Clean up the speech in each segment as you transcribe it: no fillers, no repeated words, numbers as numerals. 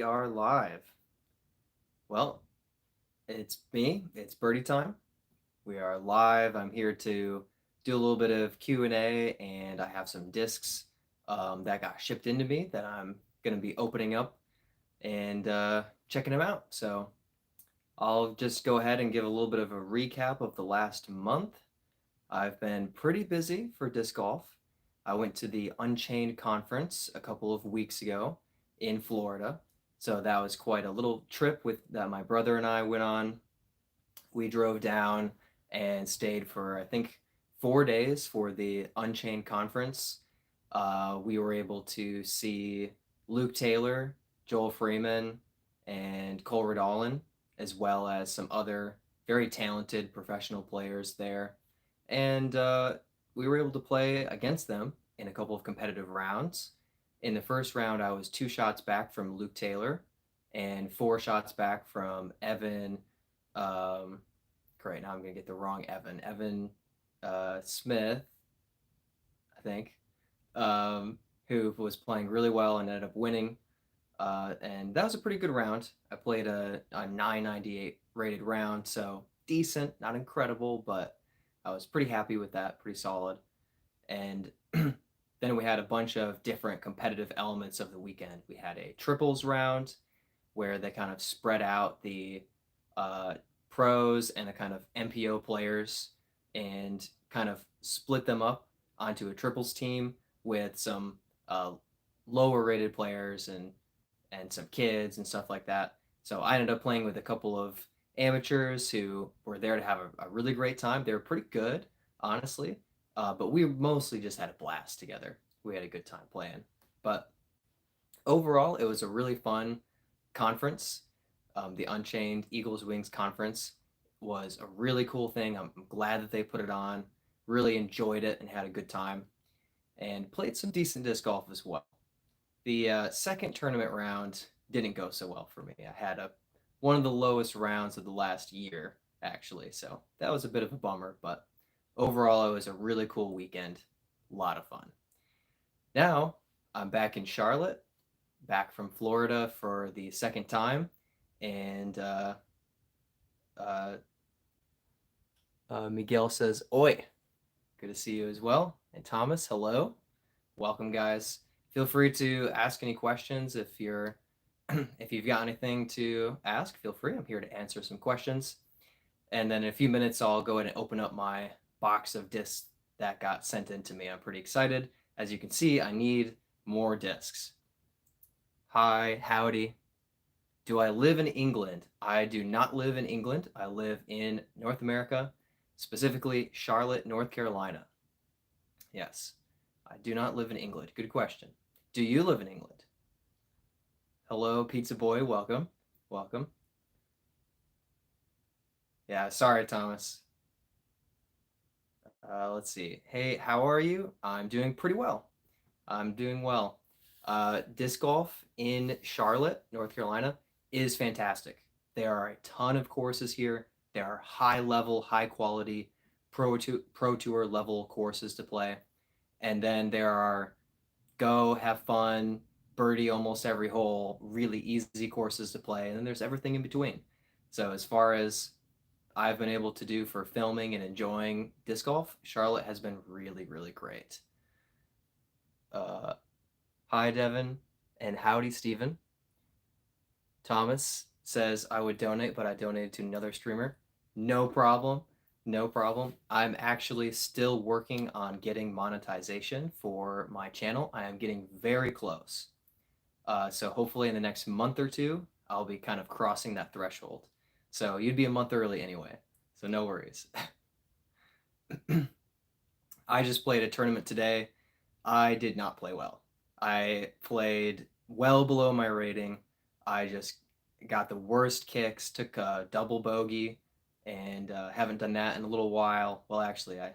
Are live. Well, it's me. It's birdie time. We are live. I'm here to do a little bit of Q&A, and I have some discs that got shipped into me that I'm going to be opening up and checking them out. So I'll just go ahead and give a little bit of a recap of the last month. I've been pretty busy for disc golf. I went to the Unchained conference a couple of weeks ago in Florida. So that was quite a little trip with that my brother and I went on. We drove down and stayed for I think 4 days for the Unchained conference. We were able to see Luke Taylor, Joel Freeman, and Cole Redolin, as well as some other very talented professional players there. And we were able to play against them in a couple of competitive rounds. In the first round, I was 2 shots back from Luke Taylor and 4 shots back from Evan. Great, now I'm going to get the wrong Evan. Evan Smith, I think, who was playing really well and ended up winning. And that was a pretty good round. I played a 998 rated round, so decent, not incredible, but I was pretty happy with that, pretty solid. And then we had a bunch of different competitive elements of the weekend. We had a triples round where they kind of spread out the uh, pros and the kind of MPO players and kind of split them up onto a triples team with some lower rated players and some kids and stuff like that. So I ended up playing with a couple of amateurs who were there to have a really great time. They were pretty good, honestly, but we mostly just had a blast together. We had a good time playing. But overall, it was a really fun conference. The Unchained Eagles Wings conference was a really cool thing. I'm glad that they put it on. Really enjoyed it and had a good time, and played some decent disc golf as well. The second tournament round didn't go so well for me. I had one of the lowest rounds of the last year, actually, so that was a bit of a bummer. But overall, it was a really cool weekend. A lot of fun. Now I'm back in Charlotte, back from Florida for the second time, and uh, Miguel says, "Oi, good to see you as well." And Thomas, hello, welcome, guys. Feel free to ask any questions if you're if you've got anything to ask. Feel free. I'm here to answer some questions, and then in a few minutes, I'll go ahead and open up my box of discs that got sent in to me. I'm pretty excited. As you can see, I need more discs. Hi, howdy. Do I live in England? I do not live in England. I live in North America, specifically Charlotte, North Carolina. Yes, I do not live in England. Good question. Do you live in England? Hello, Pizza Boy. Welcome. Welcome. Yeah, sorry, Thomas. Let's see. Hey, how are you? I'm doing pretty well. I'm doing well. Disc golf in Charlotte, North Carolina is fantastic. There are a ton of courses here. There are high level, high quality pro tour level courses to play. And then there are go, have fun, birdie almost every hole, really easy courses to play. And then there's everything in between. So as far as I've been able to do for filming and enjoying disc golf, Charlotte has been really, really great. Uh, Hi, Devin, and howdy, Steven. Thomas says I would donate, but I donated to another streamer. No problem. No problem. I'm actually still working on getting monetization for my channel. I am getting very close. So hopefully in the next month or two, I'll be kind of crossing that threshold. So you'd be a month early anyway. So no worries. I just played a tournament today. I did not play well. I played well below my rating. I just got the worst kicks, took a double bogey, and haven't done that in a little while. Well, actually, I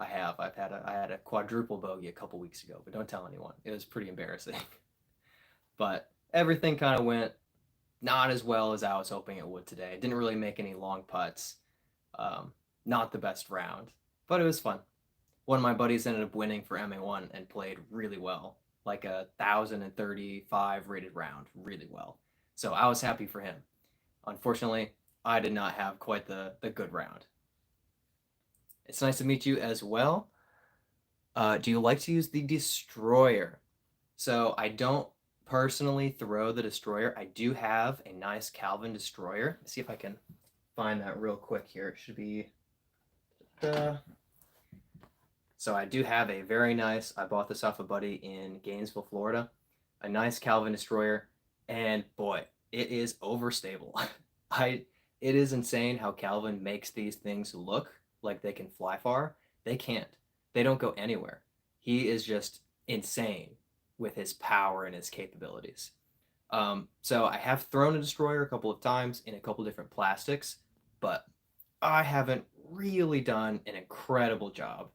have. I had a quadruple bogey a couple weeks ago, but don't tell anyone. It was pretty embarrassing. But everything kind of went not as well as I was hoping it would today. Didn't really make any long putts. Not the best round, but it was fun. One of my buddies ended up winning for MA1 and played really well, like a 1,035 rated round, really well. So I was happy for him. Unfortunately, I did not have quite the good round. It's nice to meet you as well. Do you like to use the destroyer? So I don't personally throw the destroyer. I do have a nice Calvin destroyer. Let's see if I can find that real quick here. It should be. So I do have a very nice. I bought this off a buddy in Gainesville, Florida. A nice Calvin destroyer, and boy, it is overstable. I. It is insane how Calvin makes these things look like they can fly far. They can't. They don't go anywhere. He is just insane with his power and his capabilities. So I have thrown a destroyer a couple of times in a couple different plastics, but I haven't really done an incredible job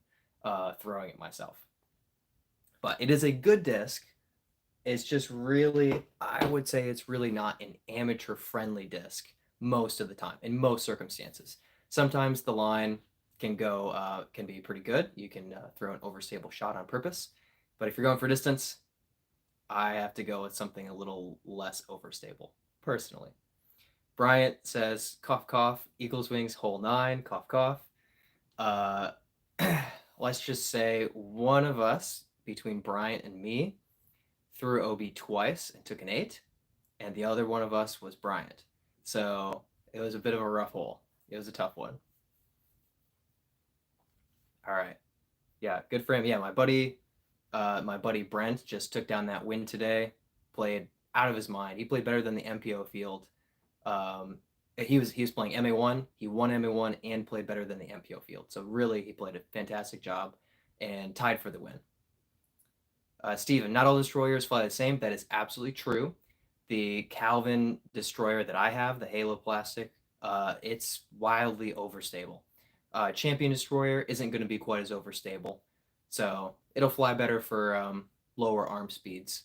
throwing it myself. But it is a good disc. It's just really, I would say it's really not an amateur friendly disc most of the time, in most circumstances. Sometimes the line can be pretty good. You can throw an overstable shot on purpose. But if you're going for distance, I have to go with something a little less overstable, personally. Bryant says, cough, cough, Eagles wings, hole 9, cough, cough. Uh, let's just say one of us, between Bryant and me, threw OB twice and took an 8, and the other one of us was Bryant. So it was a bit of a rough hole. It was a tough one. All right. Yeah, good for him. Yeah, my buddy Brent just took down that win today. Played out of his mind. He played better than the MPO field. He was playing MA1. He won MA1 and played better than the MPO field. So really, he played a fantastic job and tied for the win. Steven, not all destroyers fly the same. That is absolutely true. The Calvin destroyer that I have, the Halo plastic, it's wildly overstable. Champion destroyer isn't going to be quite as overstable, so it'll fly better for lower arm speeds.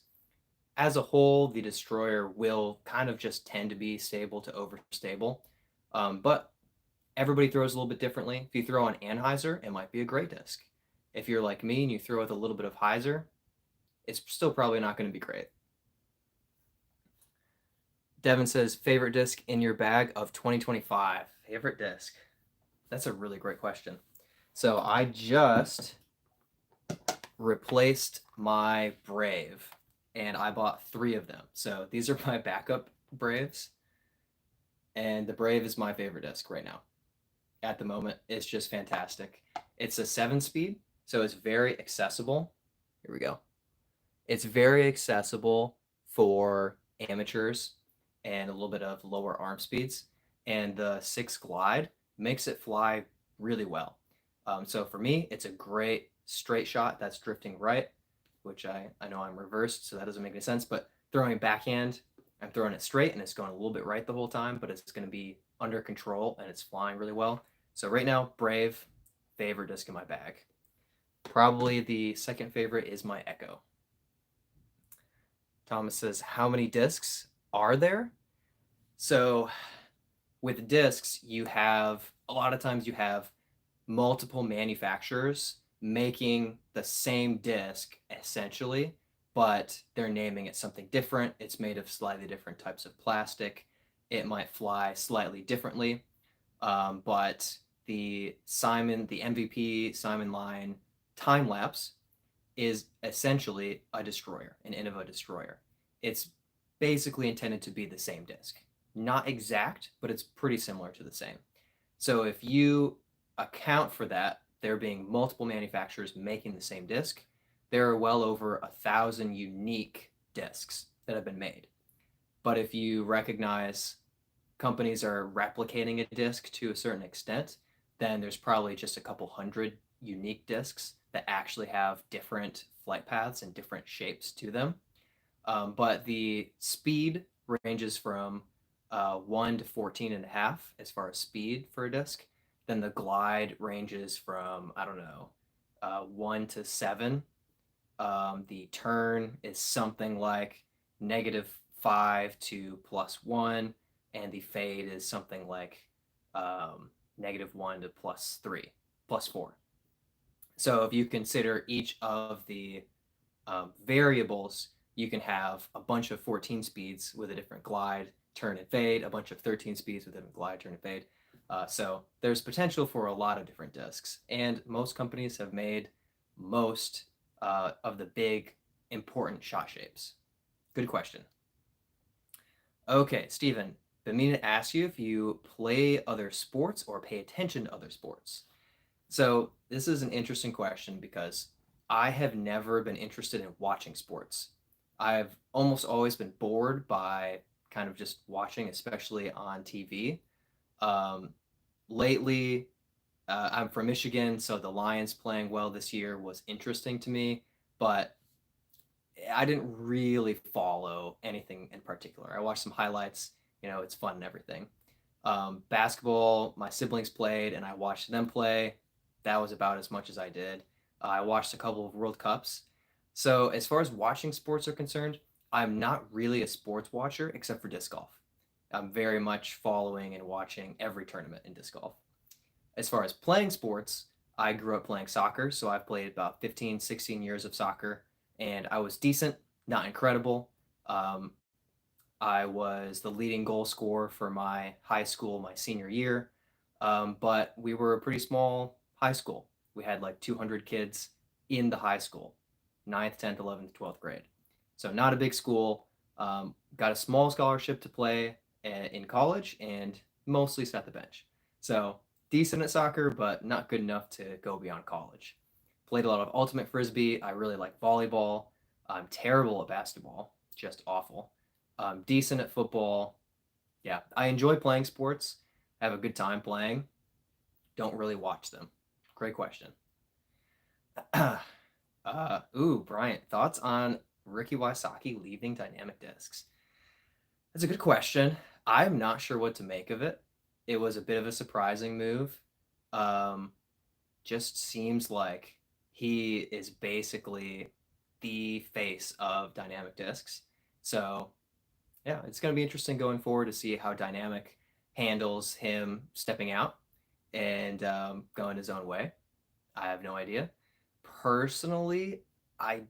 As a whole, the destroyer will kind of just tend to be stable to overstable, but everybody throws a little bit differently. If you throw on Anheuser, it might be a great disc. If you're like me and you throw with a little bit of Heiser, it's still probably not going to be great. Devin says, favorite disc in your bag of 2025? Favorite disc? That's a really great question. So I just replaced my Brave and I bought 3 of them. So these are my backup Braves. And the Brave is my favorite disc right now. At the moment, it's just fantastic. It's a 7-speed, so it's very accessible. Here we go. It's very accessible for amateurs and a little bit of lower arm speeds. And the 6 glide makes it fly really well. So for me, it's a great straight shot that's drifting right, which I know I'm reversed, so that doesn't make any sense. But throwing backhand, I'm throwing it straight and it's going a little bit right the whole time, but it's going to be under control and it's flying really well. So right now, Brave, favorite disc in my bag. Probably the second favorite is my Echo. Thomas says, how many discs are there? So with discs, you have a lot of times you have multiple manufacturers making the same disc essentially, but they're naming it something different. It's made of slightly different types of plastic. It might fly slightly differently, but the MVP Simon line time lapse is essentially a destroyer, an Innova destroyer. It's basically intended to be the same disc. Not exact, but it's pretty similar to the same. So if you account for that, there being multiple manufacturers making the same disc, there are well over 1,000 unique discs that have been made. But if you recognize companies are replicating a disc to a certain extent, then there's probably just a couple hundred unique discs that actually have different flight paths and different shapes to them. But the speed ranges from 1 to 14 and a half as far as speed for a disc. Then the glide ranges from, I don't know, 1 to 7. The turn is something like -5 to +1. And the fade is something like -1 to +3, +4. So if you consider each of the variables, you can have a bunch of 14 speeds with a different glide, turn and fade, a bunch of 13 speeds with a different glide, turn and fade. So there's potential for a lot of different discs, and most companies have made most of the big important shot shapes. Good question. Okay, Steven, been meaning to ask you if you play other sports or pay attention to other sports. So this is an interesting question because I have never been interested in watching sports. I've almost always been bored by kind of just watching, especially on TV. Um, Lately, I'm from Michigan, so the Lions playing well this year was interesting to me, but I didn't really follow anything in particular. I watched some highlights, it's fun and everything. Basketball, my siblings played and I watched them play. That was about as much as I did. I watched a couple of World Cups. So, as far as watching sports are concerned, I'm not really a sports watcher except for disc golf. I'm very much following and watching every tournament in disc golf. As far as playing sports, I grew up playing soccer, so I've played about 15, 16 years of soccer, and I was decent, not incredible. Um, I was the leading goal scorer for my high school my senior year, but we were a pretty small high school. We had like 200 kids in the high school, ninth, 10th, 11th, 12th grade. So, not a big school. Got a small scholarship to play in college and mostly sat the bench. So, decent at soccer, but not good enough to go beyond college. Played a lot of ultimate frisbee. I really like volleyball. I'm terrible at basketball, just awful. Decent at football. Yeah, I enjoy playing sports. I have a good time playing. Don't really watch them. Great question. Bryant, thoughts on Ricky Wysocki leaving Dynamic Discs? That's a good question. I'm not sure what to make of it. It was a bit of a surprising move. Um, just seems like he is basically the face of Dynamic Discs. So yeah, it's going to be interesting going forward to see how Dynamic handles him stepping out and going his own way. I have no idea. Personally, I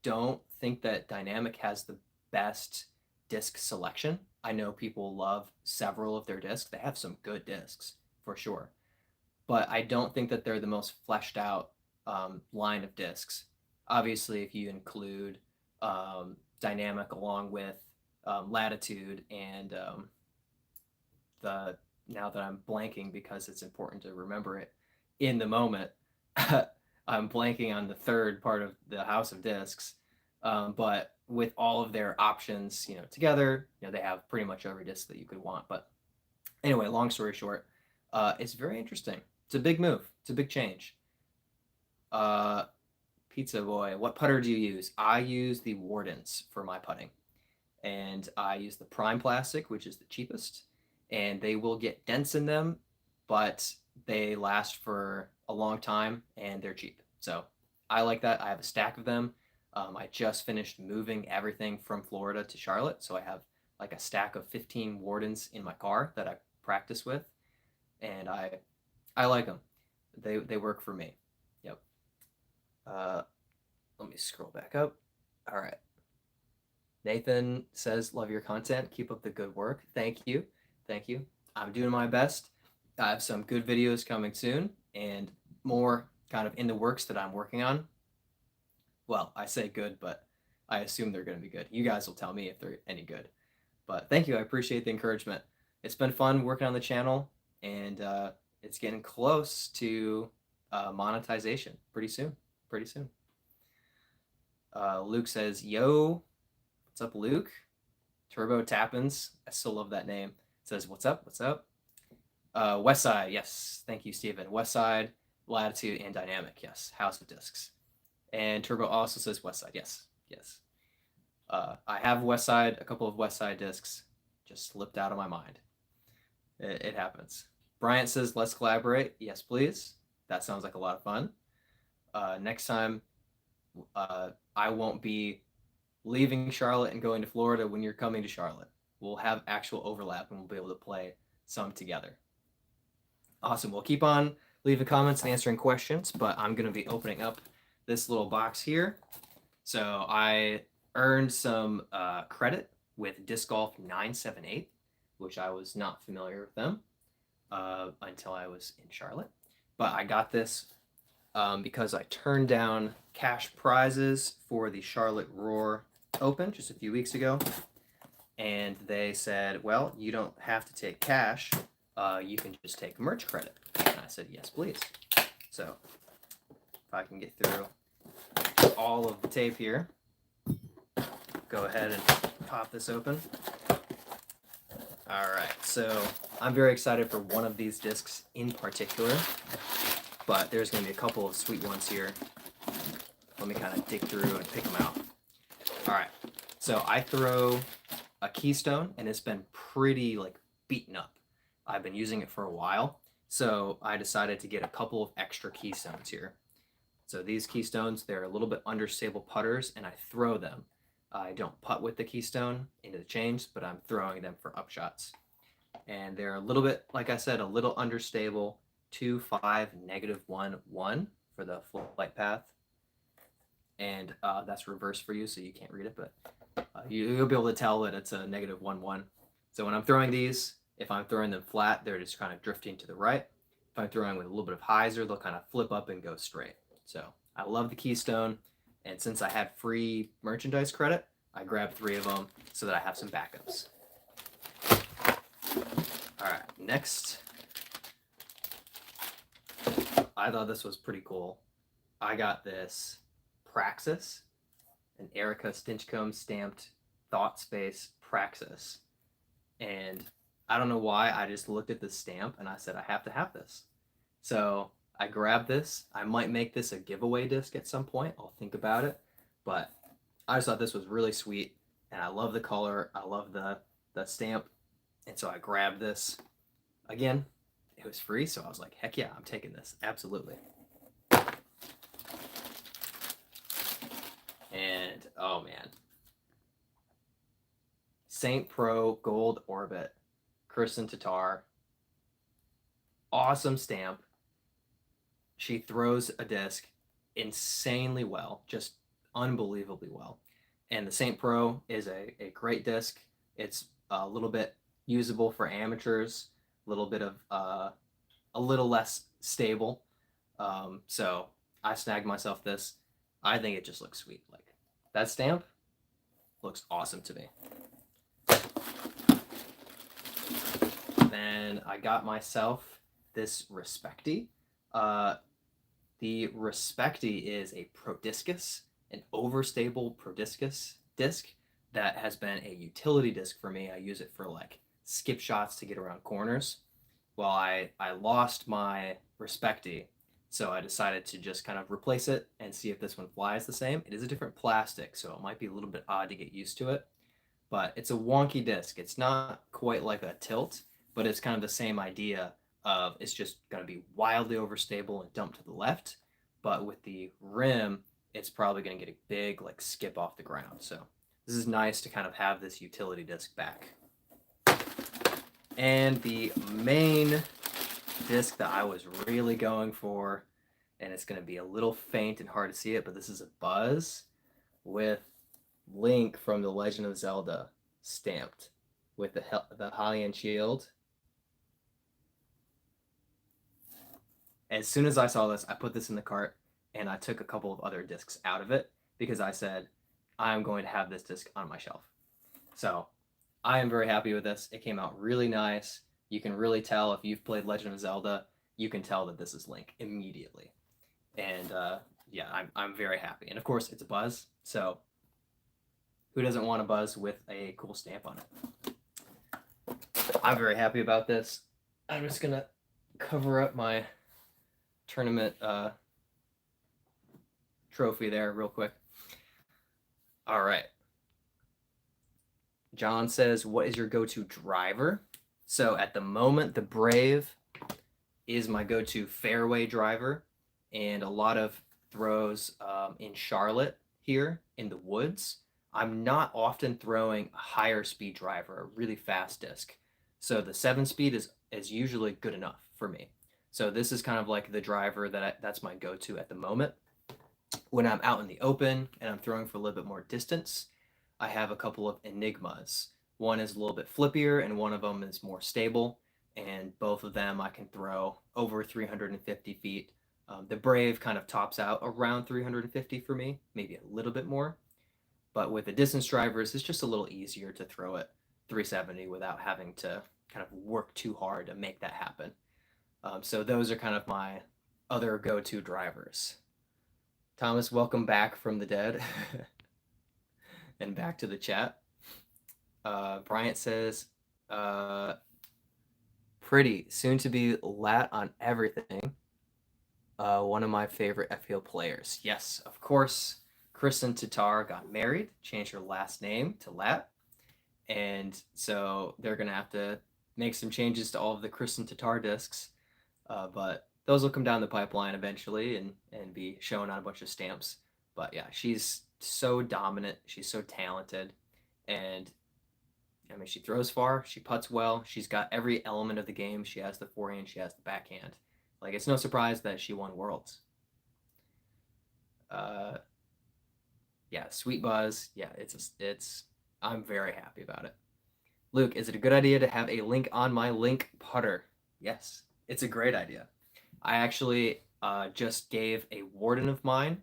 don't think that Dynamic has the best disc selection. I know people love several of their discs. They have some good discs for sure, but I don't think that they're the most fleshed out line of discs. Obviously, if you include Dynamic along with Latitude and the now that I'm blanking because it's important to remember it in the moment. I'm blanking on the third part of the house of discs, but with all of their options, together, they have pretty much every disc that you could want. But anyway, long story short, it's very interesting. It's a big move. It's a big change. Uh, Pizza Boy, what putter do you use? I use the Wardens for my putting, and I use the Prime Plastic, which is the cheapest, and they will get dents in them, but they last for a long time and they're cheap. So I like that. I have a stack of them. I just finished moving everything from Florida to Charlotte, so I have like a stack of 15 Wardens in my car that I practice with, and I like them. They work for me. Yep. Uh, Let me scroll back up. All right. Nathan says, love your content. Keep up the good work. Thank you. Thank you. I'm doing my best. I have some good videos coming soon and more kind of in the works that I'm working on. Well, I say good, but I assume they're going to be good. You guys will tell me if they're any good. But thank you. I appreciate the encouragement. It's been fun working on the channel, and it's getting close to monetization pretty soon. Pretty soon. Luke says, yo, what's up, Luke? Turbo Tappins. I still love that name. Says, what's up? What's up? West Side. Yes. Thank you, Steven. West Side, Latitude, and Dynamic. Yes. House of Discs. And Turbo also says West Side. Yes. Yes. I have West Side, a couple of West Side discs. Just slipped out of my mind. It happens. Bryant says, let's collaborate. Yes, please. That sounds like a lot of fun. Next time, I won't be leaving Charlotte and going to Florida when you're coming to Charlotte. We'll have actual overlap and we'll be able to play some together. Awesome. We'll keep on leaving comments and answering questions, but I'm going to be opening up this little box here. So I earned some credit with Disc Golf 978, which I was not familiar with them until I was in Charlotte. But I got this because I turned down cash prizes for the Charlotte Roar Open just a few weeks ago. And they said, well, you don't have to take cash. You can just take merch credit. And I said, yes, please. So if I can get through all of the tape here, go ahead and pop this open. All right, so I'm very excited for one of these discs in particular, but there's going to be a couple of sweet ones here. Let me kind of dig through and pick them out. All right, so I throw a Keystone, and it's been pretty like beaten up. I've been using it for a while, so I decided to get a couple of extra Keystones here. So these Keystones, they're a little bit understable putters, and I throw them. I don't putt with the Keystone into the change, but I'm throwing them for upshots. And they're a little bit, like I said, a little understable. 2, 5, -1, 1 for the flight path. And that's reverse for you, so you can't read it, but you'll be able to tell that it's a -1, 1. So when I'm throwing these, if I'm throwing them flat, they're just kind of drifting to the right. If I'm throwing with a little bit of hyzer, they'll kind of flip up and go straight. So I love the Keystone. And since I had free merchandise credit, I grabbed 3 of them so that I have some backups. All right, next. I thought this was pretty cool. I got this Praxis, an Erica Stinchcomb stamped Thought Space Praxis. And I don't know why, I just looked at the stamp and I said, I have to have this. So I grabbed this. I might make this a giveaway disc at some point. I'll think about it. But I just thought this was really sweet. And I love the color. I love the stamp. And so I grabbed this. Again, it was free. So I was like, heck yeah, I'm taking this. Absolutely. And oh man. Saint Pro Gold Orbit. Kirsten Tatar. Awesome stamp. She throws a disc insanely well, just unbelievably well. And the Saint Pro is a great disc. It's a little bit usable for amateurs, a little bit of a little less stable. So I snagged myself this. I think it just looks sweet. Like that stamp looks awesome to me. Then I got myself this Respecty. The Respecty is a Prodiscus, an overstable Prodiscus disc that has been a utility disc for me. I use it for like skip shots to get around corners. Well, I lost my Respecty, so I decided to just kind of replace it and see if this one flies the same. It is a different plastic, so it might be a little bit odd to get used to it, but it's a wonky disc. It's not quite like a tilt, but it's kind of the same idea of it's just going to be wildly overstable and dumped to the left, but with the rim, it's probably going to get a big like skip off the ground. So this is nice to kind of have this utility disc back. And the main disc that I was really going for, and it's going to be a little faint and hard to see it, but this is a Buzz with Link from The Legend of Zelda stamped with the Hylian shield. As soon as I saw this, I put this in the cart and I took a couple of other discs out of it because I said, I'm going to have this disc on my shelf. So I am very happy with this. It came out really nice. You can really tell if you've played Legend of Zelda, you can tell that this is Link immediately. And yeah, I'm very happy. And of course, it's a Buzz. So who doesn't want a Buzz with a cool stamp on it? I'm very happy about this. I'm just going to cover up my tournament trophy there real quick. All right. John says, what is your go-to driver? So at the moment, the Brave is my go-to fairway driver, and a lot of throws in Charlotte here in the woods. I'm not often throwing a higher speed driver, a really fast disc. So the 7-speed is usually good enough for me. So this is kind of like the driver that's my go-to at the moment. When I'm out in the open and I'm throwing for a little bit more distance, I have a couple of Enigmas. One is a little bit flippier, and one of them is more stable. And both of them I can throw over 350 feet. The Brave kind of tops out around 350 for me, maybe a little bit more. But with the distance drivers, it's just a little easier to throw it 370 without having to kind of work too hard to make that happen. So those are kind of my other go-to drivers. Thomas, welcome back from the dead and back to the chat. Bryant says, pretty soon to be lat on everything. One of my favorite FPL players. Yes, of course. Kristen Tatar got married, changed her last name to Lat, and so they're gonna have to make some changes to all of the Kristen Tatar discs. But those will come down the pipeline eventually and be shown on a bunch of stamps. But yeah, she's so dominant. She's so talented, and I mean, she throws far. She putts well. She's got every element of the game. She has the forehand. She has the backhand. Like, it's no surprise that she won Worlds. Yeah, Sweet Buzz. Yeah, it's. I'm very happy about it. Luke, is it a good idea to have a link on my link putter? Yes, it's a great idea. I actually just gave a warden of mine,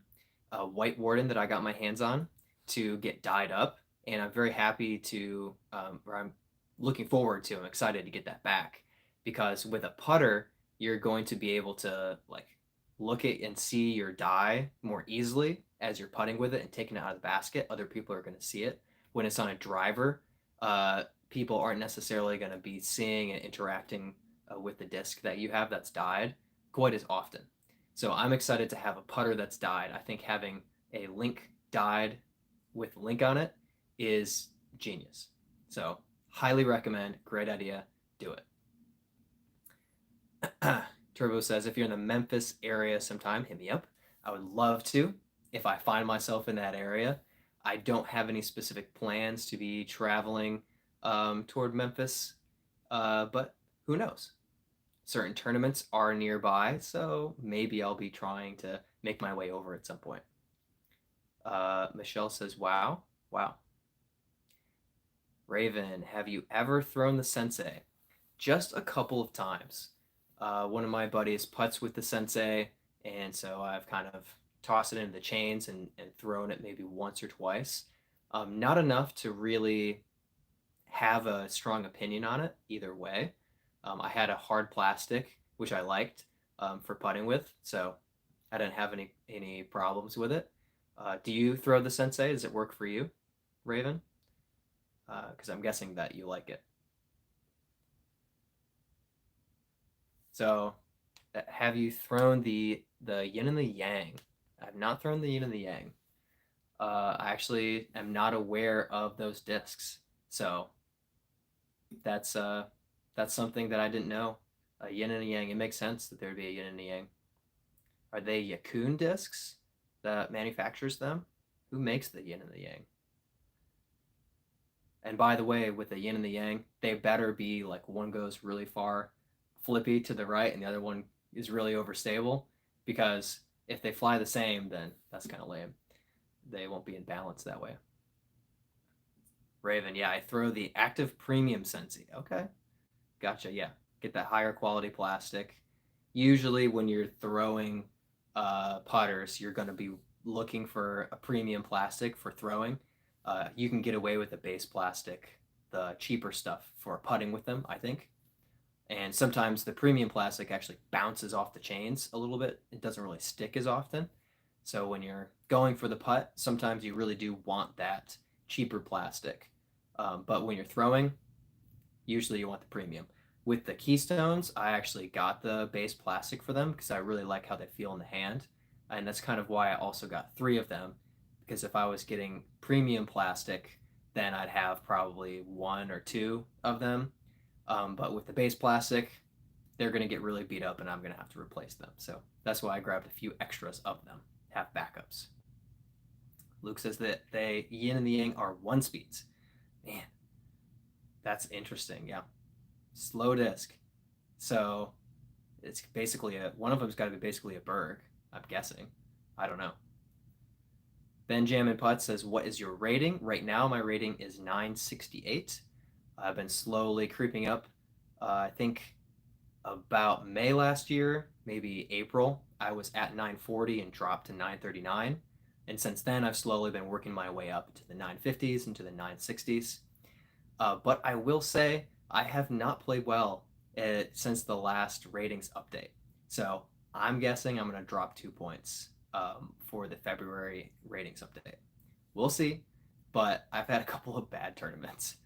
a white warden that I got my hands on, to get dyed up, and I'm very happy to, or I'm looking forward to, I'm excited to get that back, because with a putter, you're going to be able to like look at and see your dye more easily as you're putting with it and taking it out of the basket. Other people are going to see it. When it's on a driver, people aren't necessarily going to be seeing and interacting with the disc that you have that's dyed quite as often. So I'm excited to have a putter that's dyed. I think having a link dyed with link on it is genius. So highly recommend. Great idea. Do it. Turbo says, if you're in the Memphis area sometime, hit me up. I would love to if I find myself in that area. I don't have any specific plans to be traveling toward Memphis, but who knows? Certain tournaments are nearby, so maybe I'll be trying to make my way over at some point. Michelle says, wow, wow. Raven, have you ever thrown the sensei? Just a couple of times. One of my buddies putts with the sensei, and so I've kind of tossed it into the chains and thrown it maybe once or twice. Not enough to really have a strong opinion on it either way. I had a hard plastic, which I liked for putting with, so I didn't have any problems with it. Do you throw the sensei? Does it work for you, Raven? Because I'm guessing that you like it. So, have you thrown the yin and the yang? I've not thrown the yin and the yang. I actually am not aware of those discs, so that's something that I didn't know. A yin and a yang. It makes sense that there'd be a yin and a yang. Are they Yakun discs that manufactures them? Who makes the yin and the yang? And by the way, with the yin and the yang, they better be like one goes really far flippy to the right and the other one is really overstable, because if they fly the same, then that's kind of lame. They won't be in balance that way. Raven, yeah, I throw the active premium Sensi. Okay, gotcha. Yeah, get that higher quality plastic. Usually, when you're throwing putters, you're going to be looking for a premium plastic for throwing. You can get away with the base plastic, the cheaper stuff for putting with them, I think. And sometimes the premium plastic actually bounces off the chains a little bit. It doesn't really stick as often. So when you're going for the putt, sometimes you really do want that cheaper plastic. But when you're throwing, usually you want the premium. With the Keystones, I actually got the base plastic for them because I really like how they feel in the hand. And that's kind of why I also got 3 of them, because if I was getting premium plastic, then I'd have probably 1 or 2 of them. But with the base plastic, they're going to get really beat up and I'm going to have to replace them. So that's why I grabbed a few extras of them, have backups. Luke says that they yin and the yang are 1 speeds. Man, that's interesting. Yeah. Slow disc. So it's basically one of them's got to be basically a Berg, I'm guessing. I don't know. Benjamin Putt says, "What is your rating?" Right now, my rating is 968. I've been slowly creeping up. I think about May last year, maybe April, I was at 940 and dropped to 939. And since then, I've slowly been working my way up to the 950s and to the 960s. But I will say I have not played well since the last ratings update. So I'm guessing I'm going to drop 2 points for the February ratings update. We'll see. But I've had a couple of bad tournaments.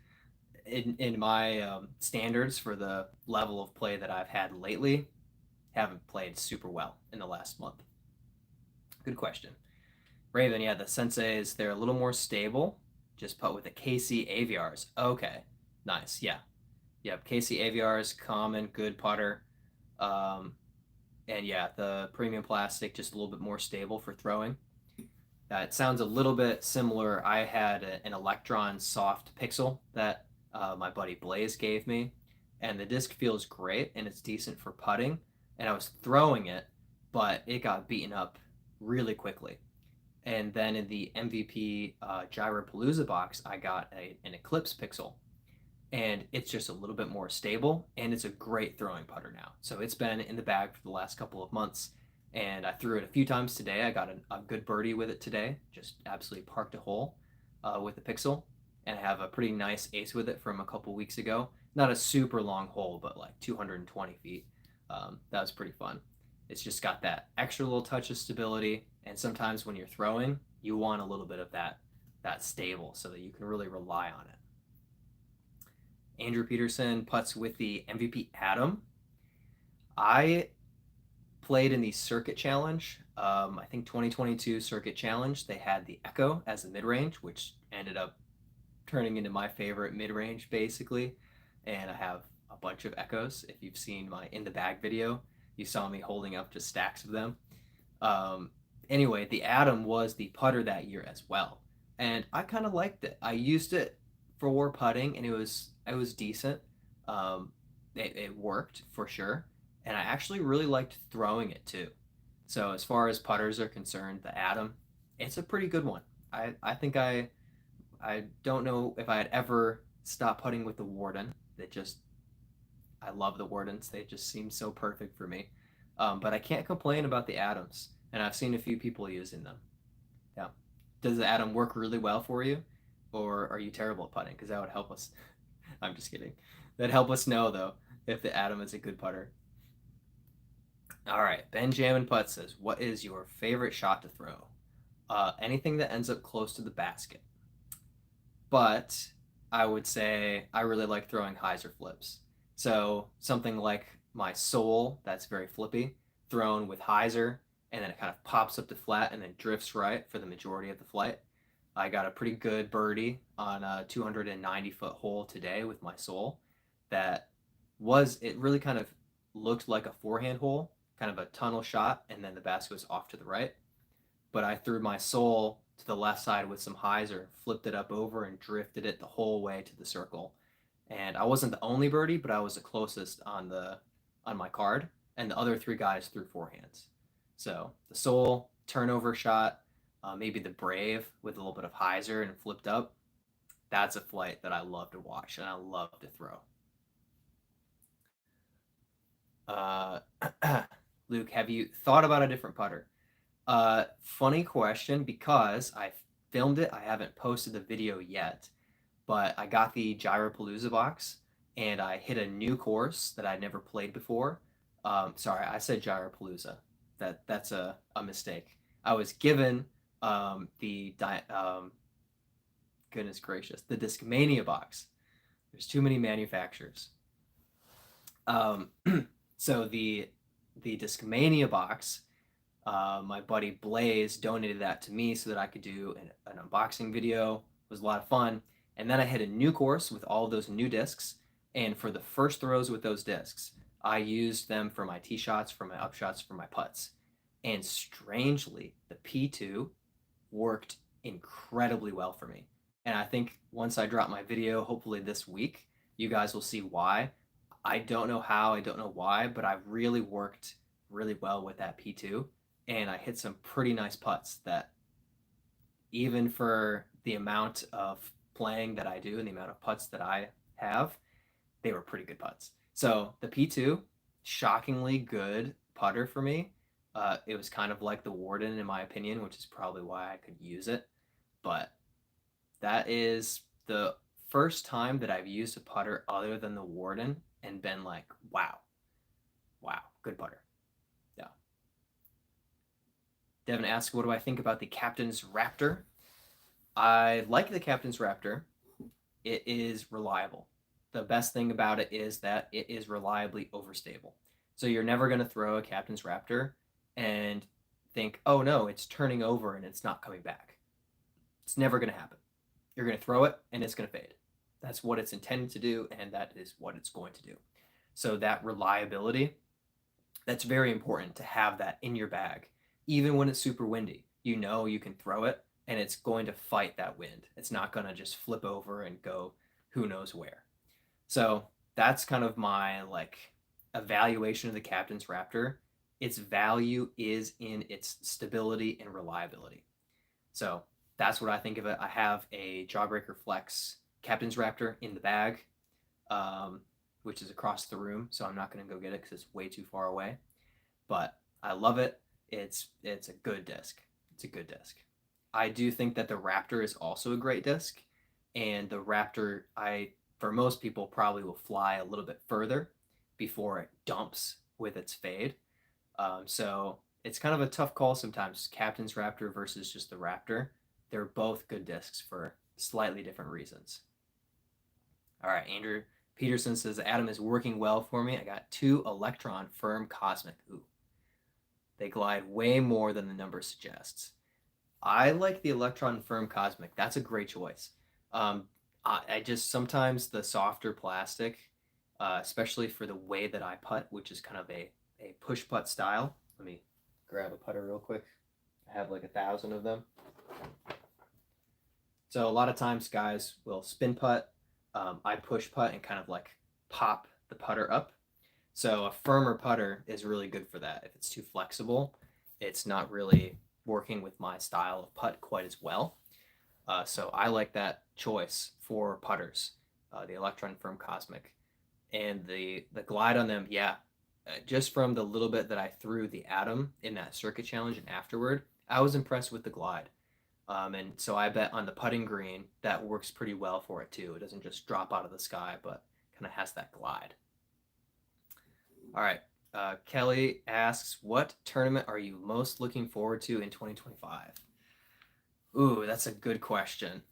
In my standards for the level of play that I've had lately, haven't played super well in the last month. Good question. Raven, yeah, the senseis, they're a little more stable. Just put with the KC AVRs. Okay, nice. Yeah. Yep, KC AVRs, common, good putter. Um, and yeah, the premium plastic, just a little bit more stable for throwing. It sounds a little bit similar. I had an Electron soft pixel that my buddy Blaze gave me, and the disc feels great and it's decent for putting. And I was throwing it, but it got beaten up really quickly. And then in the MVP Gyropalooza box, I got an Eclipse pixel, and it's just a little bit more stable, and it's a great throwing putter now. So it's been in the bag for the last couple of months, and I threw it a few times today. I got a good birdie with it today, just absolutely parked a hole with the pixel, and I have a pretty nice ace with it from a couple weeks ago. Not a super long hole, but like 220 feet. That was pretty fun. It's just got that extra little touch of stability, and sometimes when you're throwing, you want a little bit of that stable so that you can really rely on it. Andrew Peterson putts with the MVP Atom. I played in the Circuit Challenge. I think 2022 Circuit Challenge. They had the Echo as the mid range, which ended up turning into my favorite mid range, basically. And I have a bunch of Echoes. If you've seen my in the bag video, you saw me holding up just stacks of them. Anyway, the Atom was the putter that year as well, and I kind of liked it. I used it for putting, and it was decent. It worked for sure, and I actually really liked throwing it too. So as far as putters are concerned, the Atom, it's a pretty good one. I think I don't know if I had ever stopped putting with the Warden. That just I love the Wardens. They just seem so perfect for me. But I can't complain about the Atoms, and I've seen a few people using them. Yeah. Does the Atom work really well for you, or are you terrible at putting? Because that would help us. I'm just kidding. That'd help us know though if the Atom is a good putter. All right, Benjamin Putt says, "What is your favorite shot to throw?" Anything that ends up close to the basket. But I would say I really like throwing hyzer flips. So something like my soul, that's very flippy, thrown with hyzer, and then it kind of pops up to flat and then drifts right for the majority of the flight. I got a pretty good birdie on a 290-foot hole today with my soul. It really kind of looked like a forehand hole, kind of a tunnel shot, and then the basket was off to the right. But I threw my soul to the left side with some hyzer, flipped it up over, and drifted it the whole way to the circle. And I wasn't the only birdie, but I was the closest on my card, and the other three guys threw forehands. So the soul turnover shot, maybe the brave with a little bit of hyzer and flipped up. That's a flight that I love to watch and I love to throw. Uh, Luke, have you thought about a different putter? Funny question because I filmed it. I haven't posted the video yet, but I got the Gyropalooza box and I hit a new course that I'd never played before. Sorry, I said Gyropalooza. That's a mistake. I was given goodness gracious, the Discmania box. There's too many manufacturers. Um, so the Discmania box, my buddy Blaze donated that to me so that I could do an unboxing video. It was a lot of fun. And then I hit a new course with all of those new discs. And for the first throws with those discs, I used them for my tee shots, for my up shots, for my putts. And strangely, the P2 worked incredibly well for me. And I think once I drop my video, hopefully this week, you guys will see why. I don't know how, I don't know why, but I really worked really well with that P2. And I hit some pretty nice putts that even for the amount of playing that I do and the amount of putts that I have, they were pretty good putts. So the P2, shockingly good putter for me. It was kind of like the Warden in my opinion, which is probably why I could use it. But that is the first time that I've used a putter other than the Warden and been like, wow, wow, good putter. Yeah. Devin asks, what do I think about the Captain's Raptor? I like the Captain's Raptor. It is reliable. The best thing about it is that it is reliably overstable. So you're never going to throw a Captain's Raptor and think, oh no, it's turning over and it's not coming back. It's never going to happen. You're going to throw it and it's going to fade. That's what it's intended to do, and that is what it's going to do. So that reliability, that's very important to have that in your bag. Even when it's super windy, you know you can throw it and it's going to fight that wind. It's not going to just flip over and go who knows where. So that's kind of my like evaluation of the Captain's Raptor. Its value is in its stability and reliability. So that's what I think of it. I have a Jawbreaker Flex Captain's Raptor in the bag, um, which is across the room. So I'm not going to go get it because it's way too far away. But I love it. It's a good disc. It's a good disc. I do think that the Raptor is also a great disc, and the Raptor, I for most people probably will fly a little bit further before it dumps with its fade. So it's kind of a tough call sometimes. Captain's Raptor versus just the Raptor. They're both good discs for slightly different reasons. All right, Andrew Peterson says Adam is working well for me. I got 2 Electron Firm Cosmic. Ooh, they glide way more than the number suggests. I like the Electron Firm Cosmic. That's a great choice. Um, I just sometimes the softer plastic, especially for the way that I putt, which is kind of a push putt style. Let me grab a putter real quick. I have like 1,000 of them. So a lot of times guys will spin putt. I push putt and kind of like pop the putter up. So a firmer putter is really good for that. If it's too flexible, it's not really working with my style of putt quite as well. So I like that choice for putters, the Electron Firm Cosmic, and the glide on them. Yeah, just from the little bit that I threw the Atom in that circuit challenge and afterward, I was impressed with the glide. And so I bet on the putting green that works pretty well for it too. It doesn't just drop out of the sky, but kind of has that glide. All right. Kelly asks, what tournament are you most looking forward to in 2025? Ooh, that's a good question.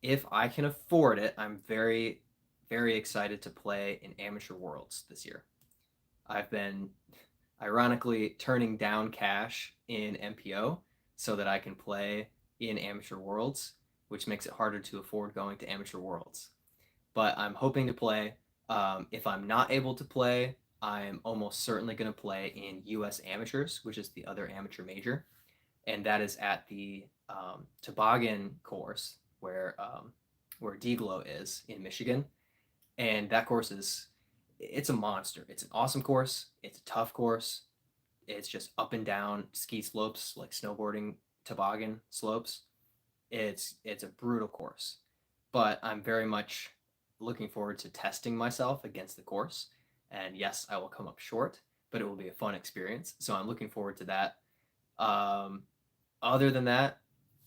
If I can afford it, I'm very, very excited to play in Amateur Worlds this year. I've been ironically turning down cash in MPO so that I can play in Amateur Worlds, which makes it harder to afford going to Amateur Worlds. But I'm hoping to play. If I'm not able to play, I'm almost certainly going to play in US Amateurs, which is the other amateur major, and that is at the Toboggan course where DGLO is in Michigan, and that course is it's a monster. It's an awesome course. It's a tough course. It's just up and down ski slopes like snowboarding toboggan slopes. It's a brutal course, but I'm very much looking forward to testing myself against the course. And yes, I will come up short, but it will be a fun experience. So I'm looking forward to that. Um, Other than that,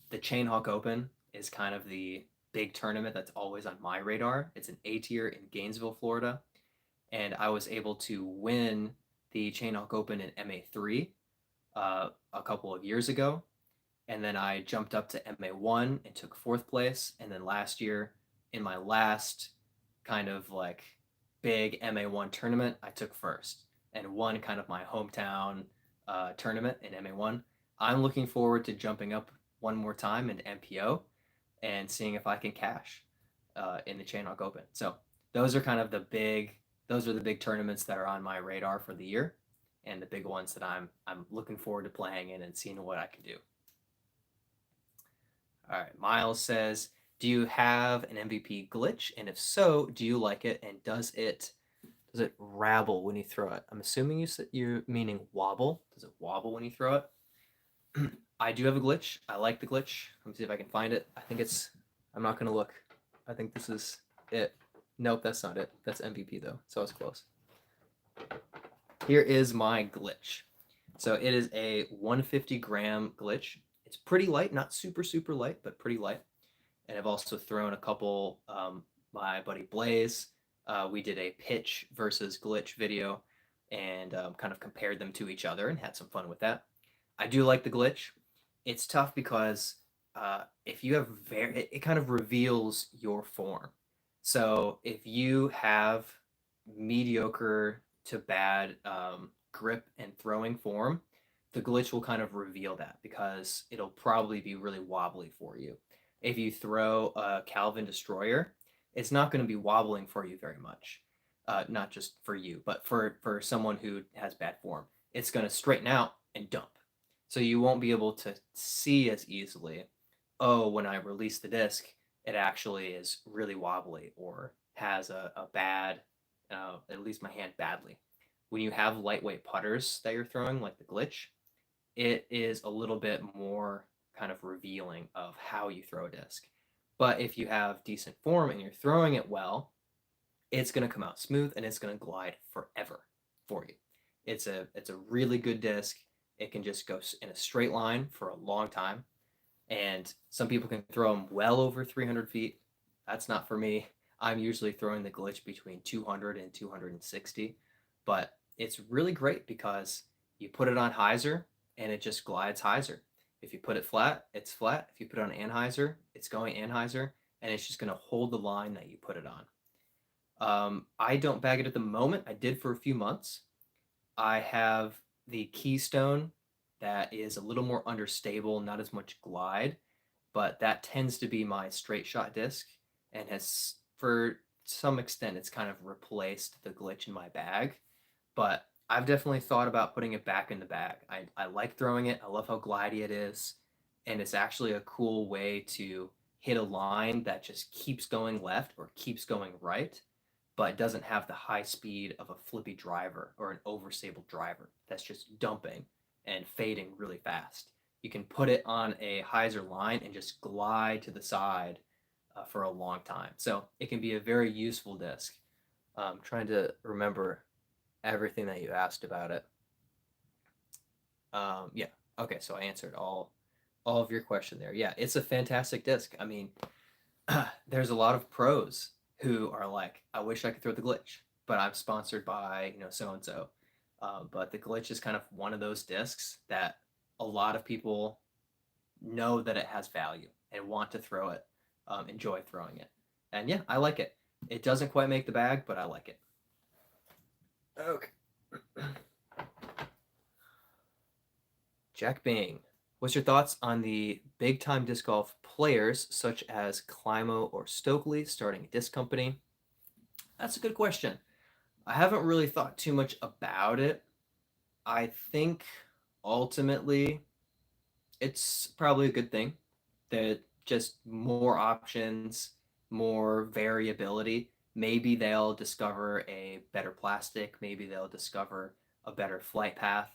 the Chain Hawk Open is kind of the big tournament that's always on my radar. It's an A tier in Gainesville, Florida, and I was able to win the Chain Hawk Open in MA3 a couple of years ago, and then I jumped up to MA1 and took 4th place, and then last year in my last kind of like big MA1 tournament, I took first and won kind of my hometown tournament in MA1. I'm looking forward to jumping up one more time in MPO and seeing if I can cash in the Chain Hawk Open. So those are kind of those are the big tournaments that are on my radar for the year, and the big ones that I'm looking forward to playing in and seeing what I can do. All right, Miles says, do you have an MVP glitch? And if so, do you like it? And does it rabble when you throw it? I'm assuming you're meaning wobble. Does it wobble when you throw it? I do have a glitch. I like the glitch. Let me see if I can find it. I think it's. I'm not gonna look. I think this is it. Nope, that's not it. That's MVP though, so it's close. Here is my glitch. So it is a 150-gram glitch. It's pretty light, not super super light, but pretty light. And I've also thrown a couple. My buddy Blaze, we did a pitch versus glitch video, and kind of compared them to each other and had some fun with that. I do like the glitch. It's tough because if you have it kind of reveals your form. So if you have mediocre to bad grip and throwing form, the glitch will kind of reveal that because it'll probably be really wobbly for you. If you throw a Calvin Destroyer, it's not going to be wobbling for you very much. Not just for you, but for someone who has bad form, it's going to straighten out and dump. So you won't be able to see as easily, oh, when I release the disc, it actually is really wobbly or has a bad, at least my hand badly. When you have lightweight putters that you're throwing, like the glitch, it is a little bit more kind of revealing of how you throw a disc. But if you have decent form and you're throwing it well, it's going to come out smooth and it's going to glide forever for you. It's a really good disc. It can just go in a straight line for a long time. And some people can throw them well over 300 feet. That's not for me. I'm usually throwing the glitch between 200 and 260. But it's really great because you put it on hyzer and it just glides hyzer. If you put it flat, it's flat. If you put it on anhyzer, it's going anhyzer, and it's just going to hold the line that you put it on. I don't bag it at the moment. I did for a few months. I have the Keystone that is a little more understable, not as much glide, but that tends to be my straight shot disc and has, for some extent, it's kind of replaced the glitch in my bag. But I've definitely thought about putting it back in the bag. I like throwing it. I love how glidey it is. And it's actually a cool way to hit a line that just keeps going left or keeps going right, but doesn't have the high speed of a flippy driver or an overstable driver that's just dumping and fading really fast. You can put it on a hyzer line and just glide to the side for a long time. So it can be a very useful disc. I'm trying to remember everything that you asked about it. Yeah. Okay. So I answered all of your question there. Yeah, it's a fantastic disc. I mean, there's a lot of pros who are like, I wish I could throw the glitch, but I'm sponsored by so and so. But the glitch is kind of one of those discs that a lot of people know that it has value and want to throw it, enjoy throwing it, and yeah, I like it. It doesn't quite make the bag, but I like it. Okay. Jack Bing, what's your thoughts on the big time disc golf players such as Climo or Stokely starting a disc company? That's a good question. I haven't really thought too much about it. I think ultimately it's probably a good thing that just more options, more variability. Maybe they'll discover a better plastic. Maybe they'll discover a better flight path.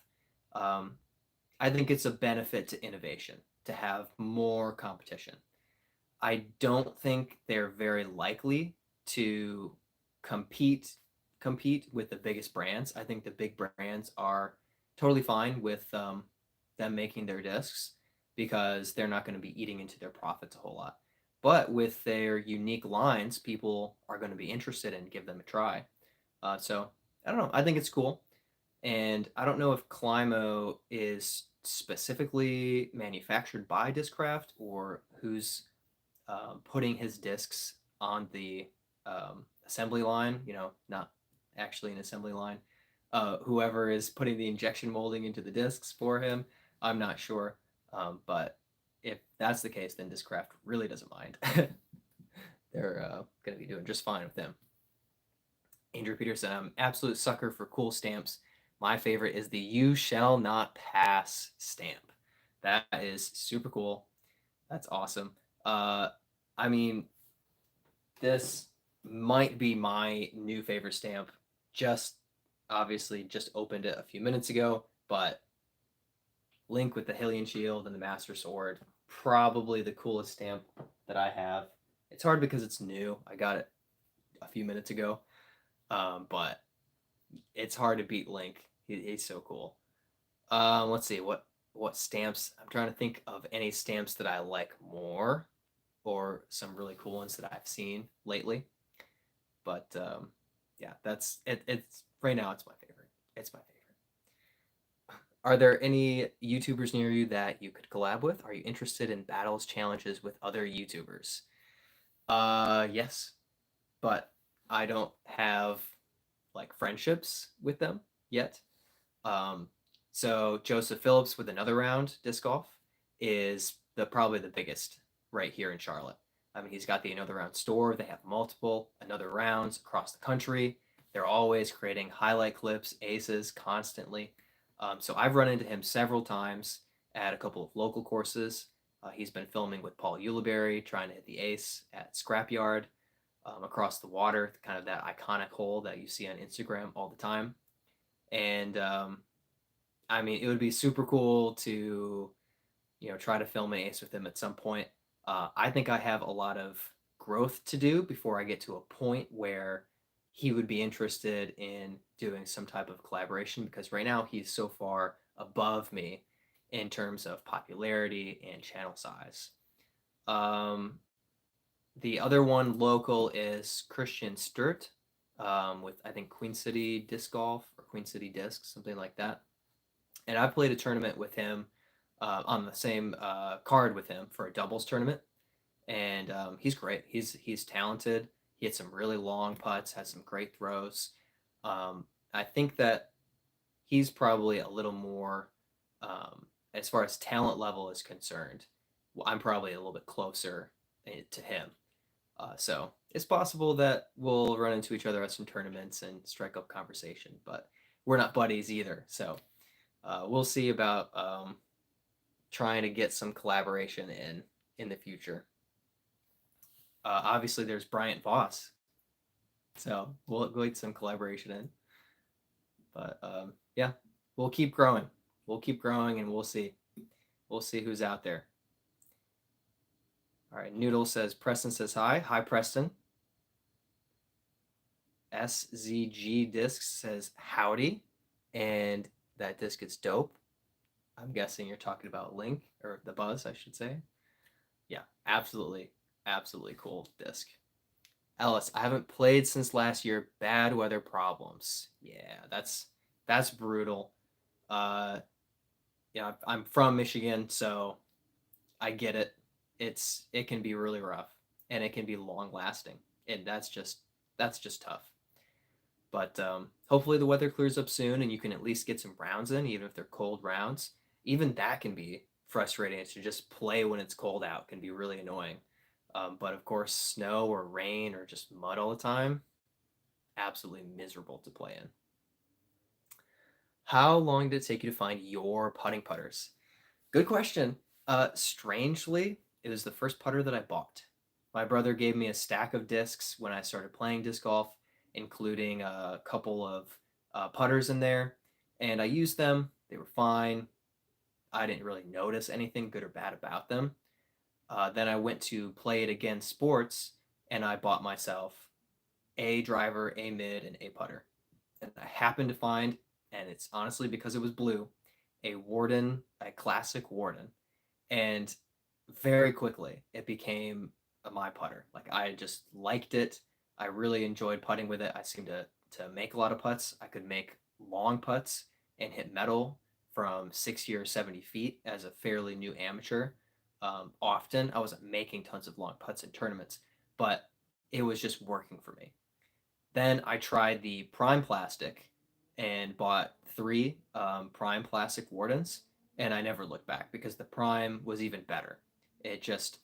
Um, I think it's a benefit to innovation to have more competition. I don't think they're very likely to compete compete with the biggest brands. I think the big brands are totally fine with them making their discs because they're not going to be eating into their profits a whole lot. But with their unique lines, people are going to be interested and give them a try. So I don't know. I think it's cool, and I don't know if Climo is specifically manufactured by Discraft or who's putting his discs on the assembly line, not actually an assembly line. Whoever is putting the injection molding into the discs for him, I'm not sure. But if that's the case, then Discraft really doesn't mind. They're going to be doing just fine with them. Andrew Peterson, I'm absolute sucker for cool stamps. My favorite is the "You Shall Not Pass" stamp. That is super cool. That's awesome. I mean, this might be my new favorite stamp. Just obviously just opened it a few minutes ago, but Link with the Hylian shield and the Master Sword. Probably the coolest stamp that I have. It's hard because it's new. I got it a few minutes ago, but it's hard to beat Link. He's so cool. Let's see what stamps. I'm trying to think of any stamps that I like more, or some really cool ones that I've seen lately. But yeah, that's it. It's right now. It's my favorite. It's my favorite. Are there any YouTubers near you that you could collab with? Are you interested in battles challenges with other YouTubers? Yes, but I don't have like friendships with them yet. Um, so Joseph Phillips with Another Round Disc Golf is probably the biggest right here in Charlotte. I mean, he's got the Another Round store. They have multiple Another Rounds across the country. They're always creating highlight clips, aces constantly. So I've run into him several times at a couple of local courses. He's been filming with Paul Ulibarri, trying to hit the ace at Scrapyard across the water, kind of that iconic hole that you see on Instagram all the time. And I mean, it would be super cool to, try to film an ace with him at some point. I think I have a lot of growth to do before I get to a point where he would be interested in doing some type of collaboration because right now he's so far above me in terms of popularity and channel size. Um, the other one local is Christian Sturt with, I think, Queen City Disc Golf or Queen City Disc, something like that. And I played a tournament with him on the same card with him for a doubles tournament, and he's great. He's talented. He hits some really long putts, has some great throws. I think that he's probably a little more, as far as talent level is concerned. Well, I'm probably a little bit closer to him. So it's possible that we'll run into each other at some tournaments and strike up conversation, but we're not buddies either. So we'll see about trying to get some collaboration in the future. Obviously, there's Bryant Voss, so we'll get some collaboration in. But yeah, we'll keep growing. We'll keep growing, and we'll see. We'll see who's out there. All right, Noodle says Preston says hi. Hi, Preston. SZG Disc says howdy, and that disc is dope. I'm guessing you're talking about Link, or the Buzz, I should say. Yeah, absolutely, absolutely cool disc. Ellis, I haven't played since last year. Bad weather problems. Yeah, that's brutal. Uh, yeah, I'm from Michigan, so I get it. It can be really rough, and it can be long lasting, and that's just tough. But hopefully the weather clears up soon, and you can at least get some rounds in, even if they're cold rounds. Even that can be frustrating to just play when it's cold out. Can be really annoying. But of course, snow or rain or just mud all the time, absolutely miserable to play in. How long did it take you to find your putting putters? Good question. Strangely, it was the first putter that I bought. My brother gave me a stack of discs when I started playing disc golf, including a couple of putters in there, and I used them. They were fine. I didn't really notice anything good or bad about them. Then I went to play it again sports, and I bought myself a driver, a mid, and a putter. And I happened to find, and it's honestly because it was blue, a Warden, a classic Warden. And very quickly it became my putter. Like I just liked it. I really enjoyed putting with it. I seemed to make a lot of putts. I could make long putts and hit metal from 60 or 70 feet as a fairly new amateur. Often I wasn't making tons of long putts in tournaments, but it was just working for me. Then I tried the Prime Plastic and bought three Prime Plastic Wardens, and I never looked back because the Prime was even better. It just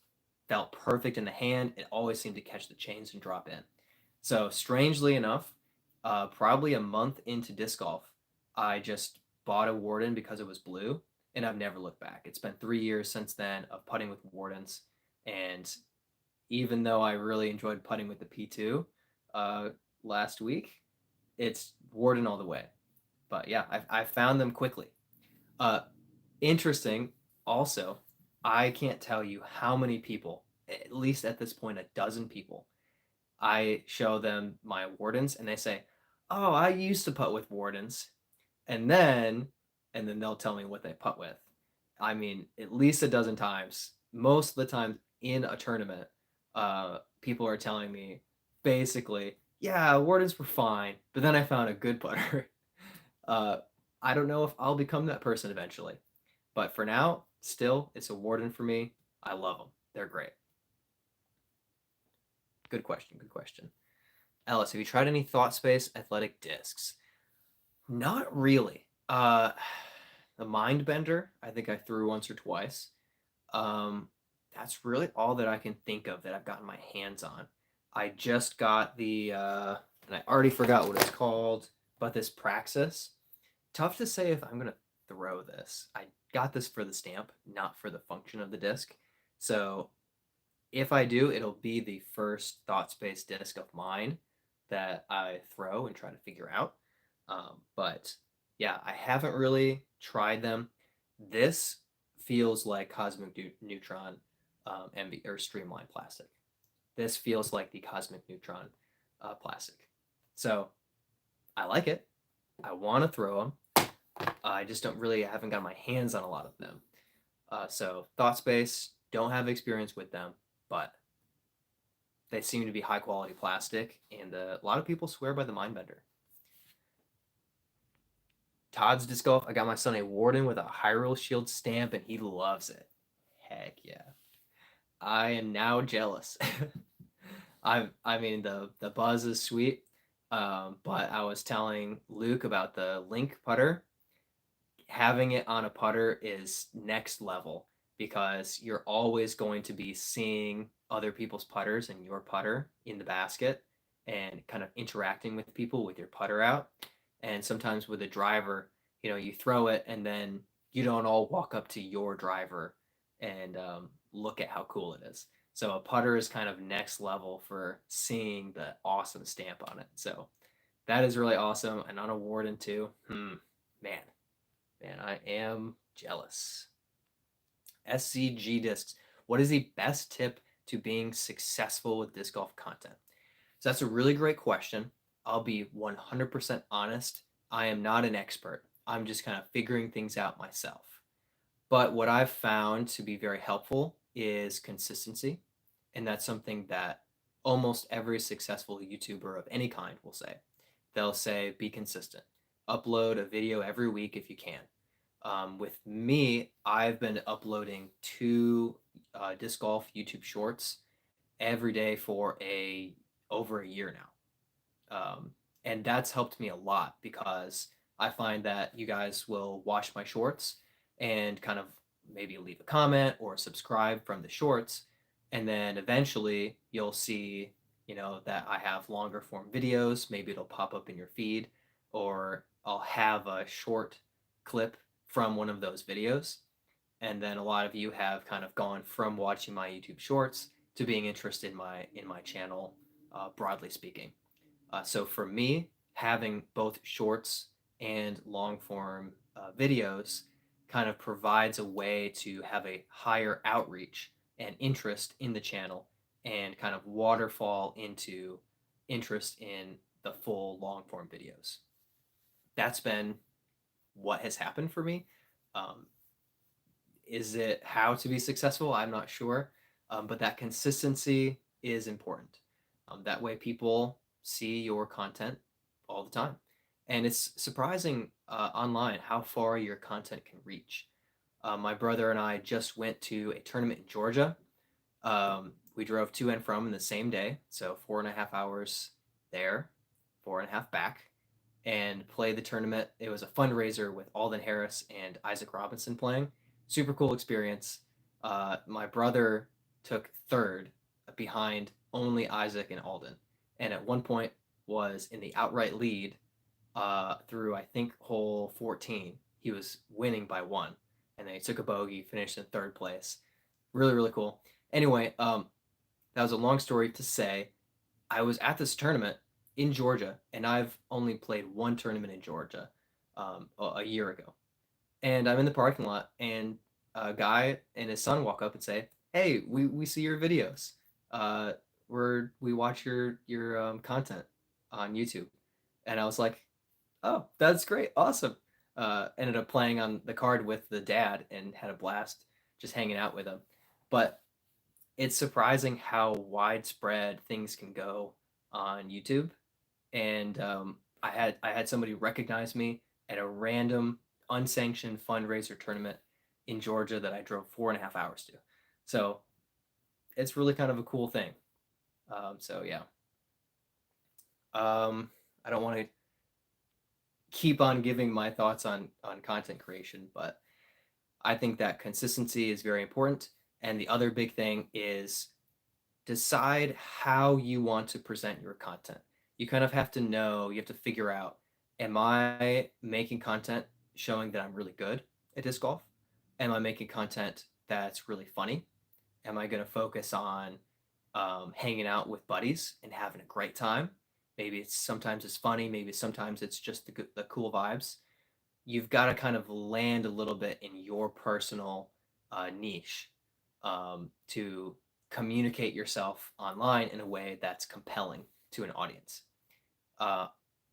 felt perfect in the hand. It always seemed to catch the chains and drop in. So strangely enough, probably a month into disc golf, I just bought a Warden because it was blue, and I've never looked back. It's been 3 years since then of putting with Wardens, and even though I really enjoyed putting with the P2 uh, last week, it's Warden all the way. But yeah, I found them quickly. Uh, Interesting. Also, I can't tell you how many people, at least at this point, a dozen people, I show them my Wardens and they say, "Oh, I used to putt with Wardens." And then they'll tell me what they putt with. I mean, at least a dozen times. Most of the time in a tournament, people are telling me basically, "Yeah, Wardens were fine, but then I found a good putter." uh, I don't know if I'll become that person eventually, but for now, still, it's a Warden for me. I love them. They're great. Good question. Good question. Ellis, have you tried any Thought Space athletic discs? Not really. The Mind Bender, I think I threw once or twice. Um, that's really all that I can think of that I've gotten my hands on. I just got and I already forgot what it's called, but this Praxis. Tough to say if I'm gonna throw this. I got this for the stamp, not for the function of the disc. So if I do, it'll be the first thought space disc of mine that I throw and try to figure out. But yeah, I haven't really tried them. This feels like Cosmic Neutron MB, or Streamline plastic. This feels like the Cosmic Neutron plastic. So I like it. I want to throw them. I just don't really, I haven't got my hands on a lot of them. So Thought Space, don't have experience with them, but they seem to be high quality plastic, and a lot of people swear by the Mindbender. Todd's Disc Golf, I got my son a Warden with a Hyrule Shield stamp, and he loves it. Heck yeah. I am now jealous. I mean, the buzz is sweet, but I was telling Luke about the Link putter. Having it on a putter is next level because you're always going to be seeing other people's putters and your putter in the basket and kind of interacting with people with your putter out. And sometimes with a driver, you throw it and then you don't all walk up to your driver and look at how cool it is. So a putter is kind of next level for seeing the awesome stamp on it. So that is really awesome. And on a Warden too, man, Man, I am jealous. SCG discs. What is the best tip to being successful with disc golf content? So that's a really great question. I'll be 100% honest. I am not an expert. I'm just kind of figuring things out myself. But what I've found to be very helpful is consistency. And that's something that almost every successful YouTuber of any kind will say. They'll say, be consistent. Upload a video every week if you can. With me, I've been uploading two disc golf YouTube shorts every day for over a year now, and that's helped me a lot because I find that you guys will watch my shorts and kind of maybe leave a comment or subscribe from the shorts, and then eventually you'll see that I have longer form videos. Maybe it'll pop up in your feed, or I'll have a short clip from one of those videos. And then a lot of you have kind of gone from watching my YouTube shorts to being interested in my channel, broadly speaking. So for me, having both shorts and long form videos kind of provides a way to have a higher outreach and interest in the channel and kind of waterfall into interest in the full long form videos. That's been what has happened for me. Um, is it how to be successful? I'm not sure, but that consistency is important. That way, people see your content all the time, and it's surprising online how far your content can reach. My brother and I just went to a tournament in Georgia. We drove to and from in the same day, so 4.5 hours there, 4.5 back, and played the tournament. It was a fundraiser with Alden Harris and Isaac Robinson playing. Super cool experience. My brother took third behind only Isaac and Alden, and at one point was in the outright lead through I think hole 14. He was winning by one, and then he took a bogey, finished in third place. Really, really cool. Anyway, that was a long story to say. I was at this tournament in Georgia, and I've only played one tournament in Georgia a year ago. And I'm in the parking lot, and a guy and his son walk up and say, "Hey, we see your videos. Uh, we watch your content on YouTube." And I was like, "Oh, that's great, awesome." Ended up playing on the card with the dad and had a blast just hanging out with him. But it's surprising how widespread things can go on YouTube. And I had somebody recognize me at a random unsanctioned fundraiser tournament in Georgia that I drove 4.5 hours to. So it's really kind of a cool thing. So yeah, I don't want to keep on giving my thoughts on content creation, but I think that consistency is very important. And the other big thing is decide how you want to present your content. You kind of have to know, you have to figure out, am I making content showing that I'm really good at disc golf? Am I making content that's really funny? Am I going to focus on hanging out with buddies and having a great time? Maybe it's sometimes it's funny, maybe sometimes it's just the cool vibes. You've got to kind of land a little bit in your personal niche to communicate yourself online in a way that's compelling to an audience. Uh,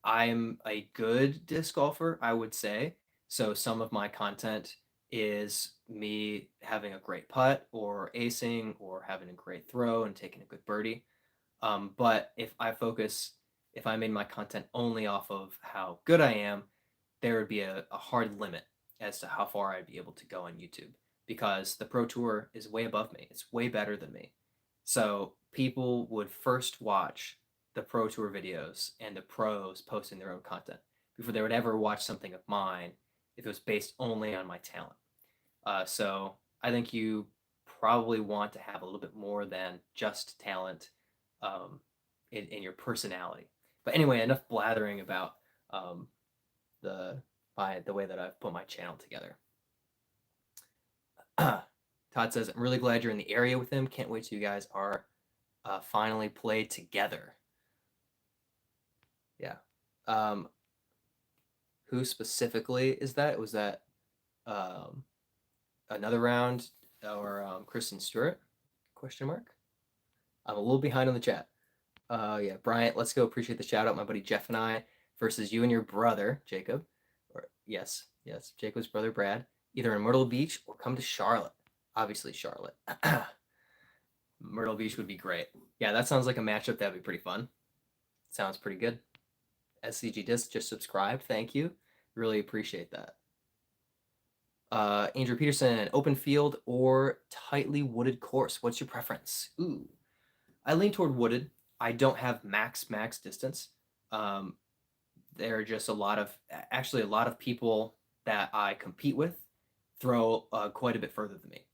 I'm a good disc golfer, I would say. So some of my content is me having a great putt or acing or having a great throw and taking a good birdie. But if I made my content only off of how good I am, there would be a hard limit as to how far I'd be able to go on YouTube because the Pro Tour is way above me. It's way better than me. So people would first watch the Pro Tour videos and the pros posting their own content before they would ever watch something of mine if it was based only on my talent. So I think you probably want to have a little bit more than just talent um, in your personality. But anyway, enough blathering about um, the the way that I've put my channel together. Todd says, "I'm really glad you're in the area with him. Can't wait till you guys are finally played together." Yeah. Um, who specifically is that? Was that um, another round or Kristen Stewart? Question mark. I'm a little behind on the chat. Yeah, Bryant, let's go. Appreciate the shout out, my buddy Jeff and I versus you and your brother Jacob. Or yes, yes, Jacob's brother Brad. Either in Myrtle Beach or come to Charlotte. Obviously Charlotte. Myrtle Beach would be great. Yeah, that sounds like a matchup that'd be pretty fun. Sounds pretty good. SCG Disc just subscribed. Thank you. Really appreciate that. Andrew Peterson, open field or tightly wooded course? What's your preference? Ooh, I lean toward wooded. I don't have max distance. Um, there are just a lot of people that I compete with throw quite a bit further than me.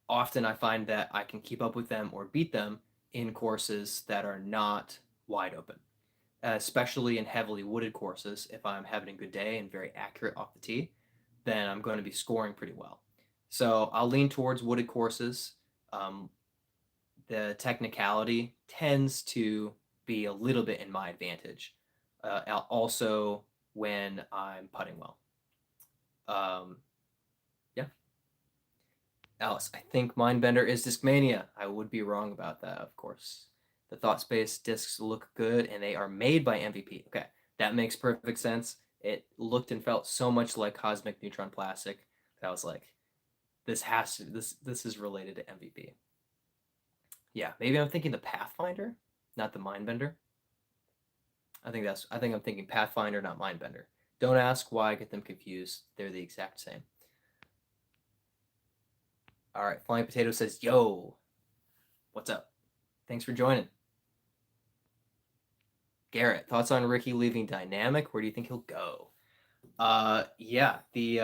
Often I find that I can keep up with them or beat them in courses that are not wide open, especially in heavily wooded courses. If I'm having a good day and very accurate off the tee, then I'm going to be scoring pretty well. So I'll lean towards wooded courses. Um, the technicality tends to be a little bit in my advantage. Also, when I'm putting well. Um, yeah, Alice, I think Mindbender is Discmania. I would be wrong about that, of course. The Thought Space discs look good and they are made by MVP. Okay, that makes perfect sense. It looked and felt so much like Cosmic Neutron Plastic that I was like, this is related to MVP. Yeah, maybe I'm thinking the Pathfinder, not the Mindbender. I think I'm thinking Pathfinder, not Mindbender. Don't ask why I get them confused. They're the exact same. All right, Flying Potato says, "Yo, what's up? Thanks for joining." Garrett, thoughts on Ricky leaving Dynamic? Where do you think he'll go? Yeah, the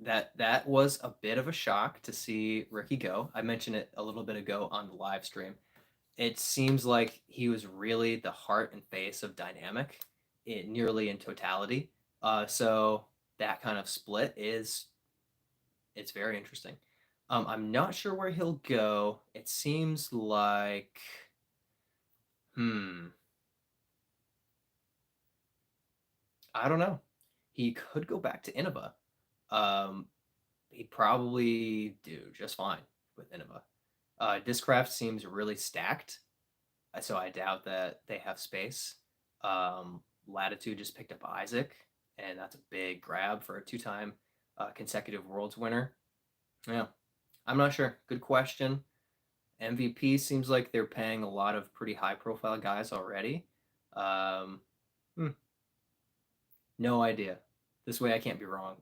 that was a bit of a shock to see Ricky go. I mentioned it a little bit ago on the live stream. It seems like he was really the heart and face of Dynamic, nearly in totality. So that kind of split is it's very interesting. I'm not sure where he'll go. It seems like hmm, I don't know. He could go back to Innova. Um, he'd probably do just fine with Innova. Discraft seems really stacked, so I doubt that they have space. Latitude just picked up Isaac, and that's a big grab for a two-time consecutive Worlds winner. Yeah, I'm not sure. Good question. MVP seems like they're paying a lot of pretty high-profile guys already. Um, hmm, no idea. This way I can't be wrong.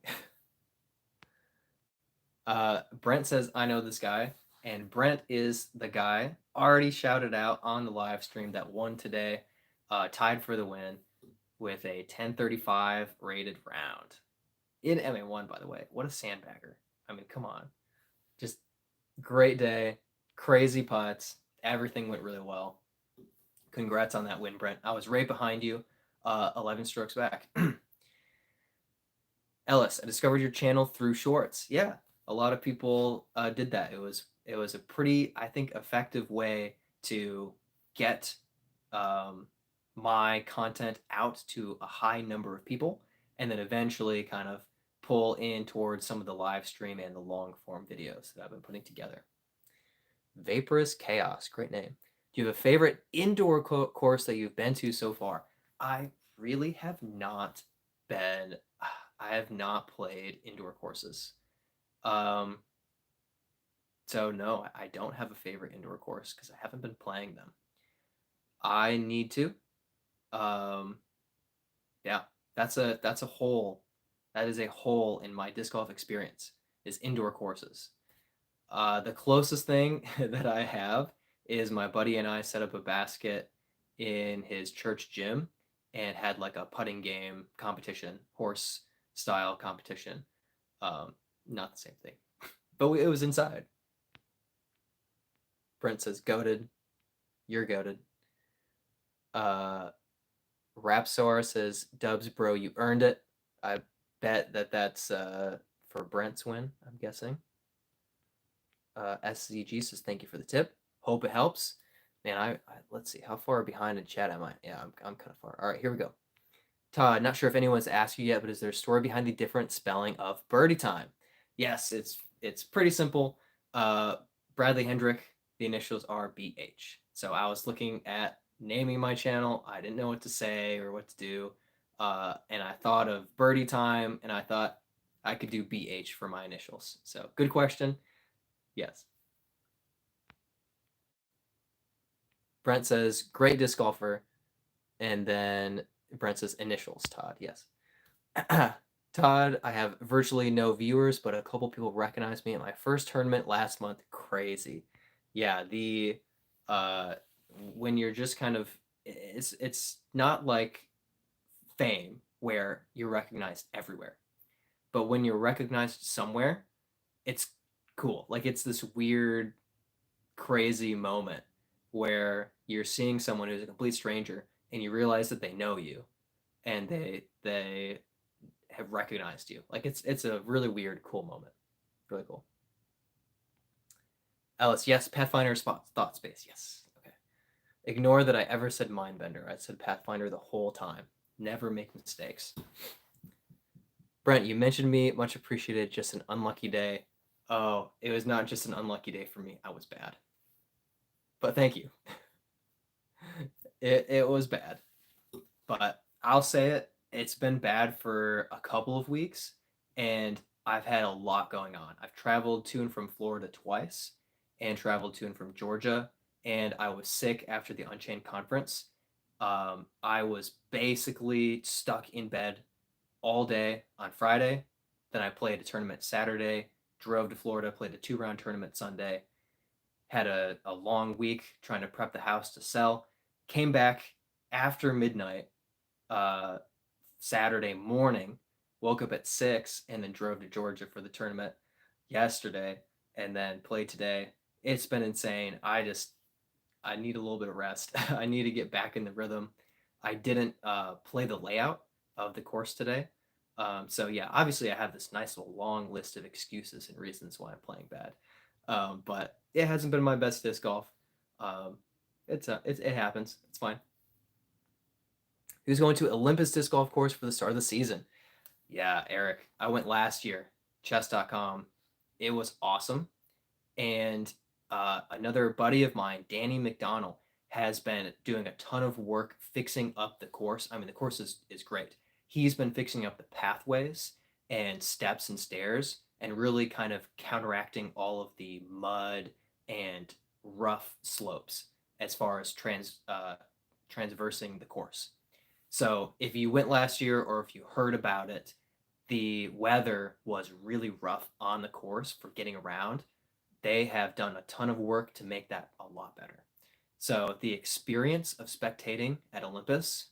Brent says, I know this guy. And Brent is the guy already shouted out on the live stream that won today, tied for the win with a 1035 rated round. In MA1, by the way. What a sandbagger. I mean, come on. Just great day, crazy putts. Everything went really well. Congrats on that win, Brent. I was right behind you, 11 strokes back. Ellis, I discovered your channel through shorts. Yeah, a lot of people did that. It was a pretty, I think, effective way to get my content out to a high number of people, and then eventually kind of pull in towards some of the live stream and the long form videos that I've been putting together. Vaporous Chaos, great name. Do you have a favorite indoor course that you've been to so far? I really have not been. I have not played indoor courses. Um, so no, I don't have a favorite indoor course because I haven't been playing them. I need to. Um, yeah, that's a hole. That is a hole in my disc golf experience is indoor courses. The closest thing that I have is my buddy and I set up a basket in his church gym and had like a putting game competition, horse style competition. Um, Not the same thing, but it was inside. Brent says, "Goated, you're goated." Uh, Rapsor says, "Dubs, bro, you earned it." I bet that that's for Brent's win. I'm guessing. SZG says, "Thank you for the tip. Hope it helps." Man, let's see how far behind in chat am I? Yeah, I'm kind of far. All right, here we go. Todd, not sure if anyone's asked you yet, but is there a story behind the different spelling of birdie time? Yes, it's pretty simple. Uh, Bradley Hendrick, the initials are BH. So I was looking at naming my channel. I didn't know what to say or what to do, and I thought of birdie time, and I thought I could do BH for my initials. So good question. Yes. Brent says, great disc golfer. And then Brent says, initials, Todd. Yes. Todd, I have virtually no viewers, but a couple people recognized me at my first tournament last month. Crazy. Yeah, the when you're just kind of it's not like fame where you're recognized everywhere. But when you're recognized somewhere, it's cool. Like it's this weird crazy moment where you're seeing someone who's a complete stranger and you realize that they know you and they have recognized you. Like it's a really weird, cool moment. Really cool. Ellis, yes, Pathfinder spot thought space. Yes. Okay. Ignore that I ever said Mindbender. I said Pathfinder the whole time. Never make mistakes. Brent, you mentioned me. Much appreciated. Just an unlucky day. Oh, it was not just an unlucky day for me. I was bad. But thank you. It was bad. But I'll say it. It's been bad for a couple of weeks, and I've had a lot going on. I've traveled to and from Florida twice, and traveled to and from Georgia, and I was sick after the Unchained conference. I was basically stuck in bed all day on Friday. Then I played a tournament Saturday, drove to Florida, played a 2 round tournament Sunday, had a long week trying to prep the house to sell, came back after midnight uh, Saturday morning, woke up at 6 and then drove to Georgia for the tournament yesterday and then played today. It's been insane. I need a little bit of rest. I need to get back in the rhythm. I didn't play the layout of the course today. So yeah, obviously I have this nice little long list of excuses and reasons why I'm playing bad. But it hasn't been my best disc golf. Um, it happens. It's fine. Who's going to Olympus Disc Golf Course for the start of the season? Yeah, Eric. I went last year, chess.com. It was awesome. And another buddy of mine, Danny McDonald, has been doing a ton of work fixing up the course. I mean, the course is great. He's been fixing up the pathways and steps and stairs and really kind of counteracting all of the mud and rough slopes as far as transversing the course. So if you went last year or if you heard about it, the weather was really rough on the course for getting around. They have done a ton of work to make that a lot better. So the experience of spectating at Olympus,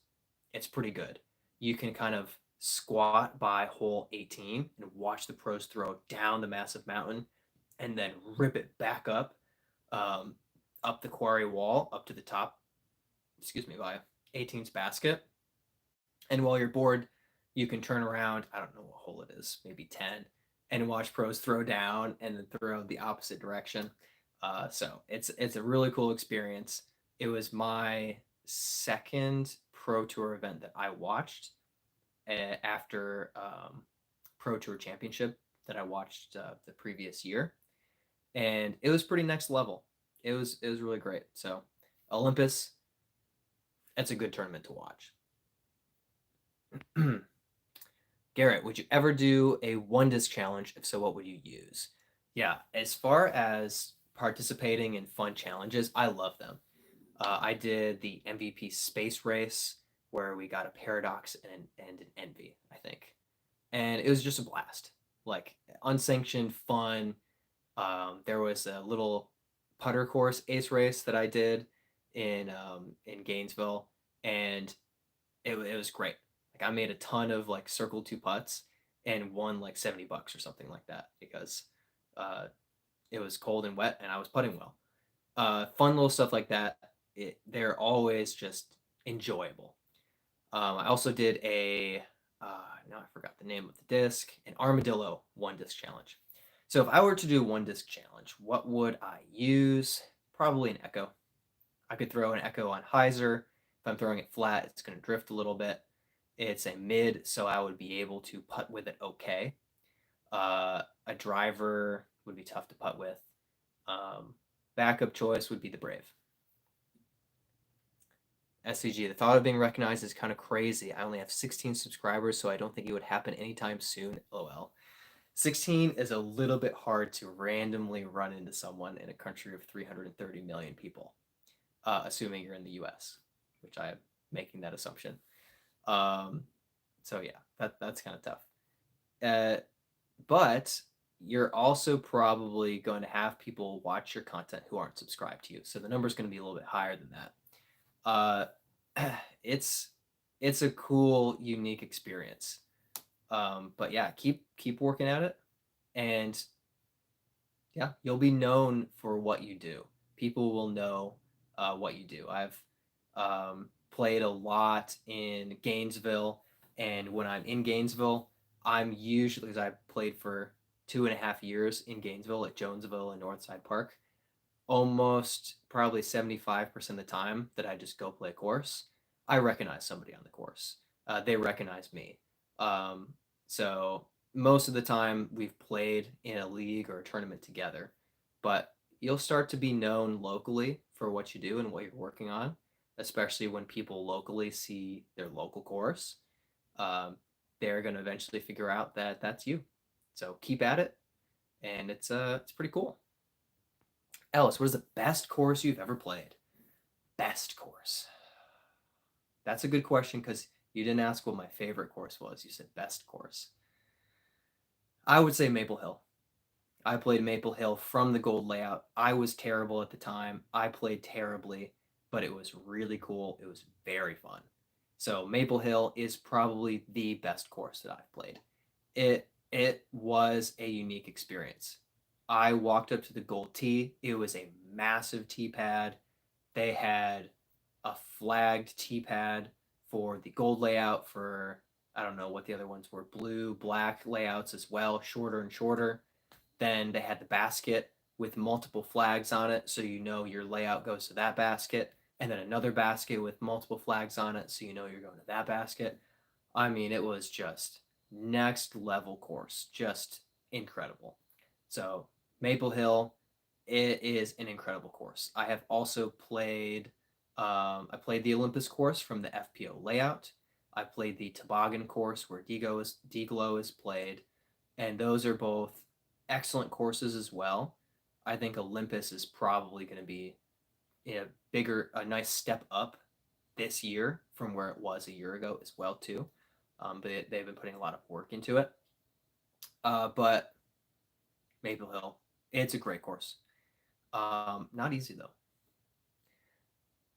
it's pretty good. You can kind of squat by hole 18 and watch the pros throw down the massive mountain and then rip it back um, up the quarry wall, up to the top, excuse me, by 18's basket. And while you're bored, you can turn around. I don't know what hole it is, maybe 10, and watch pros throw down and then throw the opposite direction. So it's a really cool experience. It was my second pro tour event that I watched after Pro Tour Championship that I watched the previous year, and it was pretty next level. It was really great. So Olympus, it's a good tournament to watch. Garrett, would you ever do a one disc challenge? If so, what would you use? Yeah, as far as participating in fun challenges, I love them. I did the MVP space race where we got a paradox and an envy, I think. And it was just a blast. Like unsanctioned fun. There was a little putter course ace race that I did in Gainesville, and it was great. Like I made a ton of like circle two putts and won like $70 or something like that because uh, it was cold and wet and I was putting well. Fun little stuff like that. They're always just enjoyable. I also did now I forgot the name of the disc, an armadillo one disc challenge. So if I were to do one disc challenge, what would I use? Probably an echo. I could throw an echo on hyzer. If I'm throwing it flat, it's going to drift a little bit. It's a mid, so I would be able to putt with it okay. A driver would be tough to putt with. Um, Backup choice would be the Brave. SCG, the thought of being recognized is kind of crazy. I only have 16 subscribers, so I don't think it would happen anytime soon. LOL. 16 is a little bit hard to randomly run into someone in a country of 330 million people, assuming you're in the US, which I am making that assumption. Um, so yeah, that's kind of tough. Uh, but you're also probably going to have people watch your content who aren't subscribed to you, so the number is going to be a little bit higher than that. It's it's a cool, unique experience. But yeah, keep working at it, and yeah, you'll be known for what you do. People will know what you do. I've played a lot in Gainesville, and when I'm in Gainesville, I'm usually, as I played for 2.5 years in Gainesville at Jonesville and Northside Park, almost probably 75% of the time that I just go play a course, I recognize somebody on the course. They recognize me. Um, so most of the time we've played in a league or a tournament together, but you'll start to be known locally for what you do and what you're working on, especially when people locally see their local course. Um, they're going to eventually figure out that that's you. So keep at it, and it's pretty cool. Ellis, what is the best course you've ever played? Best course. That's a good question because you didn't ask what my favorite course was. You said best course. I would say Maple Hill. I played Maple Hill from the gold layout. I was terrible at the time. I played terribly, but it was really cool. It was very fun. So Maple Hill is probably the best course that I've played. It was a unique experience. I walked up to the gold tee. It was a massive tee pad. They had a flagged tee pad for the gold layout for I don't know what the other ones were, blue, black layouts as well, shorter and shorter. Then they had the basket with multiple flags on it, so you know your layout goes to that basket, and then another basket with multiple flags on it, so you know you're going to that basket. I mean, it was just next level course, just incredible. So Maple Hill, it is an incredible course. I have also played. I played the Olympus course from the FPO layout. I played the Toboggan course where Deglow is played, and those are both excellent courses as well. I think Olympus is probably going to be a nice step up this year from where it was a year ago as well too. But they've been putting a lot of work into it. But Maple Hill, it's a great course. Not easy though.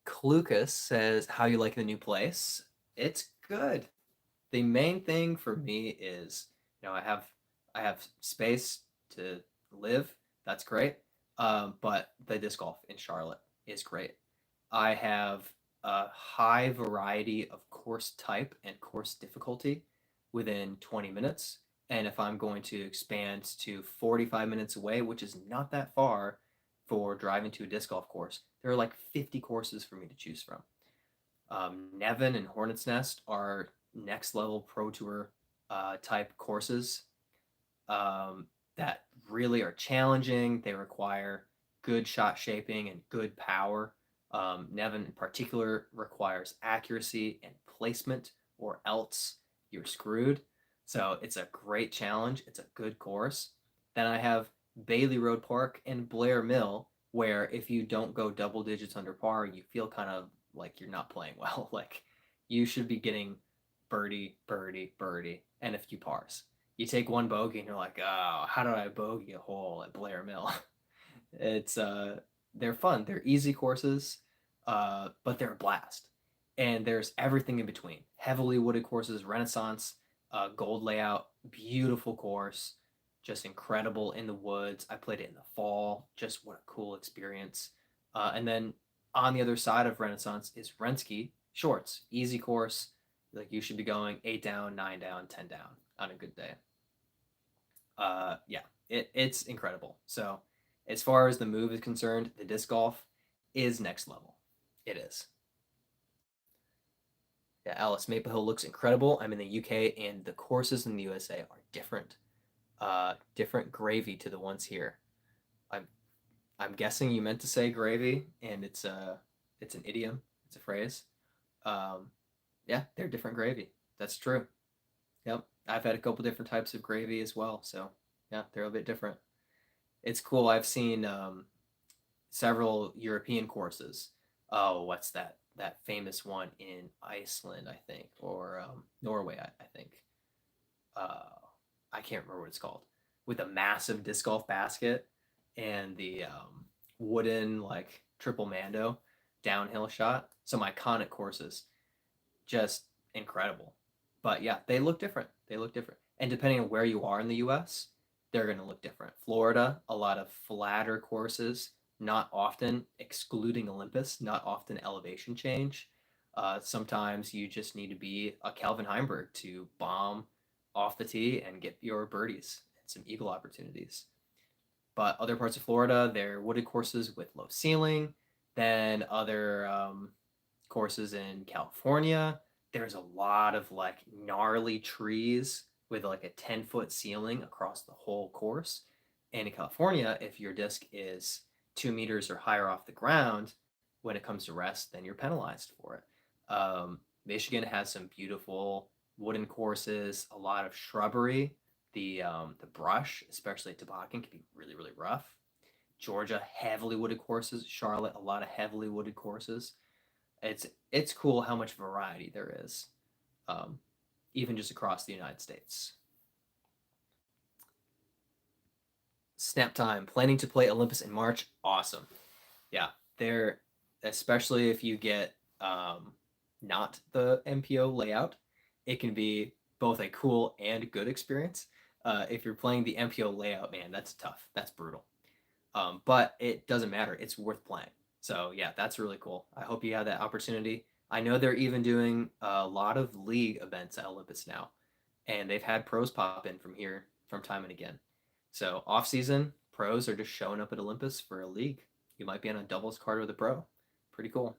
Clucas says, "How you like the new place?" It's good. The main thing for me is, I have space to live. That's great. But the disc golf in Charlotte is great. I have a high variety of course type and course difficulty within 20 minutes. And if I'm going to expand to 45 minutes away, which is not that far for driving to a disc golf course, there are like 50 courses for me to choose from. Nevin and Hornets Nest are next level Pro Tour type courses that really are challenging. They require good shot shaping and good power. Nevin, in particular, requires accuracy and placement, or else you're screwed. So it's a great challenge. It's a good course. Then I have Bailey Road Park and Blair Mill, where if you don't go double digits under par, you feel kind of like you're not playing well. Like you should be getting birdie, birdie, birdie, and a few pars. You take one bogey and you're like, oh, how did I bogey a hole at Blair Mill? It's they're fun. They're easy courses, but they're a blast. And there's everything in between. Heavily wooded courses, Renaissance, gold layout, beautiful course, just incredible in the woods. I played it in the fall. Just what a cool experience. And then on the other side of Renaissance is Renski Shorts, easy course. Like you should be going 8 down, 9 down, 10 down on a good day. Yeah, it's incredible. So as far as the move is concerned, the disc golf is next level. It is. Yeah, Alice, Maple Hill looks incredible. I'm in the UK, and the courses in the USA are different. Different gravy to the ones here. I'm I'm guessing you meant to say gravy, and it's an idiom. It's a phrase. Um, yeah, they're different gravy. That's true. Yep, I've had a couple different types of gravy as well. So yeah, they're a bit different. It's cool. I've seen several European courses. Oh, what's that famous one in Iceland, I think, or Norway, I think. Uh, I can't remember what it's called. With a massive disc golf basket and the wooden like triple mando downhill shot. Some iconic courses, just incredible. But yeah, they look different. They look different, and depending on where you are in the U.S., they're going to look different. Florida, a lot of flatter courses, not often, excluding Olympus, not often elevation change. Sometimes you just need to be a Calvin Heimberg to bomb off the tee and get your birdies and some eagle opportunities. But other parts of Florida, they're wooded courses with low ceiling. Then other courses in California, there's a lot of like gnarly trees with like a 10-foot ceiling across the whole course. And in California, if your disc is 2 meters or higher off the ground when it comes to rest, then you're penalized for it. Michigan has some beautiful wooden courses, a lot of shrubbery. The brush, especially at Toboggan, can be really really rough. Georgia, heavily wooded courses. Charlotte, a lot of heavily wooded courses. It's cool how much variety there is, um, even just across the United States. Snap time. Planning to play Olympus in March. Awesome. Yeah, there, especially if you get not the MPO layout, it can be both a cool and good experience. If you're playing the MPO layout, man, that's tough. That's brutal. But it doesn't matter. It's worth playing. So yeah, that's really cool. I hope you have that opportunity. I know they're even doing a lot of league events at Olympus now, and they've had pros pop in from here from time and again. So off season, pros are just showing up at Olympus for a league. You might be on a doubles card with a pro. Pretty cool.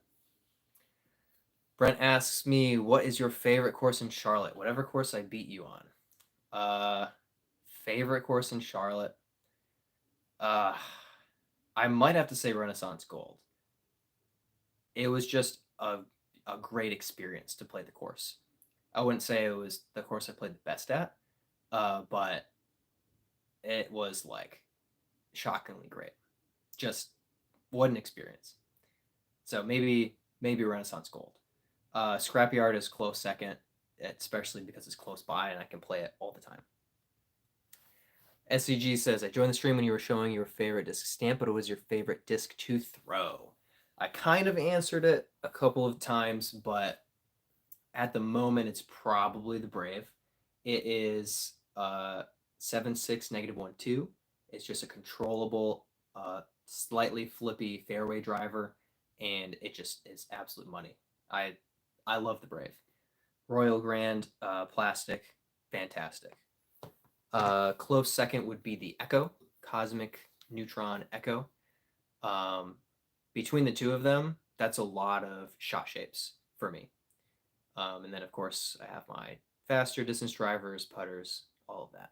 Brent asks me, "What is your favorite course in Charlotte?" Whatever course I beat you on. Uh, favorite course in Charlotte? Uh, I might have to say Renaissance Gold. It was just a great experience to play the course. I wouldn't say it was the course I played the best at, but it was like shockingly great. Just what an experience. So maybe Renaissance Gold. Scrapyard is close second, especially because it's close by and I can play it all the time. SCG says, I joined the stream when you were showing your favorite disc stamp, but it was your favorite disc to throw. I kind of answered it a couple of times, but at the moment it's probably the Brave. It is 7.6 -1.2. It's just a controllable, slightly flippy fairway driver, and it just is absolute money. I love the Brave. Royal Grand plastic, fantastic. Close second would be the Echo, Cosmic Neutron Echo. Between the two of them, that's a lot of shot shapes for me. And then, of course, I have my faster distance drivers, putters, all of that.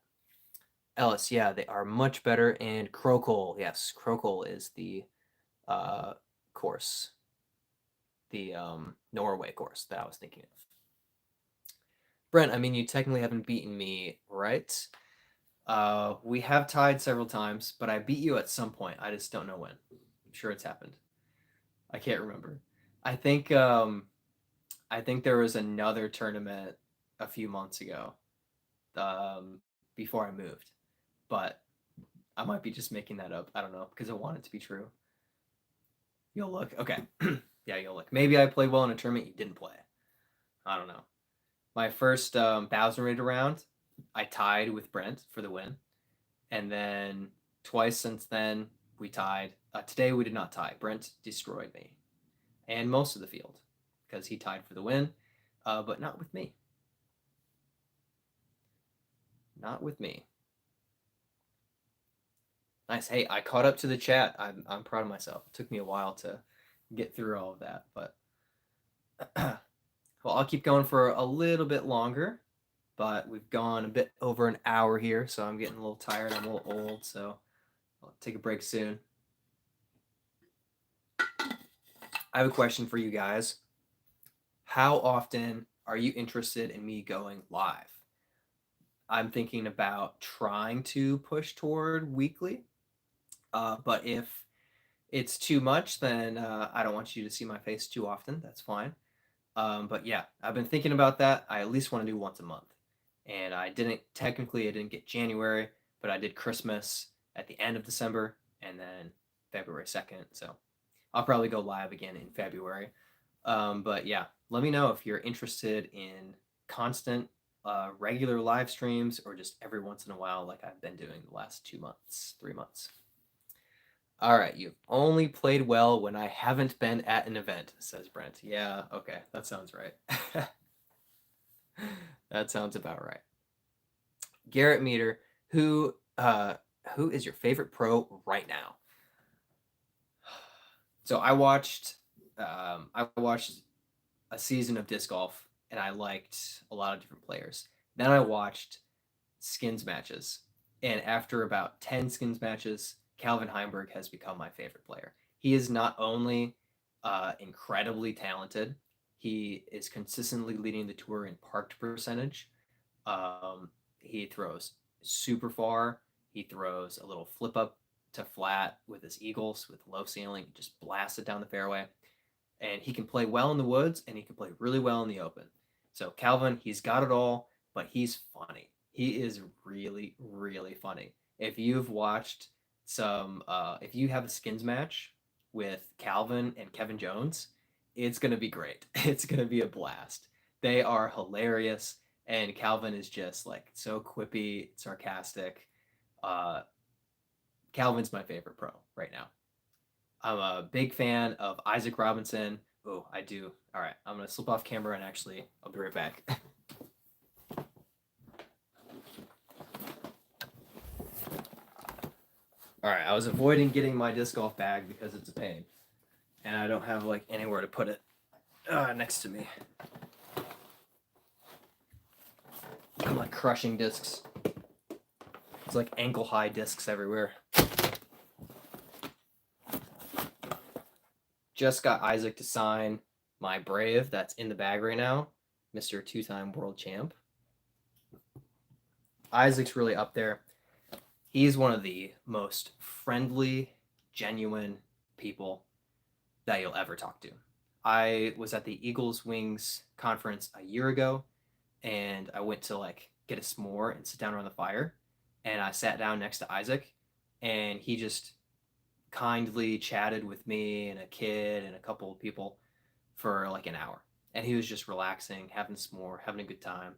Ellis, yeah, they are much better. And Crocole, yes, Crocole is the course, the Norway course that I was thinking of. Brent, I mean, you technically haven't beaten me, right? We have tied several times, but I beat you at some point. I just don't know when. I'm sure it's happened. I can't remember. I think there was another tournament a few months ago, before I moved, but I might be just making that up. I don't know because I want it to be true. You'll look. Okay. Yeah, you'll look. Maybe I played well in a tournament you didn't play. I don't know. My first Bowser rated round, I tied with Brent for the win. And then twice since then, we tied. Today we did not tie. Brent destroyed me and most of the field because he tied for the win, but not with me. Not with me. Nice. Hey, I caught up to the chat. I'm proud of myself. It took me a while to get through all of that, but well, I'll keep going for a little bit longer. But we've gone a bit over an hour here, so I'm getting a little tired. I'm a little old, so I'll take a break soon. I have a question for you guys. How often are you interested in me going live? I'm thinking about trying to push toward weekly, but if it's too much, then I don't want you to see my face too often. That's fine. But yeah, I've been thinking about that. I at least want to do once a month. And I didn't get January, but I did Christmas at the end of December and then February 2nd. So I'll probably go live again in February. But yeah, let me know if you're interested in constant, regular live streams or just every once in a while, like I've been doing the last 2 months, 3 months. All right, you've only played well when I haven't been at an event, says Brent. Yeah, okay, that sounds right. That sounds about right. Garrett Meter, who is your favorite pro right now? So I watched a season of disc golf and I liked a lot of different players. Then I watched skins matches, and after about 10 skins matches, Calvin Heimberg has become my favorite player. He is not only incredibly talented, he is consistently leading the tour in parked percentage. He throws super far. He throws a little flip up to flat with his eagles with low ceiling, just blasts it down the fairway. And he can play well in the woods and he can play really well in the open. So Calvin, he's got it all, but he's funny. He is really, really funny. If you've watched if you have a skins match with Calvin and Kevin Jones, it's gonna be great. It's gonna be a blast. They are hilarious, and Calvin is just like so quippy, sarcastic. Calvin's my favorite pro right now. I'm a big fan of Isaac Robinson. Oh, I do. All right, I'm gonna slip off camera and actually, I'll be right back. All right, I was avoiding getting my disc golf bag because it's a pain, and I don't have like anywhere to put it next to me. I'm like crushing discs. It's like ankle high discs everywhere. Just got Isaac to sign my Brave that's in the bag right now, Mr. Two-time world champ. Isaac's really up there. He's one of the most friendly, genuine people that you'll ever talk to. I was at the Eagles Wings conference a year ago, and I went to like get a s'more and sit down around the fire, and I sat down next to Isaac, and he just kindly chatted with me and a kid and a couple of people for like an hour, and he was just relaxing, having a s'more, having a good time.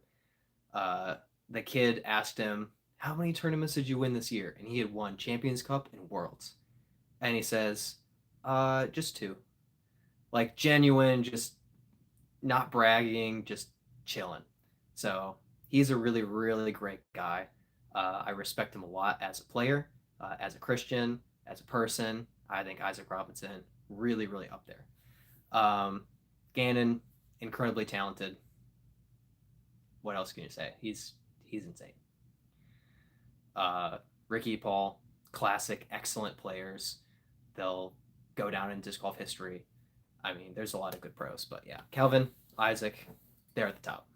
Uh, the kid asked him, "How many tournaments did you win this year?" And he had won Champions Cup and Worlds, and he says, just two." Like genuine, just not bragging, just chilling. So he's a really, really great guy. I respect him a lot as a player, as a Christian, as a person. I think Isaac Robinson really, really up there. Gannon, incredibly talented. What else can you say? He's insane. Uh, Ricky, Paul, classic, excellent players. They'll go down in disc golf history. I mean, there's a lot of good pros, but yeah, Calvin, Isaac, they're at the top.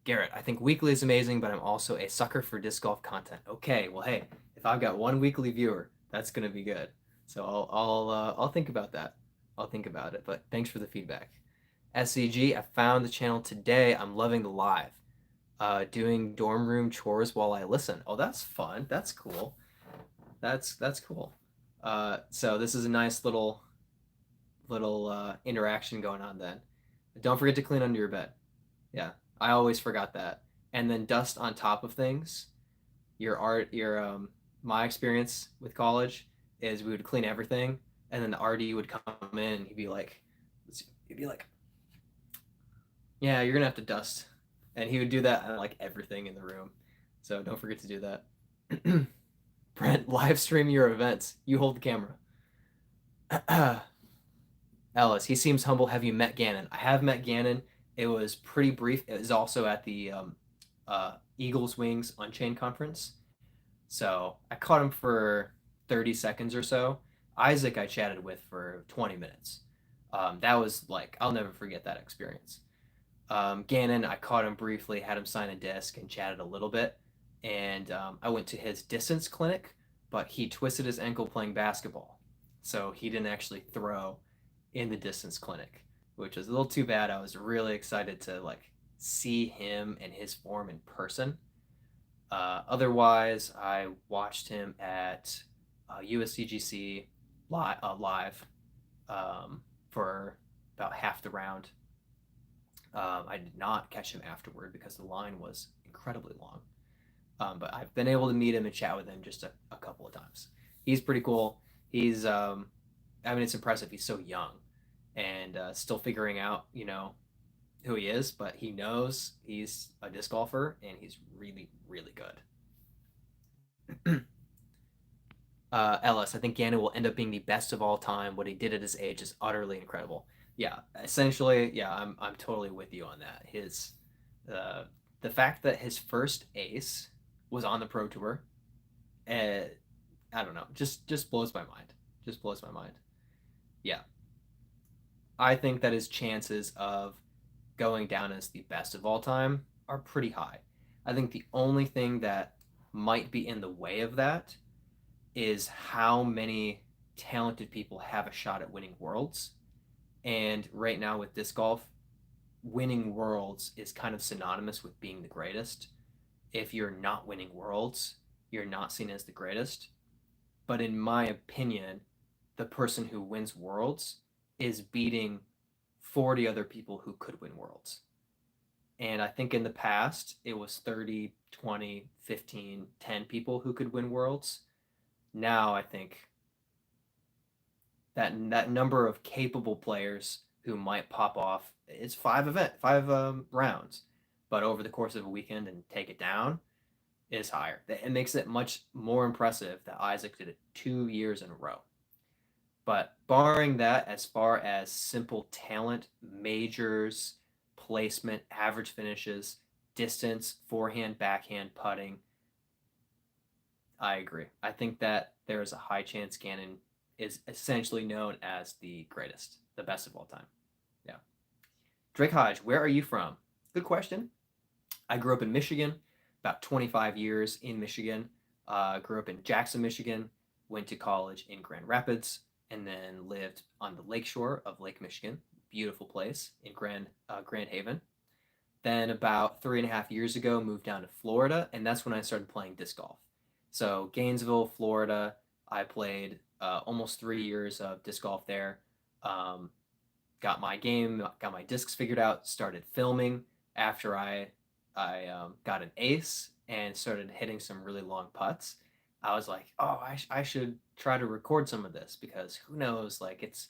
Garrett, I think weekly is amazing, but I'm also a sucker for disc golf content. Okay, well, hey, if I've got one weekly viewer, that's gonna be good. So I'll think about that. I'll think about it. But thanks for the feedback. SCG, I found the channel today. I'm loving the live. Doing dorm room chores while I listen. Oh, that's fun. That's cool. That's cool. So this is a nice little interaction going on then. Don't forget to clean under your bed. Yeah, I always forgot that. And then dust on top of things. Your my experience with college is we would clean everything, and then the RD would come in and he'd be like, yeah, you're gonna have to dust, and he would do that on like everything in the room. So don't forget to do that. Brent, live stream your events. You hold the camera. Ellis, he seems humble. Have you met Gannon? I have met Gannon. It was pretty brief. It was also at the Eagles Wings Unchained conference. So I caught him for 30 seconds or so. Isaac, I chatted with for 20 minutes. That was like, I'll never forget that experience. Gannon, I caught him briefly, had him sign a disc and chatted a little bit. And I went to his distance clinic, but he twisted his ankle playing basketball. So he didn't actually throw in the distance clinic, which was a little too bad. I was really excited to like see him and his form in person. Otherwise, I watched him at USCGC live for about half the round. I did not catch him afterward because the line was incredibly long. But I've been able to meet him and chat with him just a couple of times. He's pretty cool. He's, I mean, it's impressive. He's so young and still figuring out, who he is, but he knows he's a disc golfer and he's really, really good. Ellis, I think Gannon will end up being the best of all time. What he did at his age is utterly incredible. Yeah, essentially, yeah, I'm totally with you on that. The fact that his first ace was on the Pro Tour, uh, I don't know, just blows my mind. Just blows my mind. Yeah, I think that his chances of going down as the best of all time are pretty high. I think the only thing that might be in the way of that is how many talented people have a shot at winning worlds. And right now with disc golf, winning worlds is kind of synonymous with being the greatest. If you're not winning worlds, you're not seen as the greatest. But in my opinion, the person who wins worlds is beating 40 other people who could win worlds. And I think in the past, it was 30, 20, 15, 10 people who could win worlds. Now I think that number of capable players who might pop off, it's five rounds, but over the course of a weekend and take it down is higher. It makes it much more impressive that Isaac did it 2 years in a row. But barring that, as far as simple talent, majors, placement, average finishes, distance, forehand, backhand, putting, I agree. I think that there is a high chance Gannon is essentially known as the greatest, the best of all time. Yeah. Drake Hodge, where are you from? Good question. I grew up in Michigan, about 25 years in Michigan. Grew up in Jackson, Michigan, went to college in Grand Rapids, and then lived on the lakeshore of Lake Michigan. Beautiful place in Grand Haven. Then about 3.5 years ago, moved down to Florida, and that's when I started playing disc golf. So Gainesville, Florida, I played almost 3 years of disc golf there. Um, got my game, got my discs figured out, started filming after I got an ace and started hitting some really long putts. I was like, oh, I should try to record some of this because who knows, like it's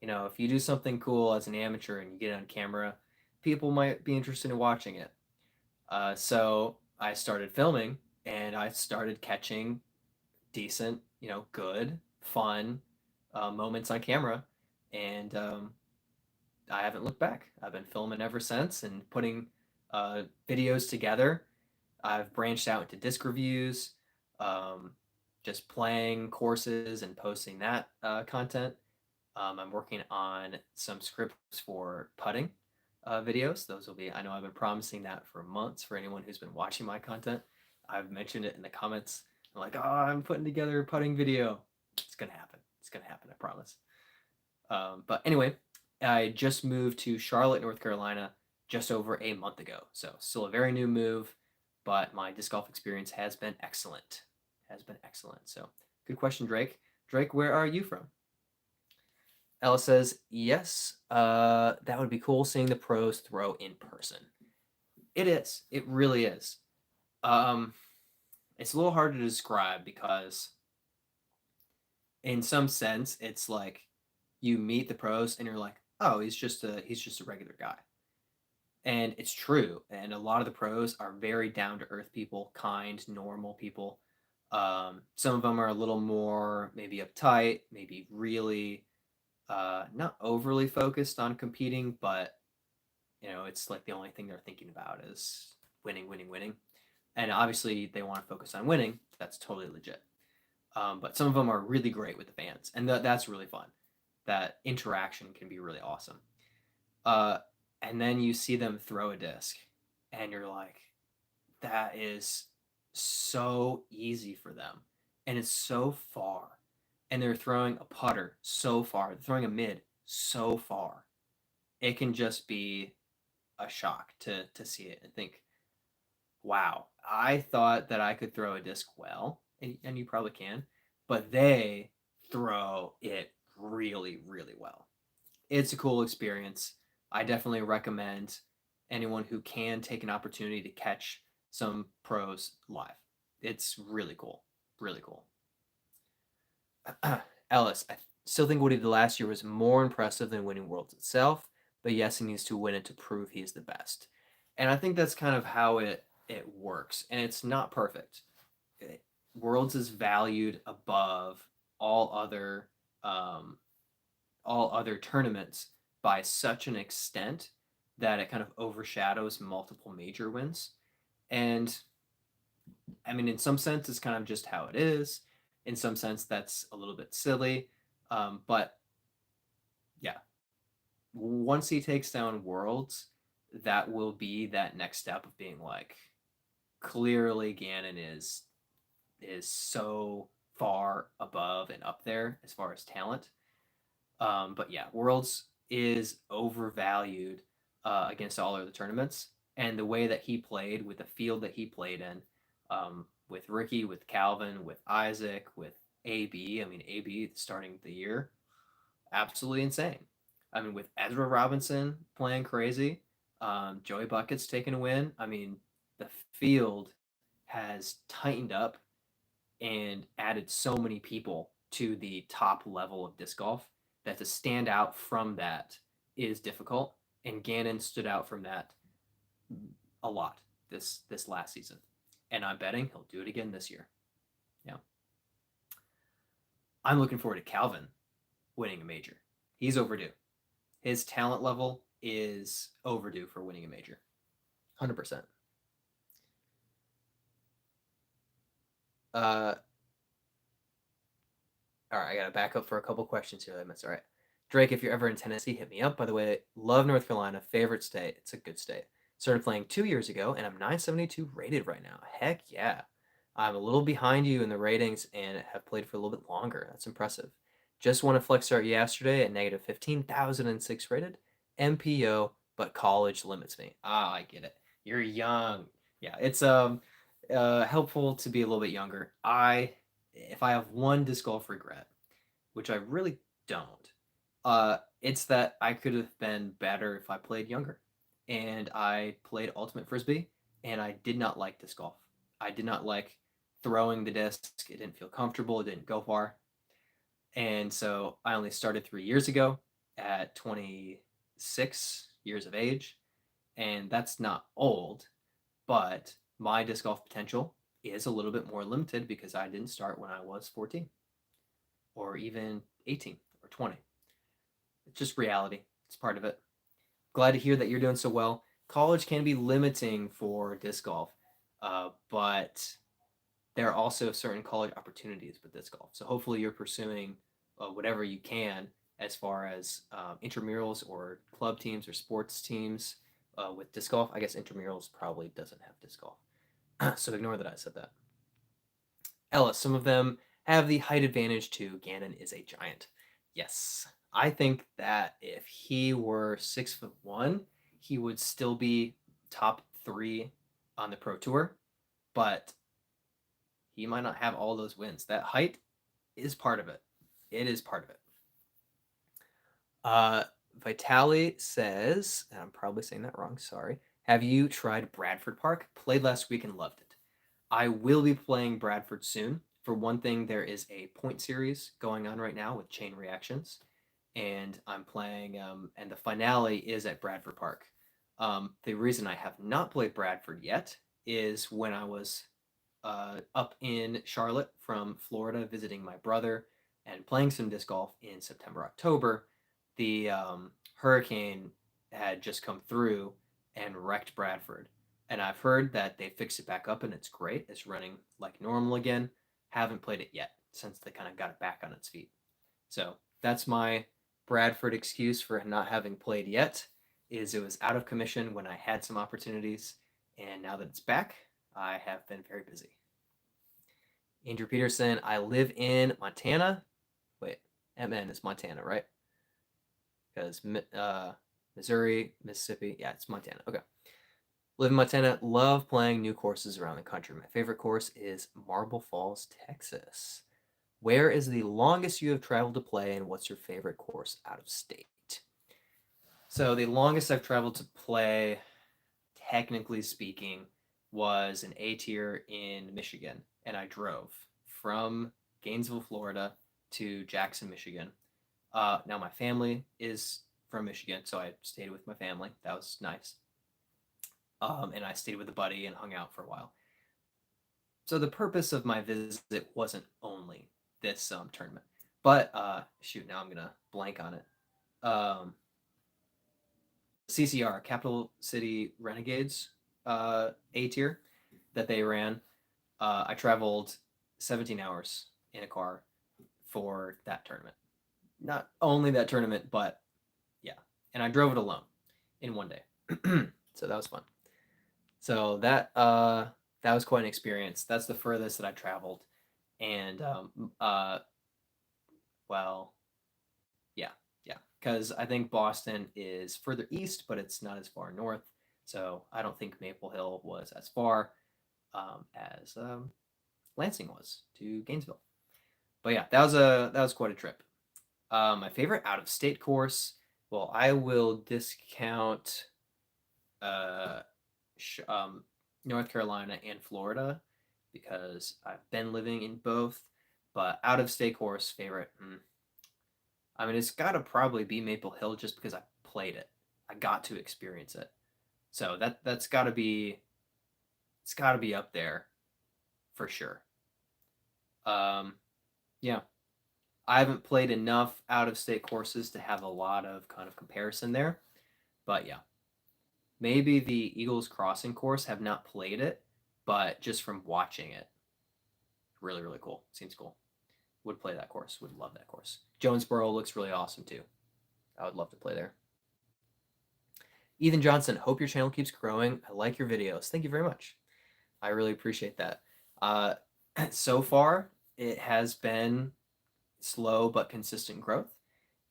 if you do something cool as an amateur and you get it on camera, people might be interested in watching it. So I started filming and I started catching decent, good, fun moments on camera. And I haven't looked back. I've been filming ever since and putting videos together. I've branched out into disc reviews, um, just playing courses and posting that content. I'm working on some scripts for putting videos. Those will be, I know I've been promising that for months for anyone who's been watching my content. I've mentioned it in the comments. I'm like, oh, I'm putting together a putting video. It's going to happen. It's going to happen, I promise. But anyway, I just moved to Charlotte, North Carolina just over a month ago. So still a very new move, but my disc golf experience has been excellent. Has been excellent. So good question, Drake. Drake, where are you from? Ella says, yes, that would be cool seeing the pros throw in person. It is. It really is. Um, it's a little hard to describe because in some sense it's like you meet the pros and you're like, oh, he's just a regular guy. And it's true. And a lot of the pros are very down to earth people, kind, normal people. Some of them are a little more maybe uptight, maybe really not overly focused on competing, but it's like the only thing they're thinking about is winning, winning, winning. And obviously they want to focus on winning. That's totally legit. But some of them are really great with the fans, and that's really fun. That interaction can be really awesome. Uh, and then you see them throw a disc, and you're like, that is so easy for them, and it's so far, and they're throwing a putter so far, they're throwing a mid so far. It can just be a shock to see it and think, wow, I thought that I could throw a disc well, and you probably can, but they throw it really, really well. It's a cool experience. I definitely recommend anyone who can take an opportunity to catch some pros live. It's really cool. Really cool. Ellis, I still think what he did last year was more impressive than winning Worlds itself, but yes, he needs to win it to prove he's the best. And I think that's kind of how it works. And it's not perfect. Worlds is valued above all other um, all other tournaments by such an extent that it kind of overshadows multiple major wins. And I mean, in some sense, it's kind of just how it is. In some sense, that's a little bit silly. But yeah, once he takes down Worlds, that will be that next step of being like, clearly Gannon is so far above and up there as far as talent. But yeah, Worlds is overvalued against all other tournaments, and the way that he played with the field that he played in, with Ricky, with Calvin, with Isaac, with AB. I mean, AB starting the year, absolutely insane. I mean, with Ezra Robinson playing crazy, Joey Bucket's taking a win. I mean, the field has tightened up and added so many people to the top level of disc golf that to stand out from that is difficult. And Gannon stood out from that a lot this last season. And I'm betting he'll do it again this year. Yeah. I'm looking forward to Calvin winning a major. He's overdue. His talent level is overdue for winning a major. 100%. Uh, all right, I gotta back up for a couple questions here. That's all right. Drake, if you're ever in Tennessee, hit me up. By the way, love North Carolina, favorite state. It's a good state. Started playing 2 years ago, and I'm 972 rated right now. Heck yeah. I'm a little behind you in the ratings and have played for a little bit longer. That's impressive. Just won a flex start yesterday at negative 15,006 rated. MPO, but college limits me. Ah, I get it. You're young. Yeah, it's helpful to be a little bit younger. If I have one disc golf regret, which I really don't, it's that I could have been better if I played younger. And I played Ultimate Frisbee, and I did not like disc golf. I did not like throwing the disc. It didn't feel comfortable. It didn't go far. And so I only started 3 years ago at 26 years of age. And that's not old, but my disc golf potential is a little bit more limited because I didn't start when I was 14 or even 18 or 20. It's just reality. It's part of it. Glad to hear that you're doing so well. College can be limiting for disc golf, but there are also certain college opportunities with disc golf. So hopefully you're pursuing whatever you can as far as intramurals or club teams or sports teams with disc golf. I guess intramurals probably doesn't have disc golf. So ignore that I said that. Ella, some of them have the height advantage too. Gannon is a giant. Yes. I think that if he were 6'1", he would still be top 3 on the Pro Tour, but he might not have all those wins. That height is part of it. It is part of it. Vitali says, and I'm probably saying that wrong, sorry. Have you tried Bradford Park? Played last week and loved it. I will be playing Bradford soon. For one thing, there is a point series going on right now with chain reactions, and I'm playing, and the finale is at Bradford Park. The reason I have not played Bradford yet is when I was up in Charlotte from Florida visiting my brother and playing some disc golf in September, October, the hurricane had just come through and wrecked Bradford. And I've heard that they fixed it back up and it's great. It's running like normal again. Haven't played it yet since they kind of got it back on its feet. So that's my Bradford excuse for not having played yet. Is it was out of commission when I had some opportunities, and now that it's back, I have been very busy. Andrew Peterson, I live in Montana. Wait, MN is Montana, right? Because Missouri, Mississippi, yeah, it's Montana. Okay. Live in Montana, love playing new courses around the country. My favorite course is Marble Falls, Texas. Where is the longest you have traveled to play, and what's your favorite course out of state? So the longest I've traveled to play, technically speaking, was an A tier in Michigan, and I drove from Gainesville, Florida, to Jackson, Michigan. Now my family is from Michigan, so I stayed with my family. That was nice. And I stayed with a buddy and hung out for a while. So the purpose of my visit wasn't only this tournament, but shoot, now I'm gonna blank on it. CCR, Capital City Renegades, A tier that they ran. I traveled 17 hours in a car for that tournament. Not only that tournament, but yeah. And I drove it alone in one day. So that was fun. So that was quite an experience. That's the furthest that I traveled. And well, yeah, yeah. Because I think Boston is further east, but it's not as far north. So I don't think Maple Hill was as far as Lansing was to Gainesville. But yeah, that was quite a trip. My favorite out of state course. Well, I will discount uh, North Carolina and Florida because I've been living in both. But out of state course favorite, I mean, it's got to probably be Maple Hill just because I played it. I got to experience it. So that's got to be it's got to be up there for sure. Yeah, I haven't played enough out of state courses to have a lot of kind of comparison there, but yeah, maybe the Eagles Crossing course have not played it, but just from watching it, Really, really cool. Seems cool. Would play that course. Would love that course. Jonesboro looks really awesome too. I would love to play there. Ethan Johnson, hope your channel keeps growing. I like your videos. Thank you very much. I really appreciate that. So far, it has been slow but consistent growth,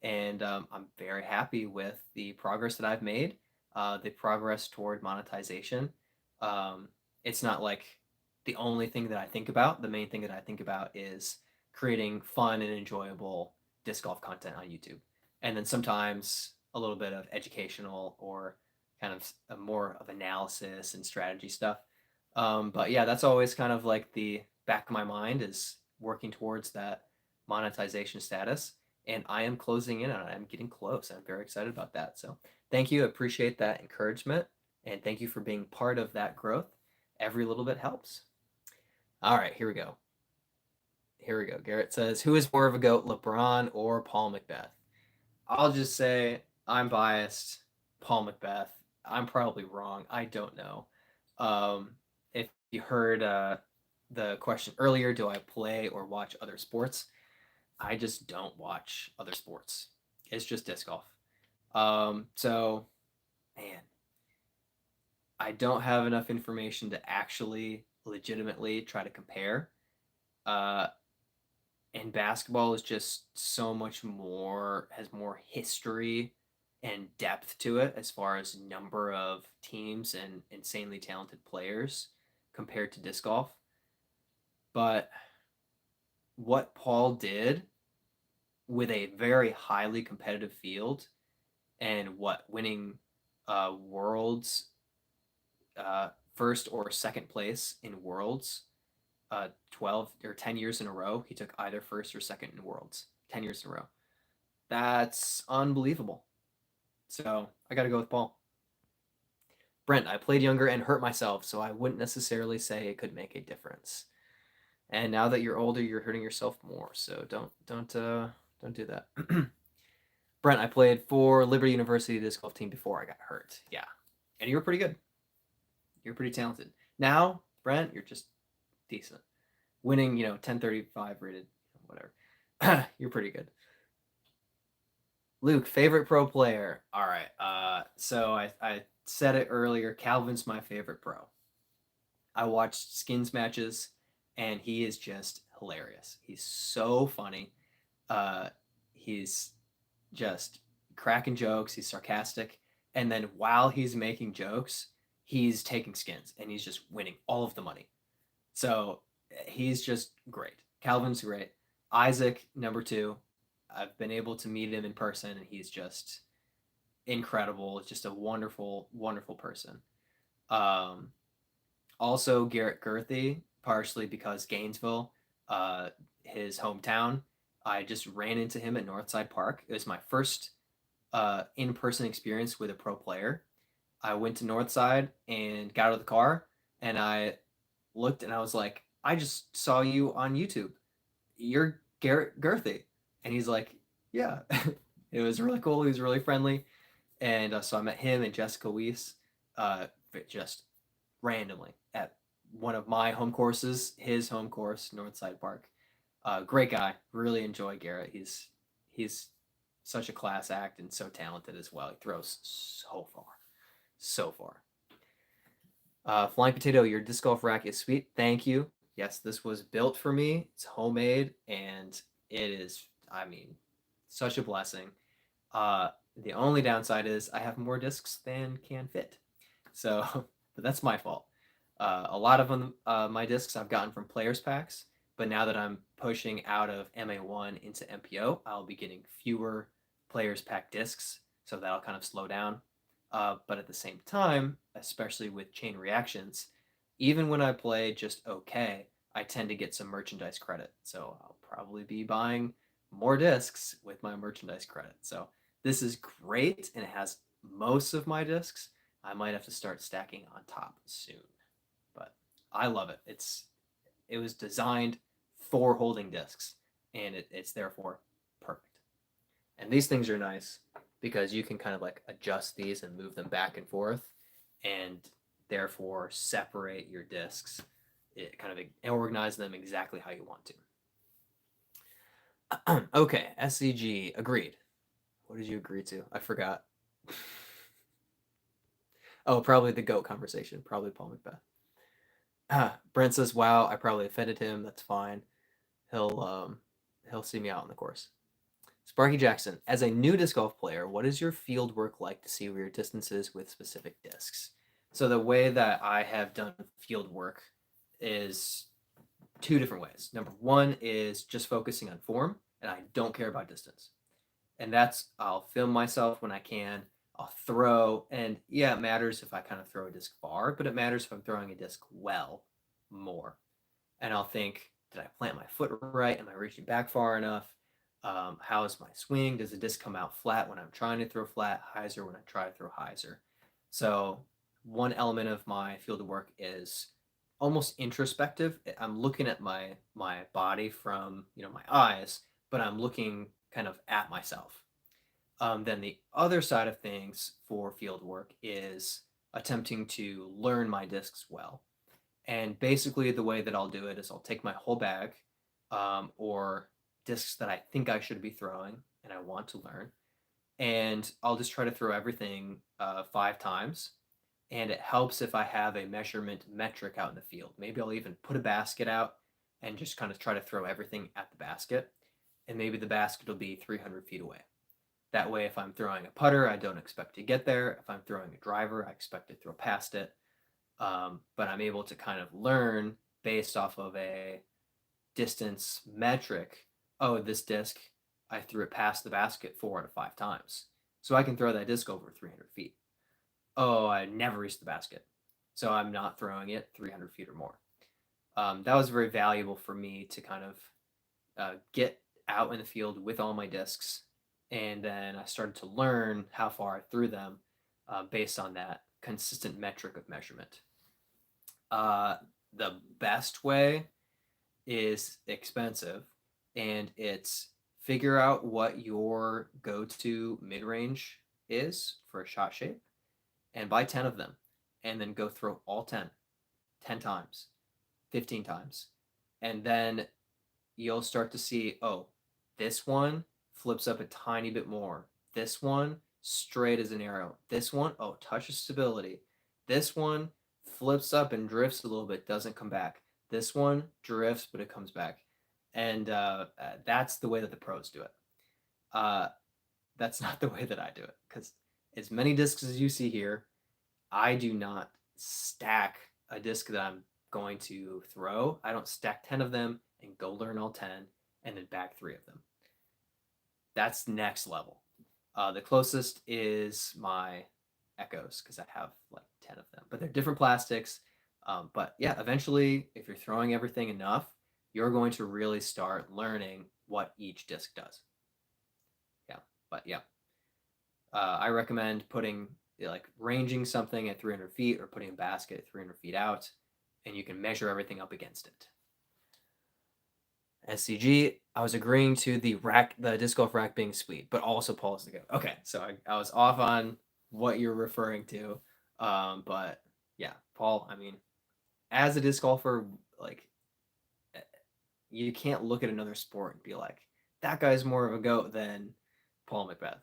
and I'm very happy with the progress that I've made. The progress toward monetization. Um, it's not like the only thing that I think about. The main thing that I think about is creating fun and enjoyable disc golf content on YouTube, and then sometimes a little bit of educational or kind of a more of analysis and strategy stuff. But yeah, that's always kind of like the back of my mind is working towards that monetization status. And I am closing in on it. I'm getting close. I'm very excited about that. So thank you. I appreciate that encouragement. And thank you for being part of that growth. Every little bit helps. All right, here we go. Here we go. Garrett says, who is more of a GOAT, LeBron or Paul McBeth? I'll just say I'm biased. Paul McBeth. I'm probably wrong. I don't know. If you heard the question earlier, do I play or watch other sports? I just don't watch other sports. It's just disc golf. So, man, I don't have enough information to actually legitimately try to compare. Uh, and basketball is just so much more, has more history and depth to it as far as number of teams and insanely talented players compared to disc golf. But what Paul did with a very highly competitive field and what winning worlds first or second place in worlds 12 or 10 years in a row, he took either first or second in worlds 10 years in a row. That's unbelievable. So I got to go with Paul. Brent, I played younger and hurt myself, so I wouldn't necessarily say it could make a difference. And now that you're older, you're hurting yourself more. So don't do that. Brent, I played for Liberty University disc golf team before I got hurt. Yeah, and you were pretty good. You're pretty talented. Now, Brent, you're just decent. Winning, 1035 rated, whatever. You're pretty good. Luke, favorite pro player. All right. So I said it earlier. Calvin's my favorite pro. I watched skins matches, and he is just hilarious. He's so funny. He's just cracking jokes. He's sarcastic, and then while he's making jokes, he's taking skins, and he's just winning all of the money. So he's just great. Calvin's great. Isaac, number two. I've been able to meet him in person, and he's just incredible. Just a wonderful, wonderful person. Also, Garrett Gurthey, partially because Gainesville, his hometown. I just ran into him at Northside Park. It was my first in-person experience with a pro player. I went to Northside and got out of the car, and I looked and I was like, I just saw you on YouTube. You're Garrett Gurthey. And he's like, yeah. It was really cool. He was really friendly. And so I met him and Jessica Weiss just randomly at one of my home courses, his home course, Northside Park. Great guy. Really enjoy Garrett. He's such a class act and so talented as well. He throws so far. So far. Flying Potato, your disc golf rack is sweet. Thank you. Yes, this was built for me. It's homemade, and it is, such a blessing. The only downside is I have more discs than can fit. So, but that's my fault. A lot of them, my discs I've gotten from players packs, but now that I'm pushing out of MA1 into MPO, I'll be getting fewer players pack discs, so that'll kind of slow down. But at the same time, especially with chain reactions, even when I play just okay, I tend to get some merchandise credit. So I'll probably be buying more discs with my merchandise credit. So this is great, and it has most of my discs. I might have to start stacking on top soon, but I love it. It was designed for holding discs, and it's therefore perfect. And these things are nice because you can kind of like adjust these and move them back and forth, and therefore separate your discs kind of organize them exactly how you want to. Okay, SCG, agreed. What did you agree to? I forgot. Oh, probably the goat conversation. Probably Paul Macbeth. Brent says, "Wow, I probably offended him. That's fine. He'll he'll see me out on the course." Sparky Jackson, as a new disc golf player, what is your field work like to see where your distances with specific discs? So the way that I have done field work is two different ways. Number one is just focusing on form, and I don't care about distance. And that's I'll film myself when I can. I'll throw, and yeah, it matters if I kind of throw a disc far, but it matters if I'm throwing a disc well more. And I'll think, did I plant my foot right? Am I reaching back far enough? How is my swing? Does the disc come out flat when I'm trying to throw flat, hyzer when I try to throw hyzer? So one element of my field of work is almost introspective. I'm looking at my body from my eyes, but I'm looking kind of at myself. Then the other side of things for field work is attempting to learn my discs well. And basically, the way that I'll do it is I'll take my whole bag, or discs that I think I should be throwing and I want to learn, and I'll just try to throw everything 5 times. And it helps if I have a measurement metric out in the field. Maybe I'll even put a basket out and just kind of try to throw everything at the basket. And maybe the basket will be 300 feet away. That way, if I'm throwing a putter, I don't expect to get there. If I'm throwing a driver, I expect to throw past it. But I'm able to kind of learn based off of a distance metric. Oh, this disc, I threw it past the basket 4 out of 5 times. So I can throw that disc over 300 feet. Oh, I never reached the basket. So I'm not throwing it 300 feet or more. That was very valuable for me to kind of get out in the field with all my discs. And then I started to learn how far I threw them based on that consistent metric of measurement. The best way is expensive, and it's figure out what your go-to mid-range is for a shot shape and buy 10 of them and then go throw all 10 times, 15 times. And then you'll start to see, oh, this one flips up a tiny bit more. This one, straight as an arrow. This one, oh, touch of stability. This one flips up and drifts a little bit, doesn't come back. This one drifts, but it comes back. And that's the way that the pros do it. Uh, that's not the way that I do it, because as many discs as you see here, I do not stack a disc that I'm going to throw. I don't stack 10 of them and go learn all 10 and then back 3 of them. That's next level. The closest is my Echoes, because I have like 10 of them, but they're different plastics. But yeah, eventually, if you're throwing everything enough, you're going to really start learning what each disc does. Yeah, but yeah, I recommend putting like ranging something at 300 feet or putting a basket at 300 feet out, and you can measure everything up against it. SCG, I was agreeing to the disc golf rack being sweet, but also Paul's the go. Okay, so I was off on what you're referring to, but yeah, Paul. I mean, as a disc golfer, like you can't look at another sport and be like, that guy's more of a goat than Paul Macbeth.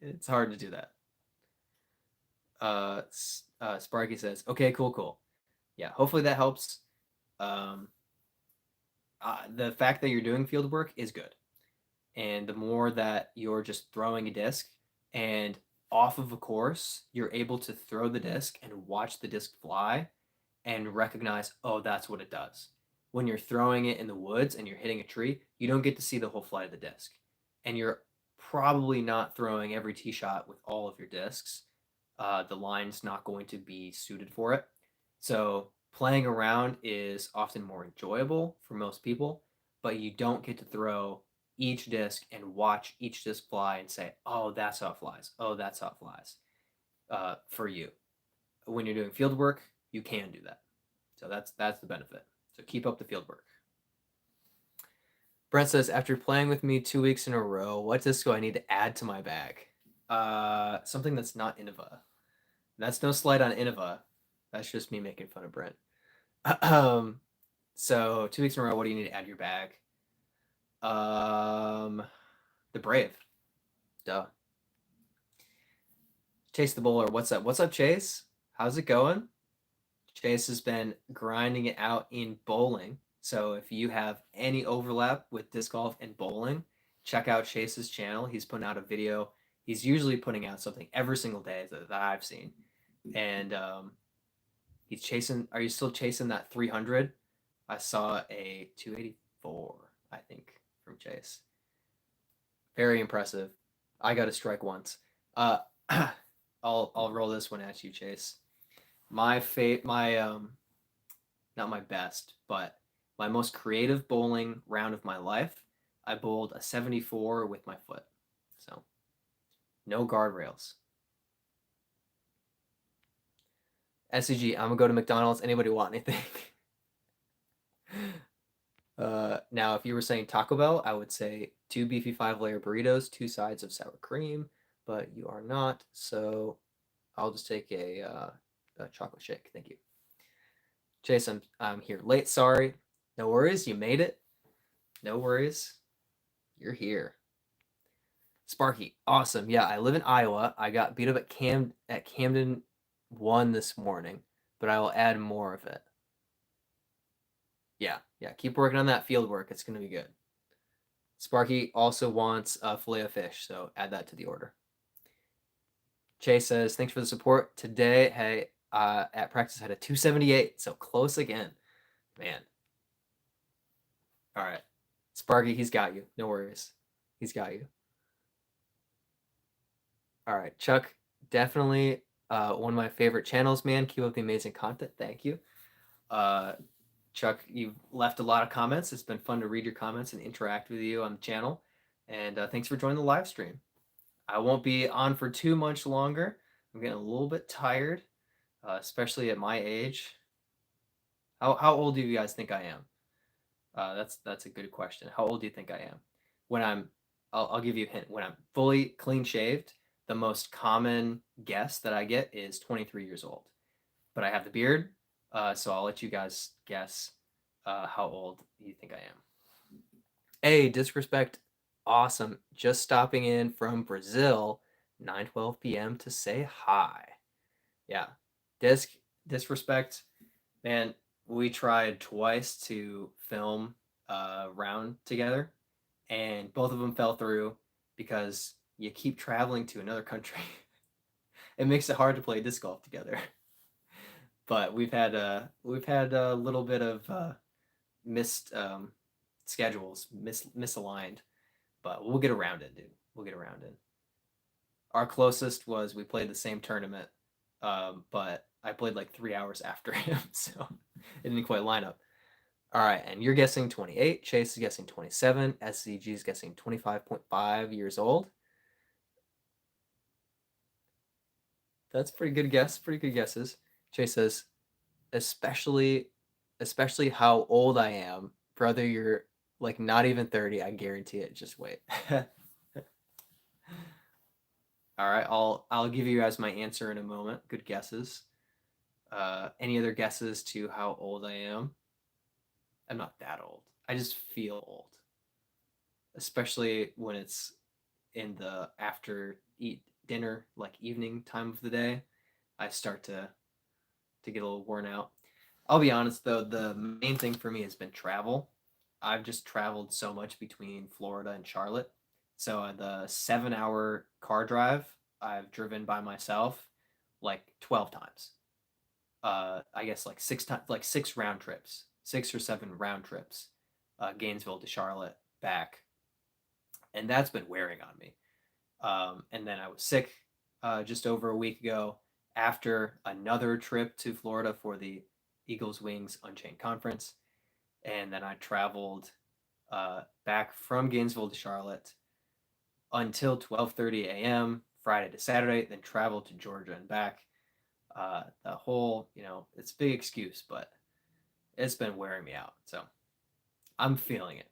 It's hard to do that. Sparky says, okay, cool. Yeah, hopefully that helps. Um, the fact that you're doing field work is good. And the more that you're just throwing a disc and off of a course, you're able to throw the disc and watch the disc fly and recognize, oh, that's what it does. When you're throwing it in the woods and you're hitting a tree, you don't get to see the whole flight of the disc. And you're probably not throwing every tee shot with all of your discs. The line's not going to be suited for it. So playing around is often more enjoyable for most people, but you don't get to throw each disc and watch each disc fly and say, oh, that's how it flies. Oh, that's how it flies for you. When you're doing field work, you can do that. So that's the benefit. So keep up the field work. Brent says, after playing with me 2 weeks in a row, what disc do I need to add to my bag? Something that's not Innova. That's no slight on Innova. That's just me making fun of Brent. So 2 weeks in a row, what do you need to add to your bag? The Brave. Duh. Chase the Bowler. What's up? What's up, Chase? How's it going? Chase has been grinding it out in bowling. So if you have any overlap with disc golf and bowling, check out Chase's channel. He's putting out a video. He's usually putting out something every single day that I've seen. And he's chasing. Are you still chasing that 300? I saw a 284, I think, from Chase. Very impressive. I got a strike once. Uh, I'll roll this one at you, Chase. My not my best, but my most creative bowling round of my life. I bowled a 74 with my foot. So no guardrails. SCG, I'm gonna go to McDonald's. Anybody want anything? Now, if you were saying Taco Bell, I would say 2 beefy 5-layer burritos, 2 sides of sour cream, but you are not, so I'll just take a chocolate shake. Thank you. Chase, I'm here late. Sorry. No worries. You made it. No worries. You're here. Sparky, awesome. Yeah, I live in Iowa. I got beat up at Camden 1 this morning, but I will add more of it. Yeah. Keep working on that field work. It's gonna be good. Sparky also wants a fillet of fish, so add that to the order. Chase says, thanks for the support today. Hey, at practice I had a 278, so close again. Man. All right. Sparky, he's got you. No worries. He's got you. All right. Chuck, definitely one of my favorite channels, man. Keep up the amazing content. Thank you. Chuck, you've left a lot of comments. It's been fun to read your comments and interact with you on the channel. And thanks for joining the live stream. I won't be on for too much longer. I'm getting a little bit tired, especially at my age. How old do you guys think I am? That's a good question. How old do you think I am? When I'll give you a hint. When I'm fully clean shaved, the most common guess that I get is 23 years old. But I have the beard, so I'll let you guys guess how old you think I am. Hey, disrespect, awesome. Just stopping in from Brazil, 9:12 p.m. to say hi. Yeah, disrespect, man. We tried twice to film a round together, and both of them fell through because you keep traveling to another country. It makes it hard to play disc golf together. But we've had a little bit of missed schedules, misaligned, but we'll get around it, dude. We'll get around it. Our closest was we played the same tournament, but I played like 3 hours after him, so it didn't quite line up. All right, and you're guessing 28. Chase is guessing 27. SCG is guessing 25.5 years old. That's pretty good guess. Pretty good guesses. Chase says, especially how old I am, brother. You're like not even 30. I guarantee it. Just wait. All right, I'll give you guys my answer in a moment. Good guesses. Any other guesses to how old I am? I'm not that old. I just feel old, especially when it's in the after eat dinner, like evening time of the day. I start to get a little worn out. I'll be honest though, the main thing for me has been travel. I've just traveled so much between Florida and Charlotte. So the 7-hour car drive, I've driven by myself like 12 times. I guess like 6 times, like 6 round trips, 6 or 7 round trips, Gainesville to Charlotte back, and that's been wearing on me. And then I was sick just over a week ago after another trip to Florida for the Eagles Wings Unchained Conference, and then I traveled back from Gainesville to Charlotte until 12:30 a.m. Friday to Saturday, then traveled to Georgia and back. The whole, it's a big excuse, but it's been wearing me out. So I'm feeling it.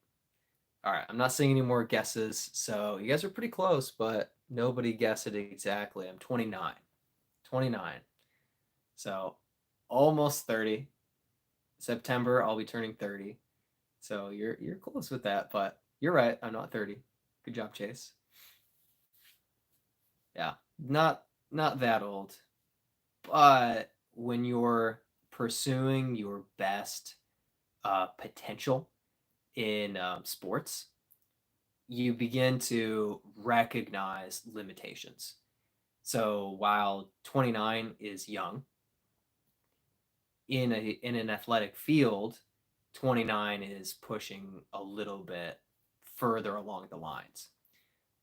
All right, I'm not seeing any more guesses. So you guys are pretty close, but nobody guessed it exactly. I'm 29. 29. So almost 30. September, I'll be turning 30. So you're close with that, but you're right. I'm not 30. Good job, Chase. Yeah, not that old, but when you're pursuing your best potential in sports, you begin to recognize limitations. So while 29 is young in an athletic field, 29 is pushing a little bit further along the lines.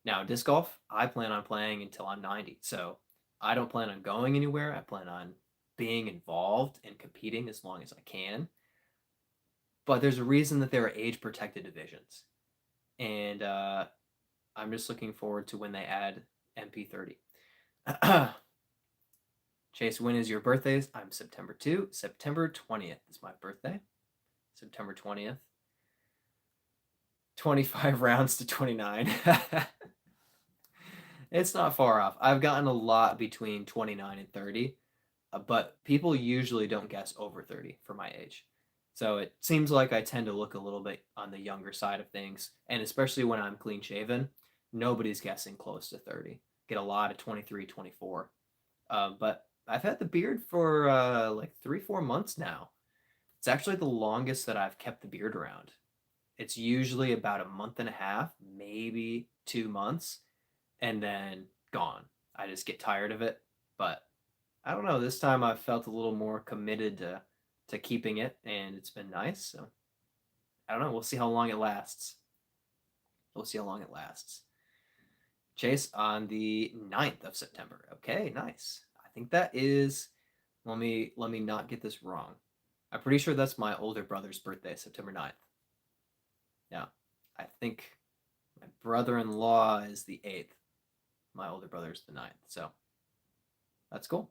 Now, disc golf, I plan on playing until I'm 90. So I don't plan on going anywhere. I plan on being involved and competing as long as I can. But there's a reason that there are age protected divisions. And I'm just looking forward to when they add MP30. Chase, when is your birthday? I'm September 2. September 20th is my birthday. September 20th. 25 rounds to 29. It's not far off. I've gotten a lot between 29 and 30, but people usually don't guess over 30 for my age. So it seems like I tend to look a little bit on the younger side of things. And especially when I'm clean shaven, nobody's guessing close to 30. Get a lot of 23, 24. But I've had the beard for like 3, 4 months now. It's actually the longest that I've kept the beard around. It's usually about a month and a half, maybe 2 months, and then gone. I just get tired of it. But I don't know. This time I felt a little more committed to keeping it, and it's been nice. So I don't know. We'll see how long it lasts. We'll see how long it lasts. Chase on the 9th of September. Okay, nice. I think that is. Let me not get this wrong. I'm pretty sure that's my older brother's birthday, September 9th. Yeah, I think my brother-in-law is the 8th. My older brother's the 9th. So that's cool.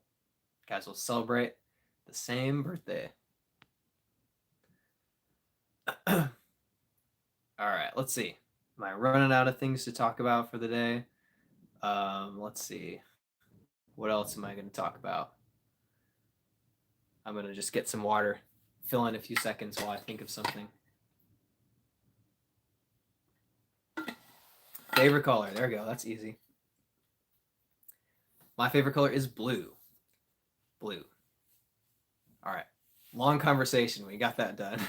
Guys will celebrate the same birthday. All right, let's see. Am I running out of things to talk about for the day? Let's see. What else am I going to talk about? I'm going to just get some water, fill in a few seconds while I think of something. Favorite color. There we go. That's easy. My favorite color is blue. Blue. All right. Long conversation. We got that done.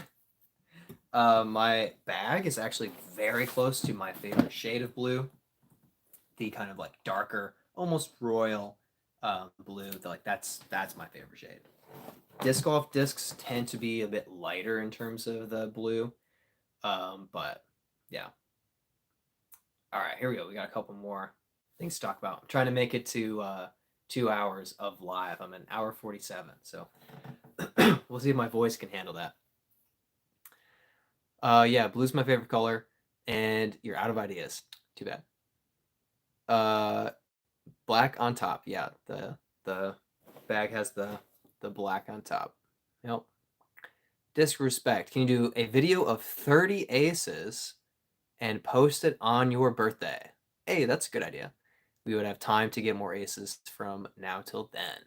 My bag is actually very close to my favorite shade of blue. The kind of like darker, almost royal blue. Like that's my favorite shade. Disc golf discs tend to be a bit lighter in terms of the blue, but yeah. All right, here we go. We got a couple more things to talk about. I'm trying to make it to 2 hours of live. I'm an hour 47, so we'll see if my voice can handle that. Yeah, blue's my favorite color, and you're out of ideas. Too bad. Black on top. Yeah, the bag has the black on top. Yep. Disrespect. Can you do a video of 30 aces and post it on your birthday? Hey, that's a good idea. We would have time to get more aces from now till then.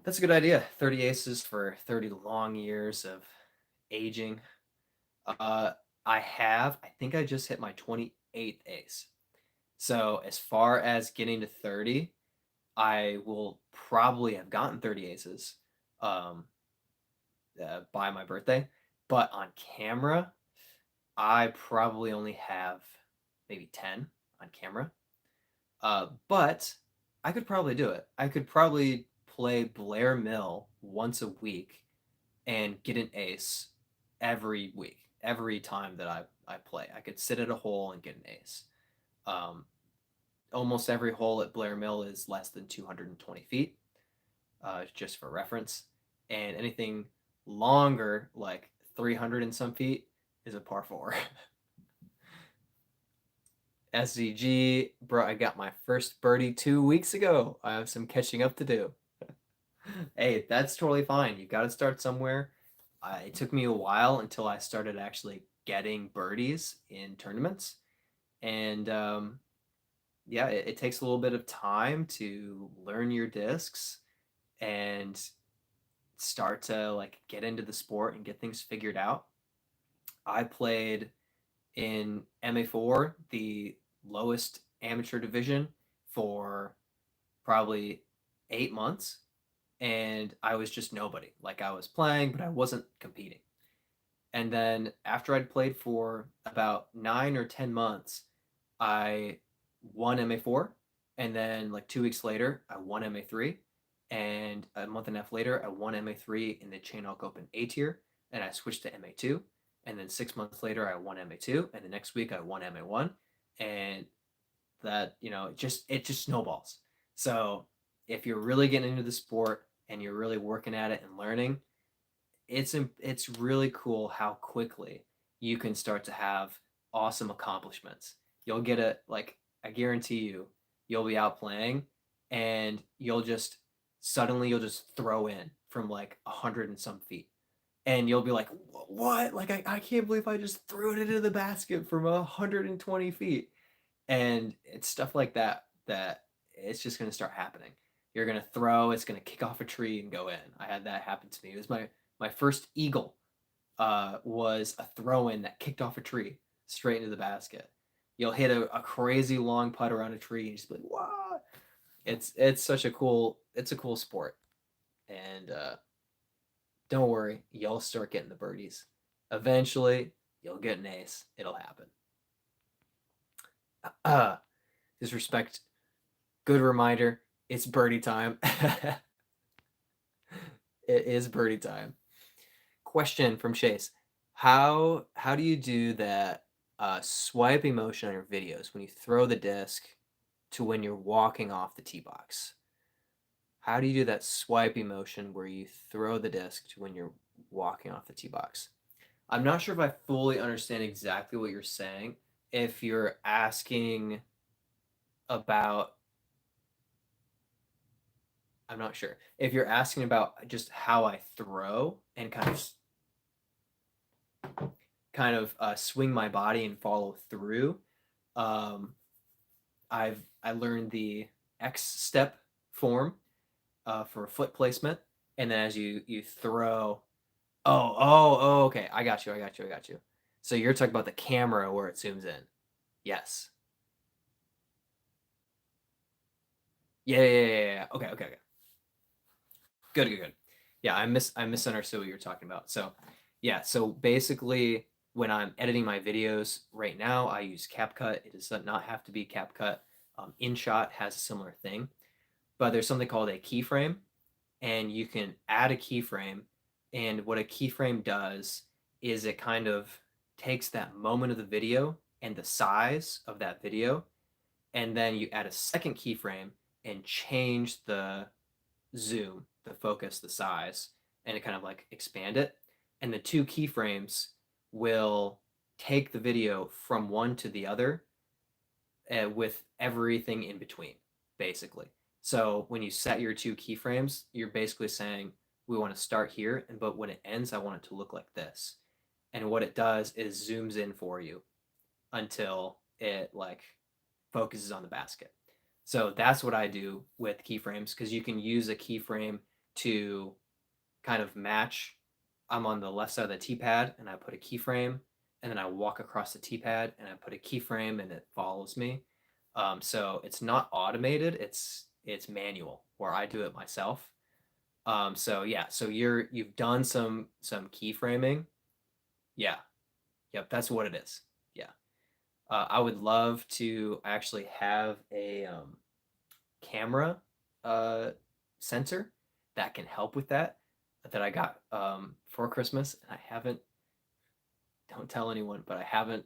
That's a good idea. 30 aces for 30 long years of aging. I think I just hit my 28th ace. So as far as getting to 30, I will probably have gotten 30 aces by my birthday. But on camera, I probably only have maybe 10 on camera. But I could probably do it. I could probably play Blair Mill once a week and get an ace every week, every time that I play. I could sit at a hole and get an ace. Almost every hole at Blair Mill is less than 220 feet, just for reference. And anything longer, like 300 and some feet, is a par four. SZG, bro, I got my first birdie 2 weeks ago. I have some catching up to do. Hey, that's totally fine. You got to start somewhere. It took me a while until I started actually getting birdies in tournaments. And yeah, it takes a little bit of time to learn your discs and start to like get into the sport and get things figured out, I played in MA4, the lowest amateur division, for probably 8 months. And I was just nobody. Like I was playing, but I wasn't competing. And then after I'd played for about 9 or 10 months, I won MA4. And then like 2 weeks later, I won MA3. And a month and a half later, I won MA3 in the Chain Elk Open A tier. And I switched to MA2. And then 6 months later, I won MA2. And the next week, I won MA1. And that, it just snowballs. So if you're really getting into the sport and you're really working at it and learning, it's really cool how quickly you can start to have awesome accomplishments. You'll get a like I guarantee you'll be out playing and you'll just throw in from like 100 and some feet. And you'll be like, what? Like I can't believe I just threw it into the basket from 120 feet. And it's stuff like that it's just going to start happening. You're going to throw, it's going to kick off a tree and go in. I had that happen to me. It was my first eagle, was a throw in that kicked off a tree straight into the basket. You'll hit a crazy long putt around a tree and just be like, what? It's such a cool sport. And don't worry, you'll start getting the birdies. Eventually, you'll get an ace. It'll happen. Disrespect. Good reminder. It's birdie time. It is birdie time. Question from Chase: How do you do that swiping motion on your videos when you throw the disc to when you're walking off the tee box? How do you do that swiping motion where you throw the disc to when you're walking off the tee box? I'm not sure if I fully understand exactly what you're saying. If you're asking about, I'm not sure. If you're asking about just how I throw and kind of swing my body and follow through, um, I learned the X step form for foot placement, and then as you throw, okay, I got you. So you're talking about the camera where it zooms in. Yes. Yeah. Okay. Good. Yeah, I misunderstood what you were talking about. So, yeah, so basically when I'm editing my videos right now, I use CapCut. It does not have to be CapCut. InShot has a similar thing, but there's something called a keyframe, and you can add a keyframe. And what a keyframe does is it kind of takes that moment of the video and the size of that video, and then you add a second keyframe and change the zoom, the focus, the size, and it kind of like expand it. And the two keyframes will take the video from one to the other, with everything in between, basically. So when you set your two keyframes, you're basically saying, we want to start here, but when it ends, I want it to look like this. And what it does is zooms in for you until it like focuses on the basket. So that's what I do with keyframes, because you can use a keyframe to kind of match. I'm on the left side of the tee pad and I put a keyframe, and then I walk across the tee pad and I put a keyframe and it follows me. So it's not automated, it's manual where I do it myself. So yeah, so you've done some keyframing. Yeah. Yep, that's what it is. Yeah. I would love to actually have a camera uh, sensor that can help with that I got for Christmas, and I haven't. Don't tell anyone, but I haven't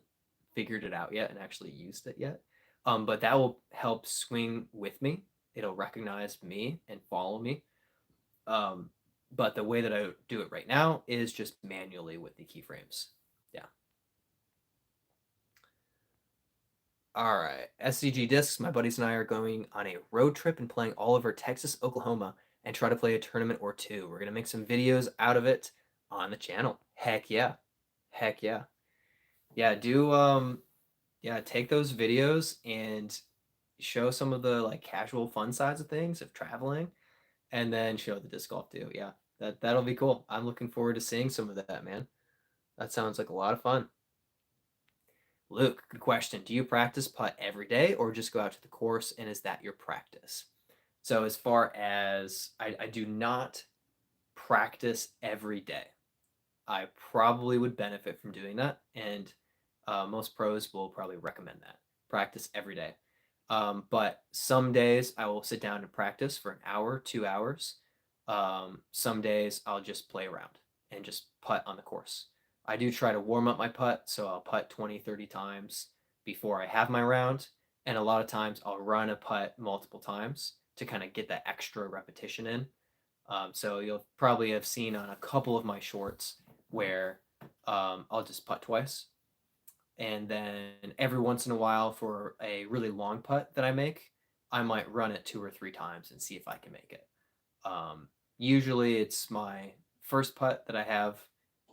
figured it out yet and actually used it yet. But that will help swing with me. It'll recognize me and follow me. Um, but the way that I do it right now is just manually with the keyframes. Yeah. All right. SCG Discs, my buddies and I are going on a road trip and playing all over Texas, Oklahoma, and try to play a tournament or two. We're going to make some videos out of it on the channel. Heck yeah. Heck yeah. Yeah, yeah, take those videos and show some of the like casual fun sides of things of traveling, and then show the disc golf too. Yeah. That'll be cool. I'm looking forward to seeing some of that, man. That sounds like a lot of fun. Luke, good question. Do you practice putt every day or just go out to the course and is that your practice? So as far as I do not practice every day. I probably would benefit from doing that, and most pros will probably recommend that. Practice every day. But some days I will sit down and practice for an hour, 2 hours. Some days I'll just play around and just putt on the course. I do try to warm up my putt, so I'll putt 20, 30 times before I have my round. And a lot of times I'll run a putt multiple times to kind of get that extra repetition in. So you'll probably have seen on a couple of my shorts where I'll just putt twice. And then every once in a while, for a really long putt that I make, I might run it 2 or 3 times and see if I can make it. Usually it's my first putt that I have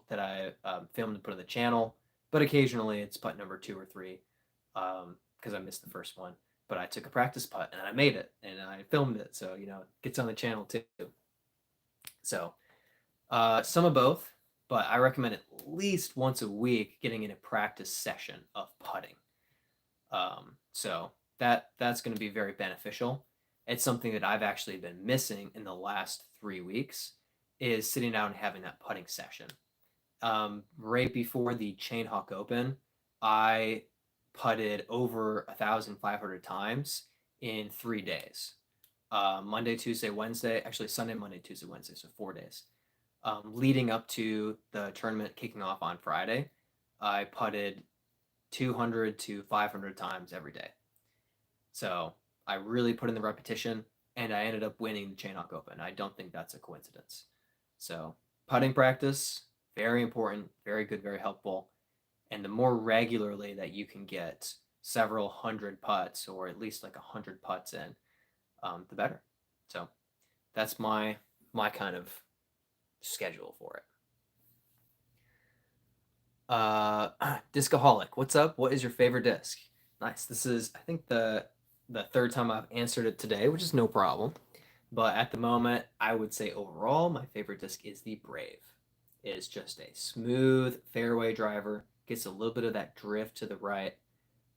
that I filmed and put on the channel, but occasionally it's putt number 2 or 3 because I missed the first one. But I took a practice putt and I made it and I filmed it, so it gets on the channel too. So some of both, but I recommend at least once a week getting in a practice session of putting. So that's going to be very beneficial. It's something that I've actually been missing in the last 3 weeks is sitting down and having that putting session. Right before the Chain Hawk Open, I putted over 1,500 times in 3 days. Monday, Tuesday, Wednesday, actually Sunday, Monday, Tuesday, Wednesday, so 4 days. Leading up to the tournament kicking off on Friday, I putted 200 to 500 times every day. So I really put in the repetition, and I ended up winning the Chain Hawk Open. I don't think that's a coincidence. So putting practice, very important, very good, very helpful. And the more regularly that you can get several hundred putts, or at least like 100 putts in, the better. So that's my kind of schedule for it. Discaholic, what's up? What is your favorite disc? Nice. This is, I think, the third time I've answered it today, which is no problem. But at the moment, I would say overall, my favorite disc is the Brave. It is just a smooth fairway driver, gets a little bit of that drift to the right.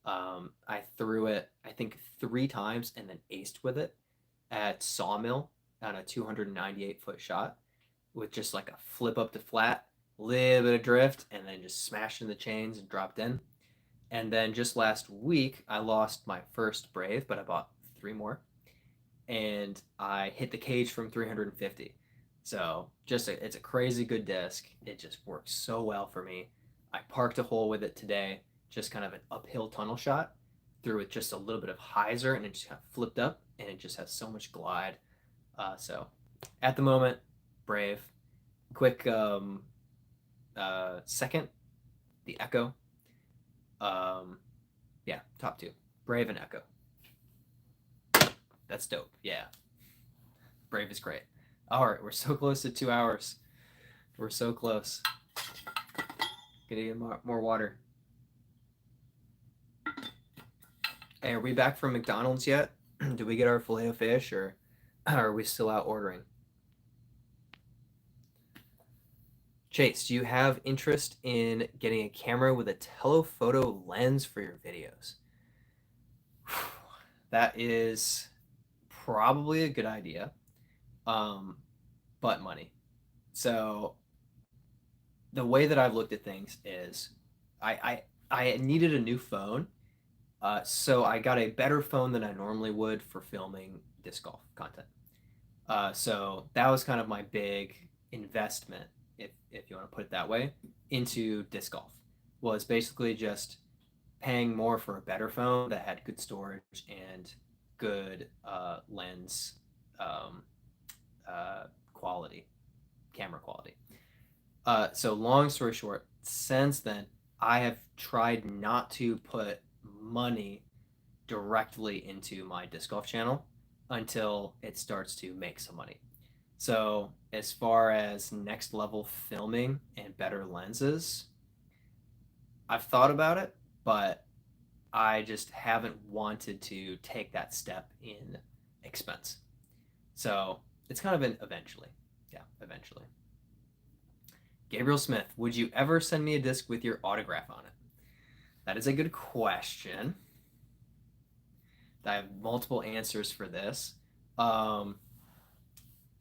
I threw it, I think, 3 times and then aced with it at Sawmill on a 298-foot shot with just like a flip up to flat, little bit of drift, and then just smashed in the chains and dropped in. And then just last week, I lost my first Brave, but I bought 3 more, and I hit the cage from 350. So it's a crazy good disc. It just works so well for me. I parked a hole with it today, just kind of an uphill tunnel shot, threw it just a little bit of hyzer, and it just kind of flipped up, and it just has so much glide. So at the moment, Brave. Quick second, the Echo. Yeah, top two, Brave and Echo. That's dope. Yeah, Brave is great. All right, we're so close to 2 hours. We're so close. Gonna get more water. Hey, are we back from McDonald's yet? Did we get our filet of fish, or are we still out ordering? Chase, do you have interest in getting a camera with a telephoto lens for your videos? That is probably a good idea, but money. So the way that I've looked at things is I needed a new phone, so I got a better phone than I normally would for filming disc golf content. So that was kind of my big investment, if you want to put it that way, into disc golf. Was basically just paying more for a better phone that had good storage and good lens um, quality, camera quality. So long story short, since then I have tried not to put money directly into my disc golf channel until it starts to make some money. So as far as next level filming and better lenses, I've thought about it, but I just haven't wanted to take that step in expense. So it's kind of an eventually. Yeah, eventually. Gabriel Smith, would you ever send me a disc with your autograph on it? That is a good question. I have multiple answers for this. Um,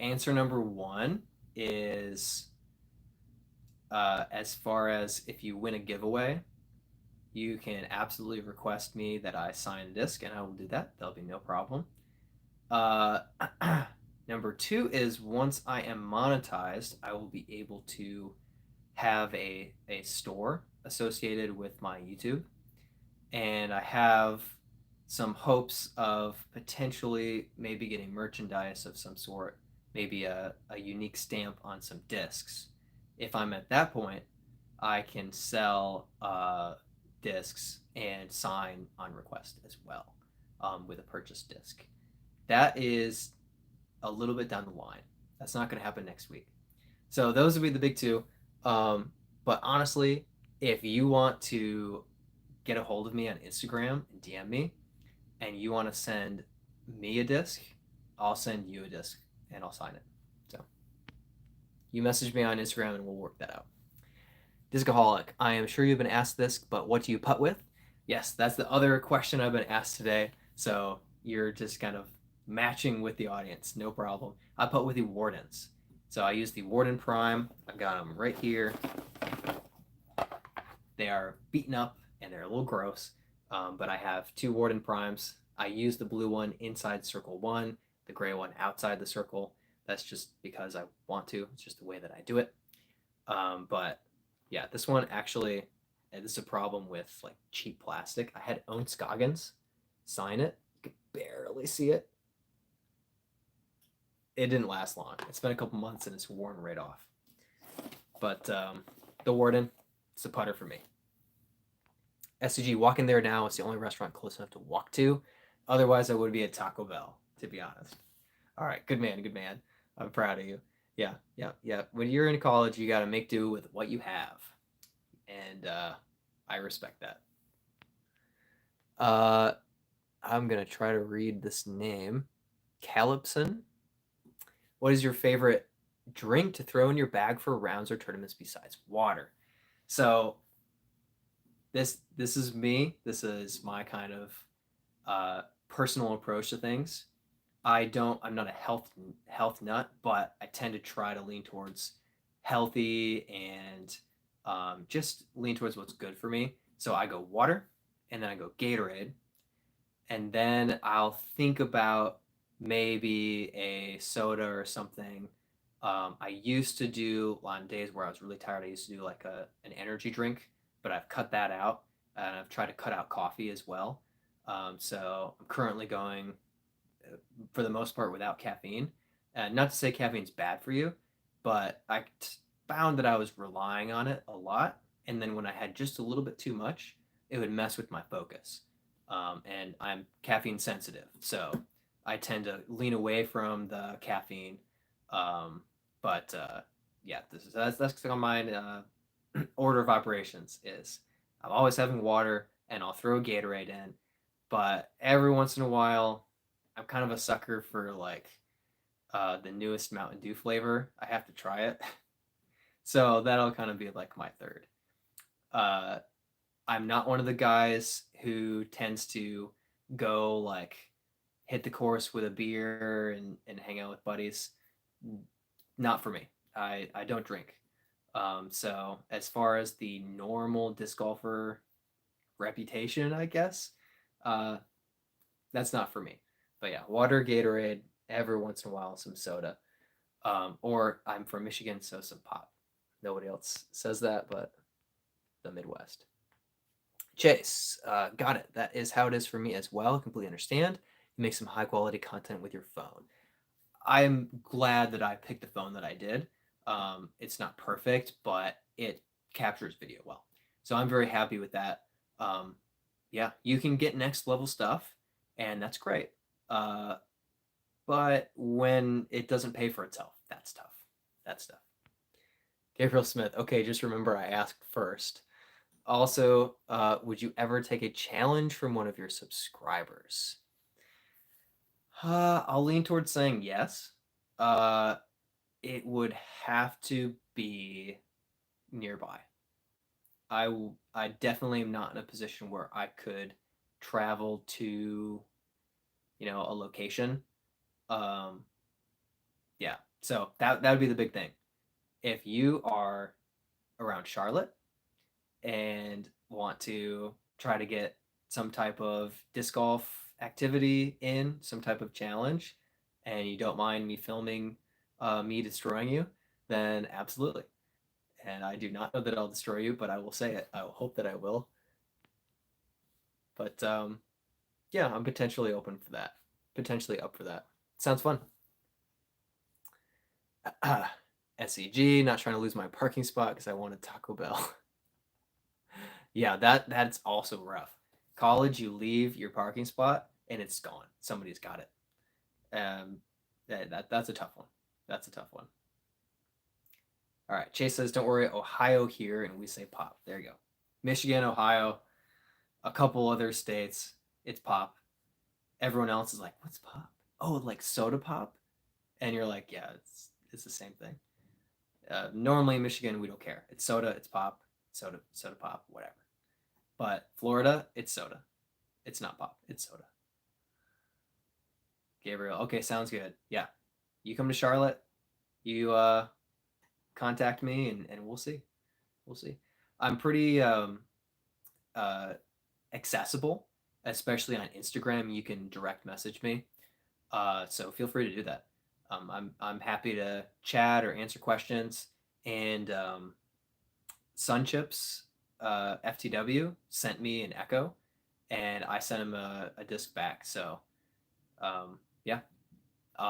Answer number one is as far as if you win a giveaway, you can absolutely request me that I sign a disc, and I will do that. That'll be no problem. Uh, Number two is once I am monetized, I will be able to have a store associated with my YouTube, and I have some hopes of potentially maybe getting merchandise of some sort, maybe a unique stamp on some discs. If I'm at that point, I can sell discs and sign on request as well with a purchase disc. That is a little bit down the line. That's not going to happen next week. So those would be the big two. Um, but honestly, if you want to get a hold of me on Instagram and DM me, and you want to send me a disc, I'll send you a disc and I'll sign it. So you message me on Instagram and we'll work that out. Discaholic, I am sure you've been asked this, but what do you putt with? Yes, that's the other question I've been asked today. So you're just kind of matching with the audience, no problem. I putt with the Wardens. So I use the Warden Prime. I've got them right here. They are beaten up and they're a little gross, but I have two Warden Primes. I use the blue one inside circle one, the gray one outside the circle. That's just because I want to. It's just the way that I do it. But yeah, this one actually, this is a problem with like cheap plastic. I had Owen Scoggins sign it. You could barely see it. It didn't last long. It's been a couple months and it's worn right off. But the Warden, it's a putter for me. SCG, walk in there now. It's the only restaurant close enough to walk to. Otherwise, I would be at Taco Bell, to be honest. All right, good man, good man. I'm proud of you. Yeah, yeah, yeah. When you're in college, you got to make do with what you have, and I respect that. Uh, I'm gonna try to read this name. Calypson. What is your favorite drink to throw in your bag for rounds or tournaments besides water? So this is me. This is my kind of personal approach to things. I'm not a health nut, but I tend to try to lean towards healthy and just lean towards what's good for me. So I go water, and then I go Gatorade, and then I'll think about maybe a soda or something. I used to do on days where I was really tired. I used to do like an energy drink, but I've cut that out, and I've tried to cut out coffee as well. So I'm currently going for the most part without caffeine. Not to say caffeine's bad for you, but I found that I was relying on it a lot, and then when I had just a little bit too much, it would mess with my focus. And I'm caffeine sensitive, so I tend to lean away from the caffeine. Um, but yeah, that's on my order of operations. Is I'm always having water, and I'll throw a Gatorade in, but every once in a while, I'm kind of a sucker for like the newest Mountain Dew flavor. I have to try it. So that'll kind of be like my third. Uh, I'm not one of the guys who tends to go like hit the course with a beer and hang out with buddies. Not for me. I don't drink. So as far as the normal disc golfer reputation, I guess, uh, that's not for me. But yeah, water, Gatorade, every once in a while, some soda. Or I'm from Michigan, so some pop. Nobody else says that, but the Midwest. Chase, got it. That is how it is for me as well. Completely understand. You make some high quality content with your phone. I'm glad that I picked the phone that I did. It's not perfect, but it captures video well. So I'm very happy with that. Um, yeah, you can get next level stuff, and that's great. Uh, but when it doesn't pay for itself, that's tough. That's tough. Gabriel Smith. Okay, just remember I asked first. Also, would you ever take a challenge from one of your subscribers? I'll lean towards saying yes. Uh, It would have to be nearby. I definitely am not in a position where I could travel to, a location. Um, yeah. So that would be the big thing. If you are around Charlotte and want to try to get some type of disc golf activity in, some type of challenge, and you don't mind me filming me destroying you, then absolutely. And I do not know that I'll destroy you, but I will say it. I will hope that I will. But yeah, I'm potentially open for that. Potentially up for that. Sounds fun. SEG, not trying to lose my parking spot because I want a Taco Bell. Yeah, that's also rough. College, you leave your parking spot and it's gone. Somebody's got it. That's a tough one. That's a tough one. All right, Chase says, "Don't worry, Ohio here," and we say pop. There you go. Michigan, Ohio, a couple other states, it's pop. Everyone else is like, "What's pop?" Oh, like soda pop, and you're like, "Yeah, it's the same thing." Normally in Michigan, we don't care. It's soda, it's pop, soda pop, whatever. But Florida, it's soda. It's not pop. It's soda. Gabriel, okay, sounds good. Yeah, you come to Charlotte, you contact me, and we'll see. We'll see. I'm pretty uh, accessible, especially on Instagram. You can direct message me, so feel free to do that. I'm happy to chat or answer questions. And Sunchips FTW sent me an Echo, and I sent him a disc back. So yeah,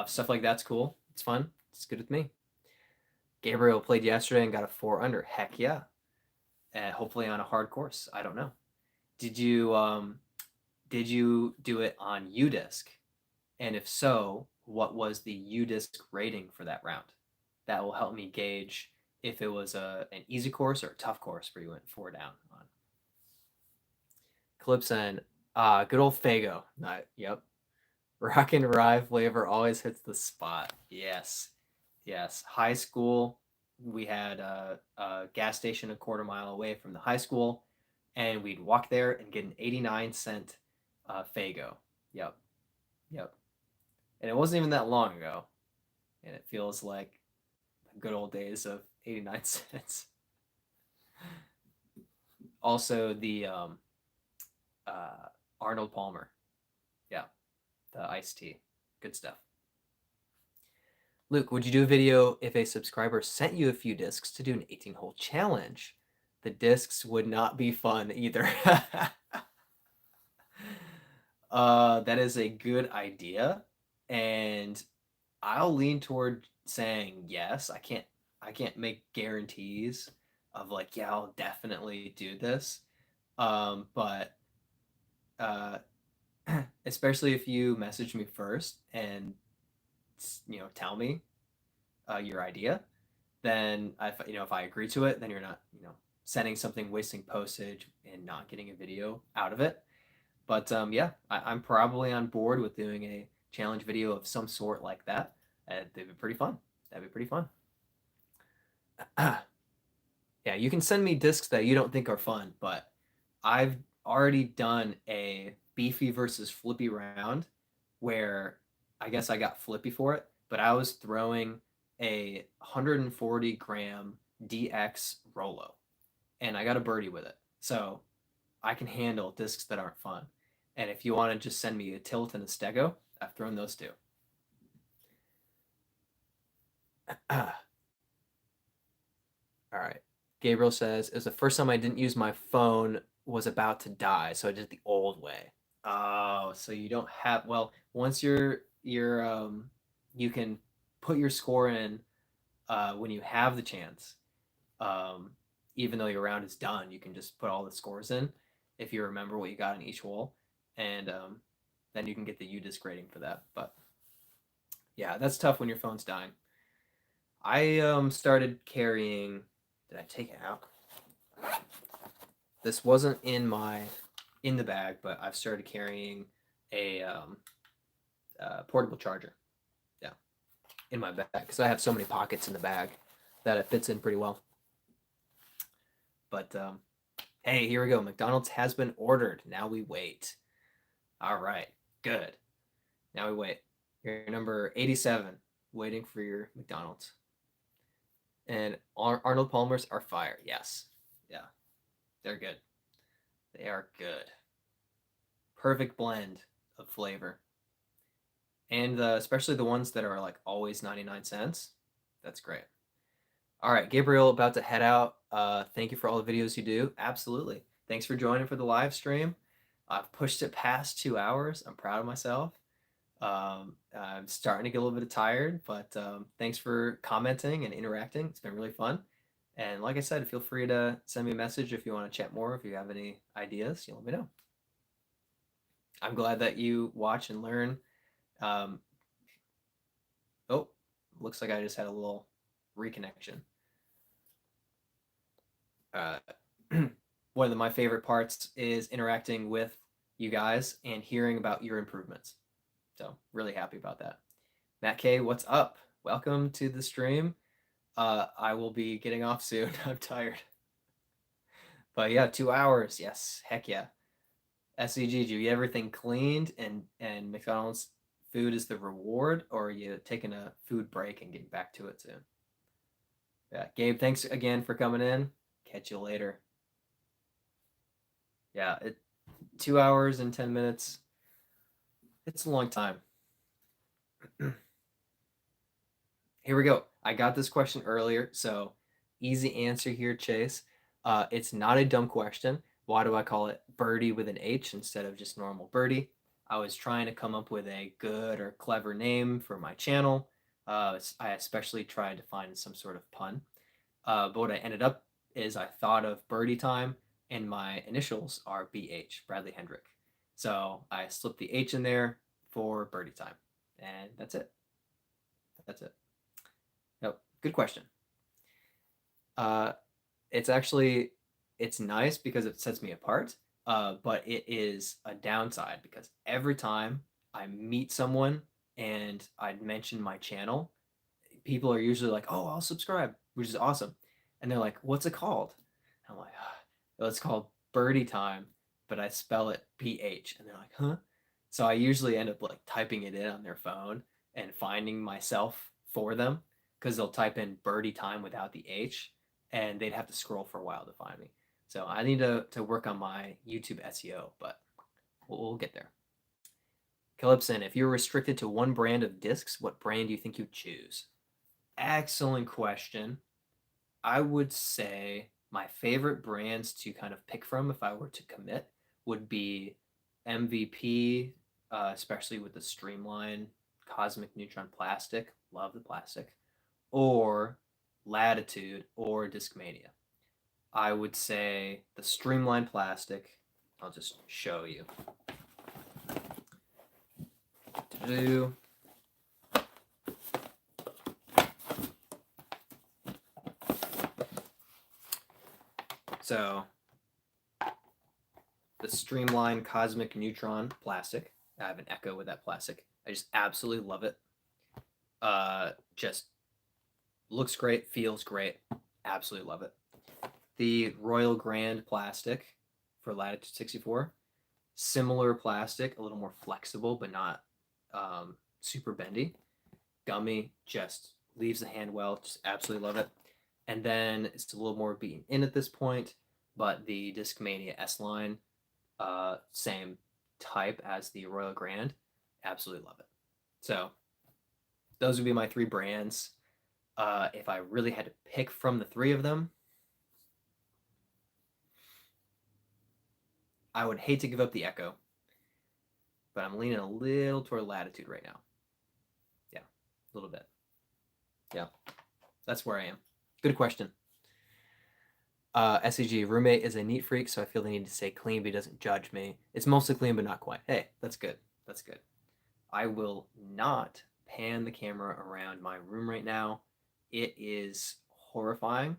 stuff like that's cool. It's fun. It's good with me. Gabriel played yesterday and got a 4 under. Heck yeah. Hopefully on a hard course. I don't know. Did you did you do it on UDisc? And if so, what was the UDisc rating for that round? That will help me gauge if it was an easy course or a tough course where you went 4 down on. Calypso, good old Fago. Yep. Rock and rye flavor always hits the spot. Yes. Yes. High school, we had a gas station a quarter mile away from the high school, and we'd walk there and get an 89-cent Fago. Yep. Yep. And it wasn't even that long ago. And it feels like the good old days of 89 cents. Also, the Arnold Palmer. Yeah. The iced tea. Good stuff. Luke, would you do a video if a subscriber sent you a few discs to do an 18-hole challenge? The discs would not be fun either. That is a good idea, and I'll lean toward saying yes. I can't make guarantees of like, yeah, I'll definitely do this. But especially if you message me first and tell me your idea, then if I agree to it, then you're not sending something, wasting postage, and not getting a video out of it. But yeah, I'm probably on board with doing a challenge video of some sort like that. They'd be pretty fun. That'd be pretty fun. Yeah, you can send me discs that you don't think are fun, but I've already done a beefy versus flippy round where I guess I got flippy for it, but I was throwing a 140-gram DX Rolo, and I got a birdie with it. So I can handle discs that aren't fun. And if you want to just send me a tilt and a stego, I've thrown those too. All right. Gabriel says, it was the first time I didn't use my phone, was about to die, so I did it the old way. Oh, so you don't have, well, once you can put your score in when you have the chance. Um, Even though your round is done, you can just put all the scores in if you remember what you got in each hole, and then you can get the UDisc rating for that. But yeah, that's tough when your phone's dying. I started carrying. Did I take it out? This wasn't in the bag, but I've started carrying a portable charger. Yeah, in my bag because I have so many pockets in the bag that it fits in pretty well. But hey, here we go. McDonald's has been ordered. Now we wait. All right, good. Now we wait. You're number 87, waiting for your McDonald's. And Arnold Palmer's are fire. Yes. Yeah. They're good. They are good. Perfect blend of flavor. And especially the ones that are like always 99 cents. That's great. All right, Gabriel, about to head out. Thank you for all the videos you do. Absolutely. Thanks for joining for the live stream. I've pushed it past 2 hours. I'm proud of myself. I'm starting to get a little bit tired, but thanks for commenting and interacting. It's been really fun. And like I said, feel free to send me a message if you want to chat more. If you have any ideas, you let me know. I'm glad that you watch and learn. Oh, looks like I just had a little reconnection. One of my favorite parts is interacting with you guys and hearing about your improvements. So really happy about that. Matt K, what's up? Welcome to the stream. I will be getting off soon. I'm tired. But yeah, 2 hours. Yes, heck yeah. SEG, do you get everything cleaned and McDonald's food is the reward, or are you taking a food break and getting back to it soon? Yeah, Gabe, thanks again for coming in. Catch you later. Yeah, 2 hours and 10 minutes. It's a long time. Here we go. I got this question earlier, so easy answer here, Chase. It's not a dumb question. Why do I call it birdie with an H instead of just normal birdie? I was trying to come up with a good or clever name for my channel. I especially tried to find some sort of pun. But what I ended up is I thought of birdie time, and my initials are BH, Bradley Hendrick. So I slipped the H in there for birdie time, and that's it. That's it. Yep, good question. It's actually it's nice because it sets me apart, but it is a downside because every time I meet someone and I'd mention my channel, people are usually like, "Oh, I'll subscribe," which is awesome, and they're like, "What's it called?" I'm like, "Oh, it's called Birdie Time," but I spell it PH, and they're like, "Huh?" So I usually end up like typing it in on their phone and finding myself for them because they'll type in Birdie Time without the H, and they'd have to scroll for a while to find me. So I need to work on my YouTube SEO, but we'll get there. Calypson, if you're restricted to one brand of discs, what brand do you think you'd choose? Excellent question. I would say my favorite brands to kind of pick from if I were to commit would be MVP, especially with the Streamline Cosmic Neutron plastic. Love the plastic. Or Latitude or Discmania. I would say the Streamline plastic. I'll just show you. Do so the Streamline Cosmic Neutron plastic. I have an Echo with that plastic. I just absolutely love it. Just looks great, feels great. Absolutely love it. The Royal Grand plastic for Latitude 64. Similar plastic, a little more flexible, but not super bendy. Gummy, just leaves the hand well. Just absolutely love it. And then it's a little more beaten in at this point, but the Discmania S line, same type as the Royal Grand. Absolutely love it. So those would be my three brands. If I really had to pick from the three of them, I would hate to give up the Echo, but I'm leaning a little toward Latitude right now. Yeah, a little bit. Yeah, that's where I am. Good question. SEG, roommate is a neat freak, so I feel the need to stay clean, but he doesn't judge me. It's mostly clean, but not quite. Hey, that's good. That's good. I will not pan the camera around my room right now. It is horrifying.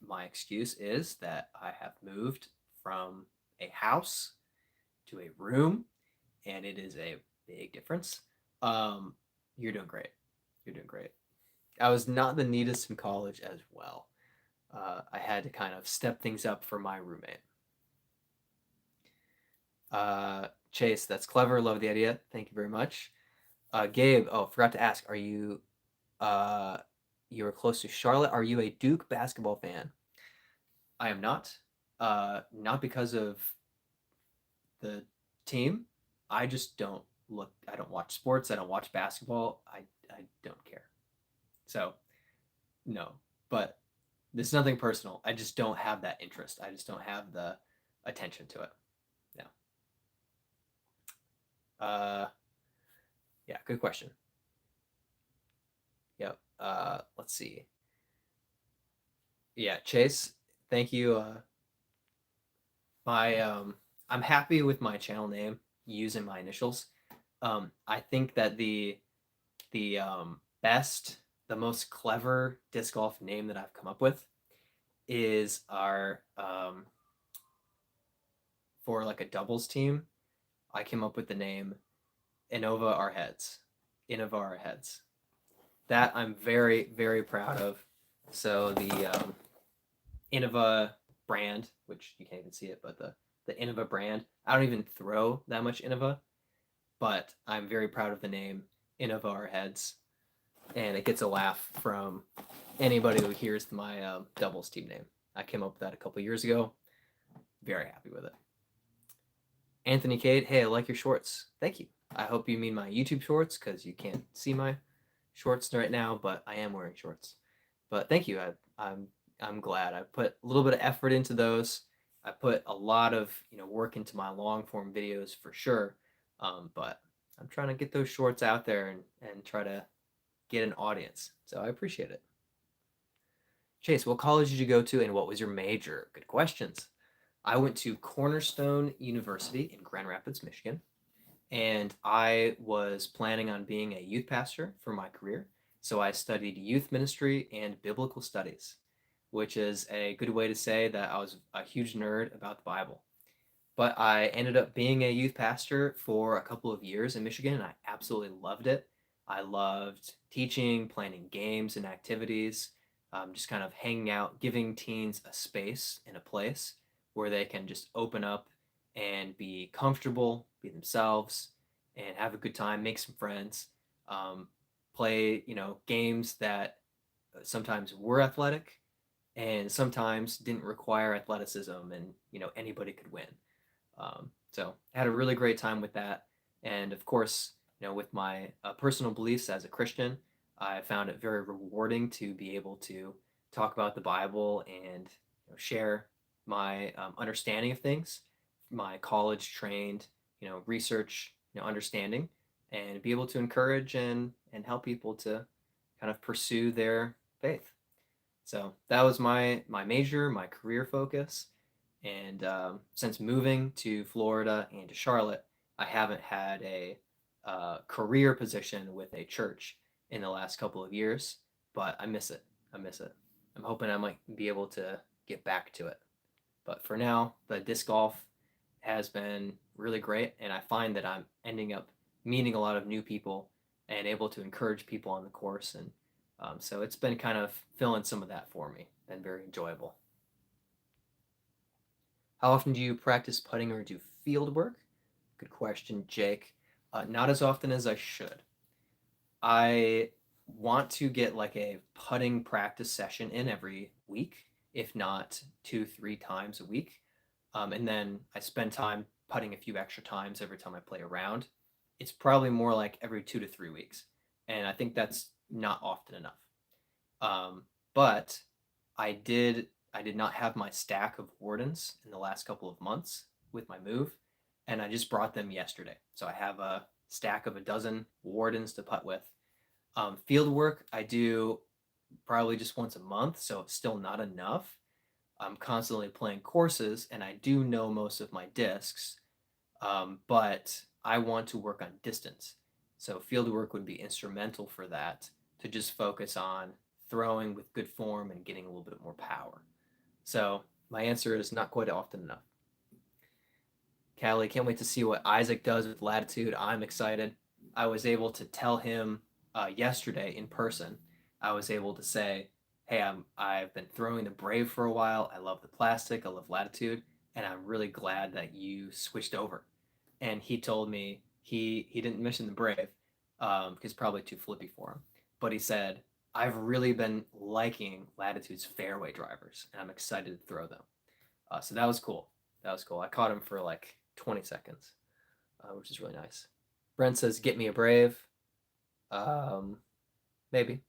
My excuse is that I have moved from a house to a room, and it is a big difference. You're doing great. You're doing great. I was not the neatest in college as well. I had to kind of step things up for my roommate. Chase, that's clever. Love the idea. Thank you very much. Gabe, oh, forgot to ask. Are you uh, you were close to Charlotte? Are you a Duke basketball fan? I am not. Not because of the team. I just don't look. I don't watch sports. I don't watch basketball. I don't care. So no. But it's nothing personal. I just don't have that interest. I just don't have the attention to it. No. Uh, yeah. Good question. Yep. Let's see. Yeah, Chase. Thank you. My I'm happy with my channel name using my initials. I think that the best, the most clever disc golf name that I've come up with is our for like a doubles team. I came up with the name Innova Our Heads. Innova Our Heads. That I'm very very proud of. So the Innova brand, which you can't even see it, but the Innova brand. I don't even throw that much Innova, but I'm very proud of the name Innova Our Heads, and it gets a laugh from anybody who hears my doubles team name. I came up with that a couple years ago. Very happy with it. Anthony Cade, hey, I like your shorts. Thank you. I hope you mean my YouTube shorts because you can't see my shorts right now, but I am wearing shorts. But thank you. I'm glad. I put a little bit of effort into those. I put a lot of work into my long form videos for sure. But I'm trying to get those shorts out there and try to get an audience. So I appreciate it. Chase, what college did you go to and what was your major? Good questions. I went to Cornerstone University in Grand Rapids, Michigan, and I was planning on being a youth pastor for my career. So I studied youth ministry and biblical studies, which is a good way to say that I was a huge nerd about the Bible. But I ended up being a youth pastor for a couple of years in Michigan, and I absolutely loved it. I loved teaching, planning games and activities, just kind of hanging out, giving teens a space and a place where they can just open up and be comfortable, be themselves, and have a good time, make some friends, um, play, games that sometimes were athletic and sometimes didn't require athleticism, and anybody could win. So I had a really great time with that. And of course, with my personal beliefs as a Christian, I found it very rewarding to be able to talk about the Bible and share my understanding of things, my college trained, research, understanding, and be able to encourage and help people to kind of pursue their faith. So that was my major, my career focus. And since moving to Florida and to Charlotte, I haven't had a career position with a church in the last couple of years, but I miss it. I miss it. I'm hoping I might be able to get back to it. But for now, the disc golf has been really great, and I find that I'm ending up meeting a lot of new people and able to encourage people on the course. And so it's been kind of filling some of that for me. Been very enjoyable. How often do you practice putting or do field work? Good question, Jake. Not as often as I should. I want to get like a putting practice session in every week, if not 2, 3 times a week. And then I spend time putting a few extra times every time I play around. It's probably more like every 2 to 3 weeks. And I think that's not often enough. But I did not have my stack of wardens in the last couple of months with my move, and I just brought them yesterday. So I have a stack of a dozen wardens to putt with. Field work I do probably just once a month, so it's still not enough. I'm constantly playing courses, and I do know most of my discs, but I want to work on distance. So field work would be instrumental for that, to just focus on throwing with good form and getting a little bit more power. So my answer is not quite often enough. Callie, can't wait to see what Isaac does with latitude. I'm excited. I was able to tell him yesterday in person, I was able to say, "Hey, I've been throwing the Brave for a while. I love the plastic. I love Latitude, and I'm really glad that you switched over." And he told me he didn't mention the Brave because probably too flippy for him, but he said, "I've really been liking Latitude's fairway drivers, and I'm excited to throw them." So that was cool. That was cool. I caught him for like 20 seconds, which is really nice. Brent says, "Get me a Brave." Um, maybe.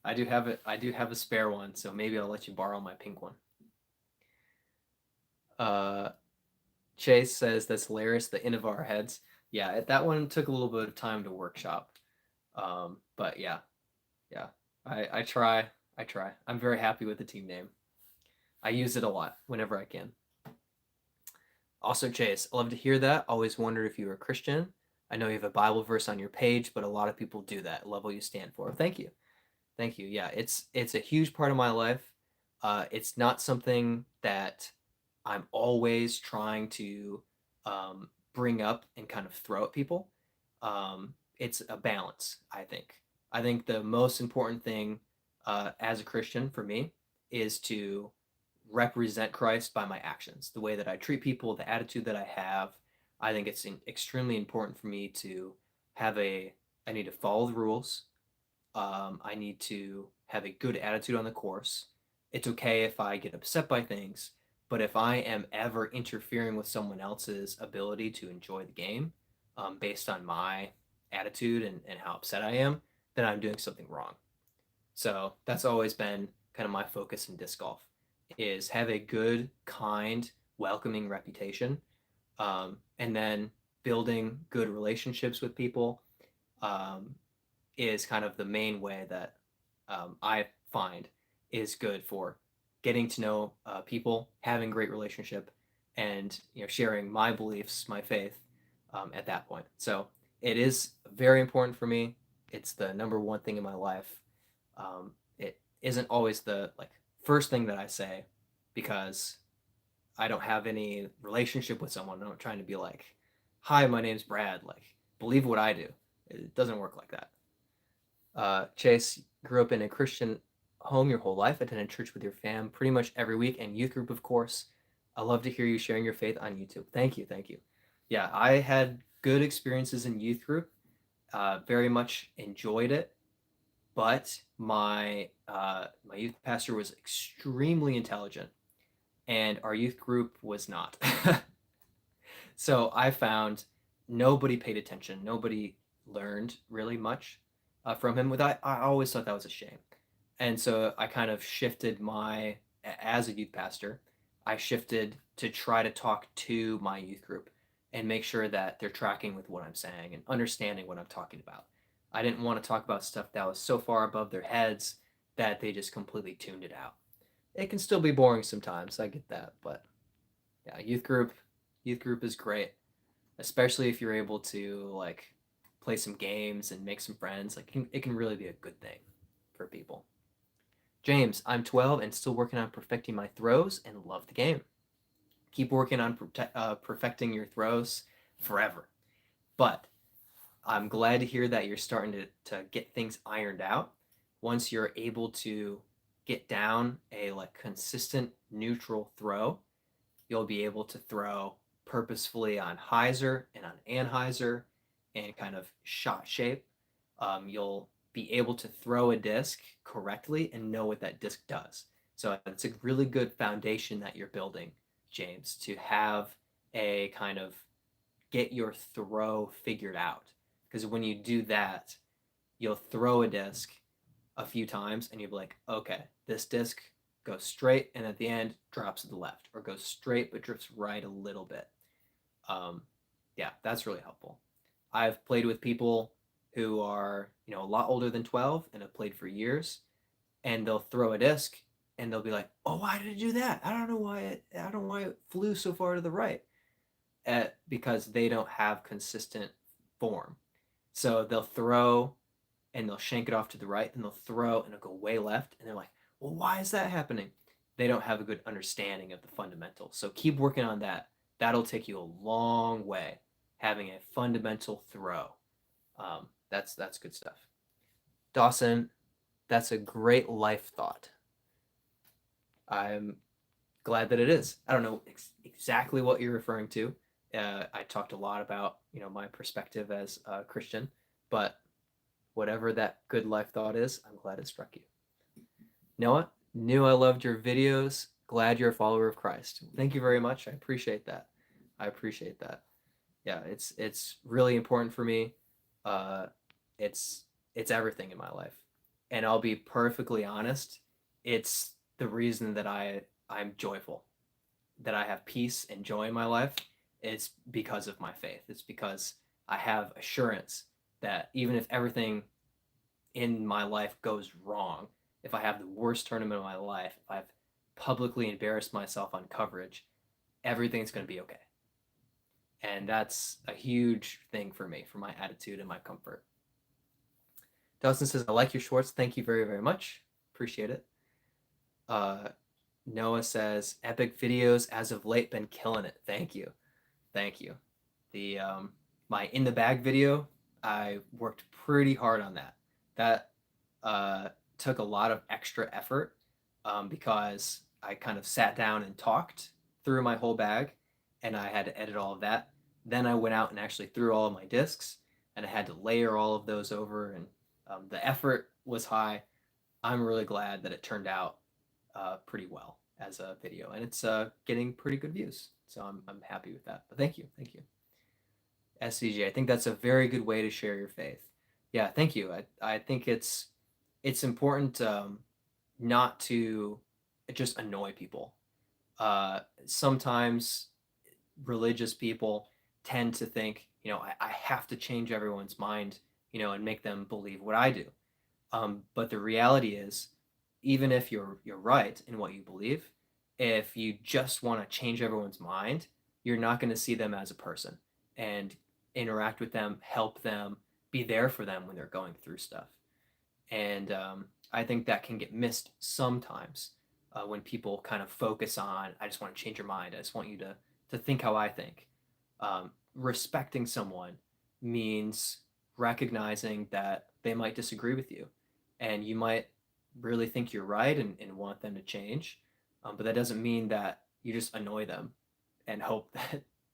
I do have it. I do have a spare one, so maybe I'll let you borrow my pink one. Uh, Chase says that's hilarious. The end of our heads. Yeah, that one took a little bit of time to workshop. But yeah, yeah. I try. I try. I'm very happy with the team name. I use it a lot whenever I can. Also, Chase, I love to hear that. Always wondered if you were a Christian. I know you have a Bible verse on your page, but a lot of people do that. Love what you stand for. Thank you. Thank you. Yeah, it's a huge part of my life. It's not something that I'm always trying to bring up and kind of throw at people. It's a balance, I think. I think the most important thing as a Christian for me is to represent Christ by my actions, the way that I treat people, the attitude that I have. I think it's extremely important for me to have I need to follow the rules. I need to have a good attitude on the course. It's okay if I get upset by things, but if I am ever interfering with someone else's ability to enjoy the game based on my attitude and how upset I am, then I'm doing something wrong. So that's always been kind of my focus in disc golf is have a good, kind, welcoming reputation, and then building good relationships with people. Um, is kind of the main way that I find is good for getting to know people, having great relationship, and sharing my beliefs, my faith at that point. So it is very important for me. It's the number one thing in my life. It isn't always the like first thing that I say because I don't have any relationship with someone. I'm not trying to be like, "Hi, my name's Brad." Like, believe what I do. It doesn't work like that. Chase grew up in a Christian home your whole life, attended church with your fam pretty much every week, and youth group, of course. I love to hear you sharing your faith on YouTube. Thank you, thank you. Yeah, I had good experiences in youth group. Very much enjoyed it, but my youth pastor was extremely intelligent, and our youth group was not. So I found nobody paid attention. Nobody learned really much from him. I always thought that was a shame. And so I kind of shifted as a youth pastor, I shifted to try to talk to my youth group and make sure that they're tracking with what I'm saying and understanding what I'm talking about. I didn't want to talk about stuff that was so far above their heads that they just completely tuned it out. It can still be boring sometimes. I get that, but yeah, youth group is great, especially if you're able to like play some games and make some friends. Like it can really be a good thing for people. James, I'm 12 and still working on perfecting my throws and love the game. Keep working on perfecting your throws forever. But I'm glad to hear that you're starting to get things ironed out. Once you're able to get down a like consistent neutral throw, you'll be able to throw purposefully on hyzer and on anhyzer and kind of shot shape. You'll be able to throw a disc correctly and know what that disc does. So it's a really good foundation that you're building, James, to have a kind of get your throw figured out. Because when you do that, you'll throw a disc a few times and you'll be like, okay, this disc goes straight and at the end drops to the left, or goes straight but drifts right a little bit. Um, yeah, that's really helpful. I've played with people who are, a lot older than 12 and have played for years, and they'll throw a disc and they'll be like, "Oh, why did it do that? I don't know why it flew so far to the right." Because they don't have consistent form. So they'll throw and they'll shank it off to the right, then they'll throw and it'll go way left, and they're like, "Well, why is that happening?" They don't have a good understanding of the fundamentals. So keep working on that. That'll take you a long way. Having a fundamental throw. That's good stuff. Dawson, that's a great life thought. I'm glad that it is. I don't know exactly what you're referring to. I talked a lot about my perspective as a Christian, but whatever that good life thought is, I'm glad it struck you. Noah, knew I loved your videos. Glad you're a follower of Christ. Thank you very much. I appreciate that. I appreciate that. Yeah, it's really important for me. Uh, it's it's everything in my life, and I'll be perfectly honest. It's the reason that I'm joyful, that I have peace and joy in my life. It's because of my faith. It's because I have assurance that even if everything in my life goes wrong, if I have the worst tournament of my life, if I've publicly embarrassed myself on coverage, everything's going to be okay. And that's a huge thing for me, for my attitude and my comfort. Dustin says, I like your shorts. Thank you very, very much. Appreciate it. Uh, Noah says, epic videos as of late, been killing it. Thank you. Thank you. The my in the bag video, I worked pretty hard on that. That took a lot of extra effort because I kind of sat down and talked through my whole bag, and I had to edit all of that. Then I went out and actually threw all of my discs, and I had to layer all of those over, and the effort was high. I'm really glad that it turned out pretty well as a video, and it's getting pretty good views. So I'm happy with that. But thank you. SCJ, I think that's a very good way to share your faith. Yeah, thank you. I think it's important not to just annoy people. Sometimes religious people tend to think, I have to change everyone's mind, and make them believe what I do. But the reality is, even if you're right in what you believe, if you just want to change everyone's mind, you're not going to see them as a person and interact with them, help them, be there for them when they're going through stuff. And I think that can get missed sometimes when people kind of focus on, I just want to change your mind. I just want you to think how I think. Respecting someone means recognizing that they might disagree with you, and you might really think you're right and want them to change. But that doesn't mean that you just annoy them and hope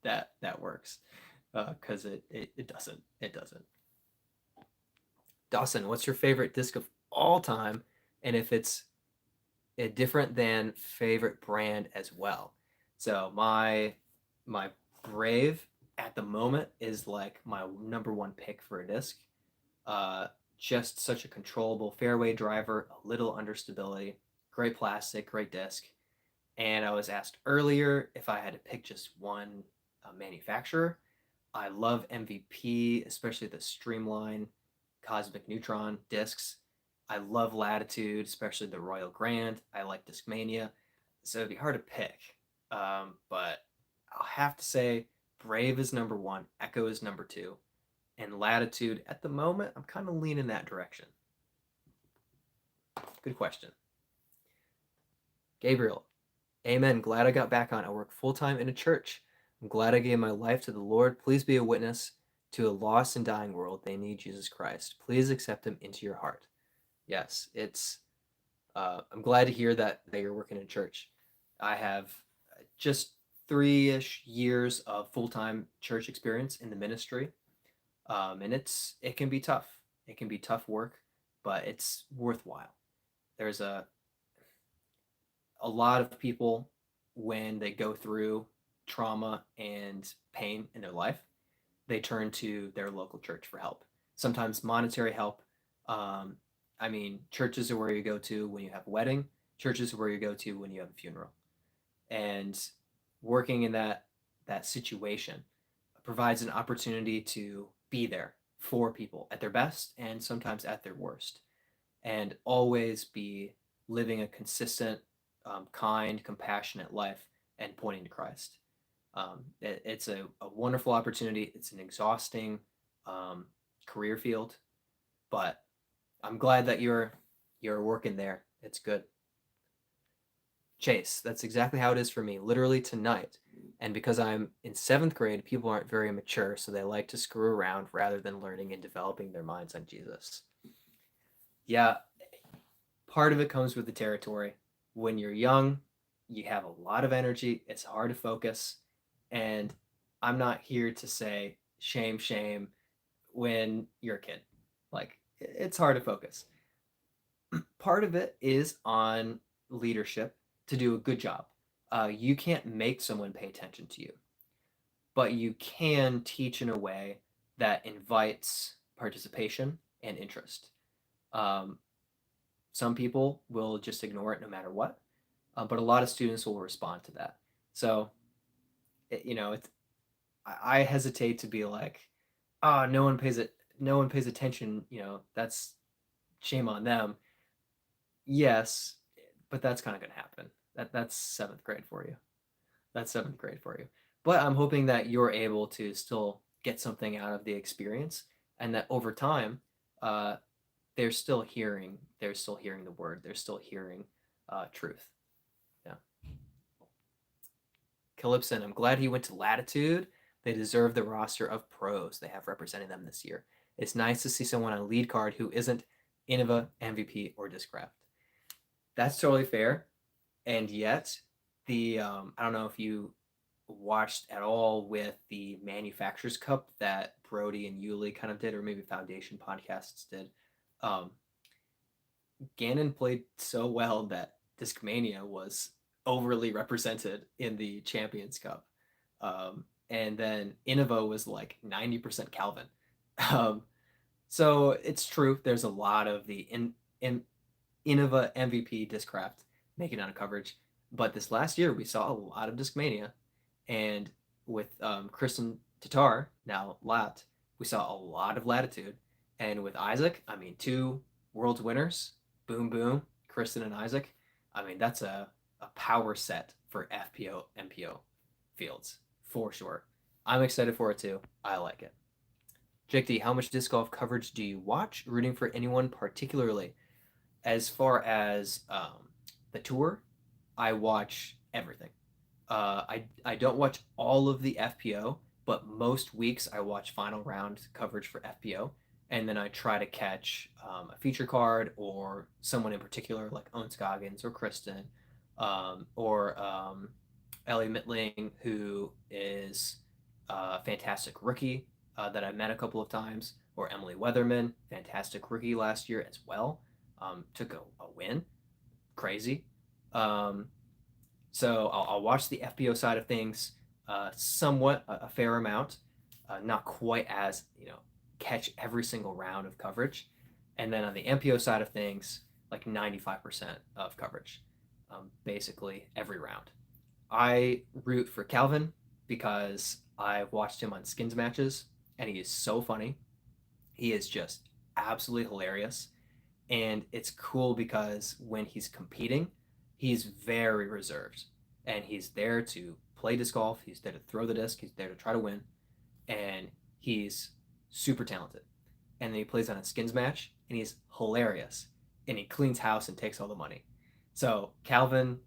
that works, because it doesn't. It doesn't. Dawson, what's your favorite disc of all time? And if it's different than favorite brand as well. So my Brave at the moment is like my number one pick for a disc. Uh, just such a controllable fairway driver, a little understability, great plastic, great disc. And I was asked earlier if I had to pick just one manufacturer. I love MVP, especially the Streamline Cosmic Neutron discs. I love Latitude, especially the Royal Grand. I like Discmania. So it'd be hard to pick. But I'll have to say Brave is number one, Echo is number two, and Latitude at the moment, I'm kind of leaning that direction. Good question. Gabriel, amen. Glad I got back on. I work full time in a church. I'm glad I gave my life to the Lord. Please be a witness to a lost and dying world. They need Jesus Christ. Please accept him into your heart. Yes, it's. I'm glad to hear that you're working in church. I have just 3-ish years of full-time church experience in the ministry, and it can be tough. It can be tough work, but it's worthwhile. There's a lot of people, when they go through trauma and pain in their life, they turn to their local church for help. Sometimes monetary help. I mean, churches are where you go to when you have a wedding. Churches are where you go to when you have a funeral. And working in that situation provides an opportunity to be there for people at their best and sometimes at their worst, and always be living a consistent, kind, compassionate life and pointing to Christ. It's a wonderful opportunity. It's an exhausting career field, but I'm glad that you're working there. It's good. Chase, that's exactly how it is for me. Literally tonight. And because I'm in 7th grade, people aren't very mature, so they like to screw around rather than learning and developing their minds on Jesus. Yeah, part of it comes with the territory. When you're young, you have a lot of energy. It's hard to focus. And I'm not here to say shame, shame when you're a kid. Like, it's hard to focus. Part of it is on leadership to do a good job. You can't make someone pay attention to you, but you can teach in a way that invites participation and interest. Um, some people will just ignore it no matter what, but a lot of students will respond to that. So, it's I hesitate to be like, oh, no one pays attention. That's shame on them. Yes, but that's kind of gonna happen. That's seventh grade for you. That's seventh grade for you. But I'm hoping that you're able to still get something out of the experience, and that over time, uh, they're still hearing the word, they're still hearing truth. Yeah. Calypson, I'm glad he went to Latitude. They deserve the roster of pros they have representing them this year. It's nice to see someone on a lead card who isn't Innova, MVP, or Discraft. That's totally fair. And yet, I don't know if you watched at all with the Manufacturers Cup that Brody and Yuli kind of did, or maybe Foundation podcasts did. Um, Gannon played so well that Discmania was overly represented in the Champions Cup. And then Innova was like 90% Calvin. Um, so it's true. There's a lot of the in Innova MVP Discraft making out of coverage. But this last year, we saw a lot of Discmania. And with Kristen Tatar, now Lat, we saw a lot of Latitude. And with Isaac, I mean, two world's winners, boom, boom, Kristen and Isaac. I mean, that's a power set for FPO, MPO fields, for sure. I'm excited for it too. I like it. Jake D, how much disc golf coverage do you watch? Rooting for anyone particularly? As far as the tour, I watch everything. I don't watch all of the FPO, but most weeks I watch final round coverage for FPO, and then I try to catch a feature card or someone in particular like Owen Scoggins or Kristen, or Ellie Mittling, who is a fantastic rookie that I met a couple of times, or Emily Weatherman, fantastic rookie last year as well. Took a win, crazy. Um, so I'll watch the FPO side of things, somewhat a fair amount, not quite as catch every single round of coverage, and then on the MPO side of things, like 95% of coverage, basically every round. I root for Calvin because I've watched him on skins matches, and he is so funny. He is just absolutely hilarious. And it's cool because when he's competing, he's very reserved. And he's there to play disc golf, he's there to throw the disc, he's there to try to win. And he's super talented. And then he plays on a skins match, and he's hilarious. And he cleans house and takes all the money. So, Calvin,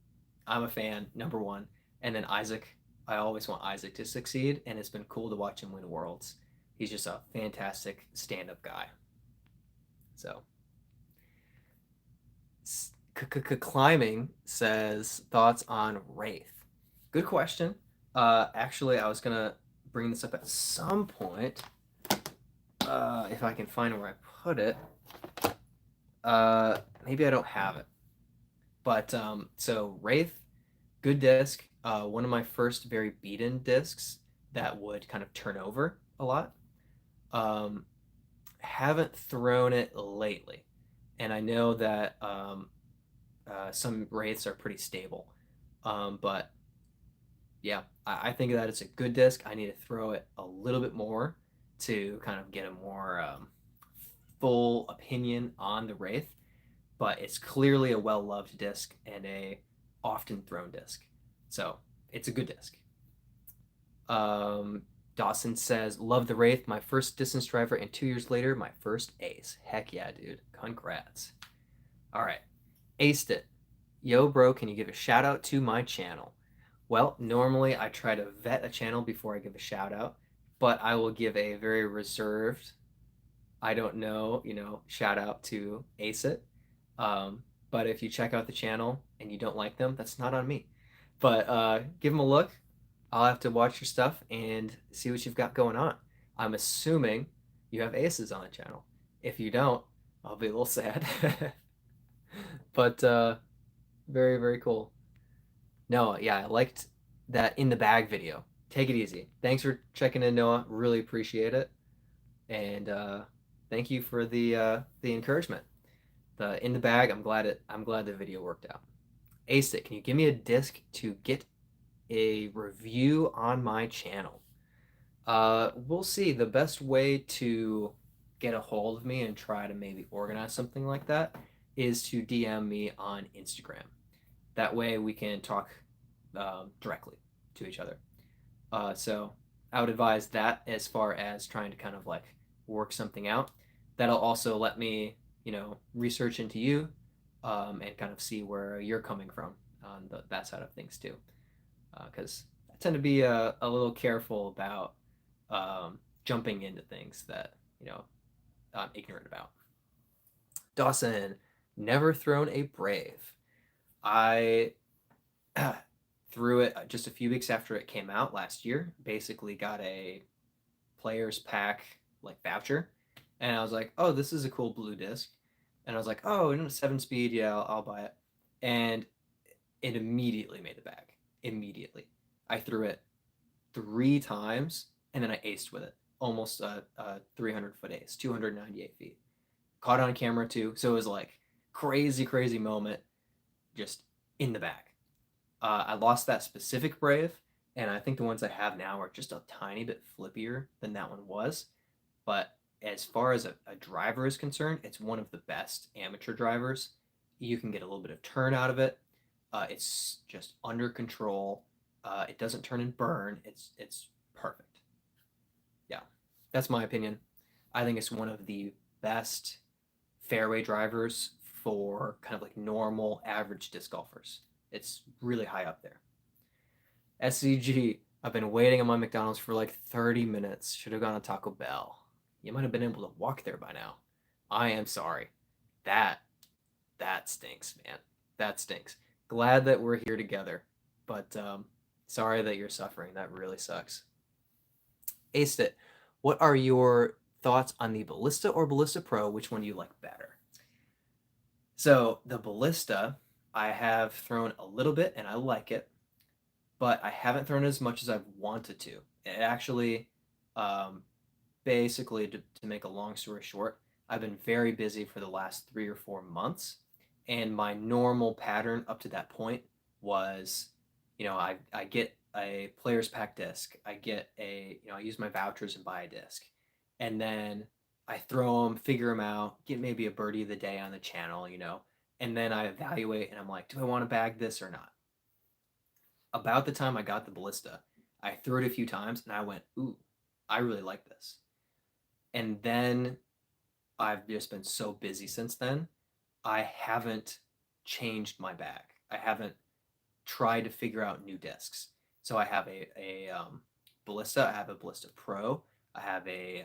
I'm a fan, number one. And then Isaac, I always want Isaac to succeed, and it's been cool to watch him win Worlds. He's just a fantastic stand up guy. So, Climbing says thoughts on Wraith. Good question. Actually, I was gonna bring this up at some point. If I can find where I put it. Maybe I don't have it. But so Wraith, good disc. One of my first very beaten discs that would kind of turn over a lot. Um, haven't thrown it lately, and I know that some wraiths are pretty stable. But yeah, I think that it's a good disc. I need to throw it a little bit more to kind of get a more full opinion on the wraith. But it's clearly a well loved disc and a often thrown disc, so it's a good disc. Um, Dawson says, "Love the wraith. My first distance driver, and 2 years later, my first ace. Heck yeah, dude! Congrats." All right, aced it. Yo, bro, can you give a shout out to my channel? Well, normally I try to vet a channel before I give a shout out, but I will give a very reserved. I don't know, shout out to Ace It. But if you check out the channel and you don't like them, that's not on me. But give them a look. I'll have to watch your stuff and see what you've got going on. I'm assuming you have aces on the channel. If you don't, I'll be a little sad. But very, very cool. No, yeah, I liked that in the bag video. Take it easy. Thanks for checking in, Noah. Really appreciate it. And thank you for the encouragement. The in the bag, I'm glad the video worked out. Ace it, can you give me a disc to get a review on my channel? We'll see. The best way to get a hold of me and try to maybe organize something like that is to DM me on Instagram. That way we can talk directly to each other. So I would advise that as far as trying to kind of like work something out. That'll also let me, research into you and kind of see where you're coming from on that side of things too. Because I tend to be a little careful about jumping into things that, I'm ignorant about. Dawson, never thrown a brave. I threw it just a few weeks after it came out last year. Basically, got a players pack like voucher, and I was like, "Oh, this is a cool blue disc," and I was like, "Oh, and 7 speed, yeah, I'll buy it," and it immediately made the bag. Immediately, I threw it 3 times, and then I aced with it, almost a 300-foot ace, 298 feet. Caught on camera too, so it was like crazy, crazy moment, just in the bag. I lost that specific Brave, and I think the ones I have now are just a tiny bit flippier than that one was. But as far as a driver is concerned, it's one of the best amateur drivers. You can get a little bit of turn out of it. It's just under control. It doesn't turn and burn. It's perfect. Yeah, that's my opinion. I think it's one of the best fairway drivers for kind of like normal average disc golfers. It's really high up there. SCG, I've been waiting on my McDonald's for like 30 minutes. Should have gone to Taco Bell. You might have been able to walk there by now. I am sorry. That that stinks, man. That stinks. Glad that we're here together, but sorry that you're suffering. That really sucks. Aced it. What are your thoughts on the Ballista or Ballista Pro? Which one do you like better? So the Ballista, I have thrown a little bit and I like it, but I haven't thrown as much as I've wanted to. It actually, um, basically, to make a long story short, I've been very busy for the last 3 or 4 months, and my normal pattern up to that point was, I get a player's pack disc, I get I use my vouchers and buy a disc, and then I throw them, figure them out, get maybe a birdie of the day on the channel, and then I evaluate and I'm like, do I want to bag this or not? About the time I got the Ballista, I threw it a few times and I went, ooh, I really like this. And then I've just been so busy since then. I haven't changed my bag. I haven't tried to figure out new discs. So I have a Ballista. I have a Ballista Pro. I have a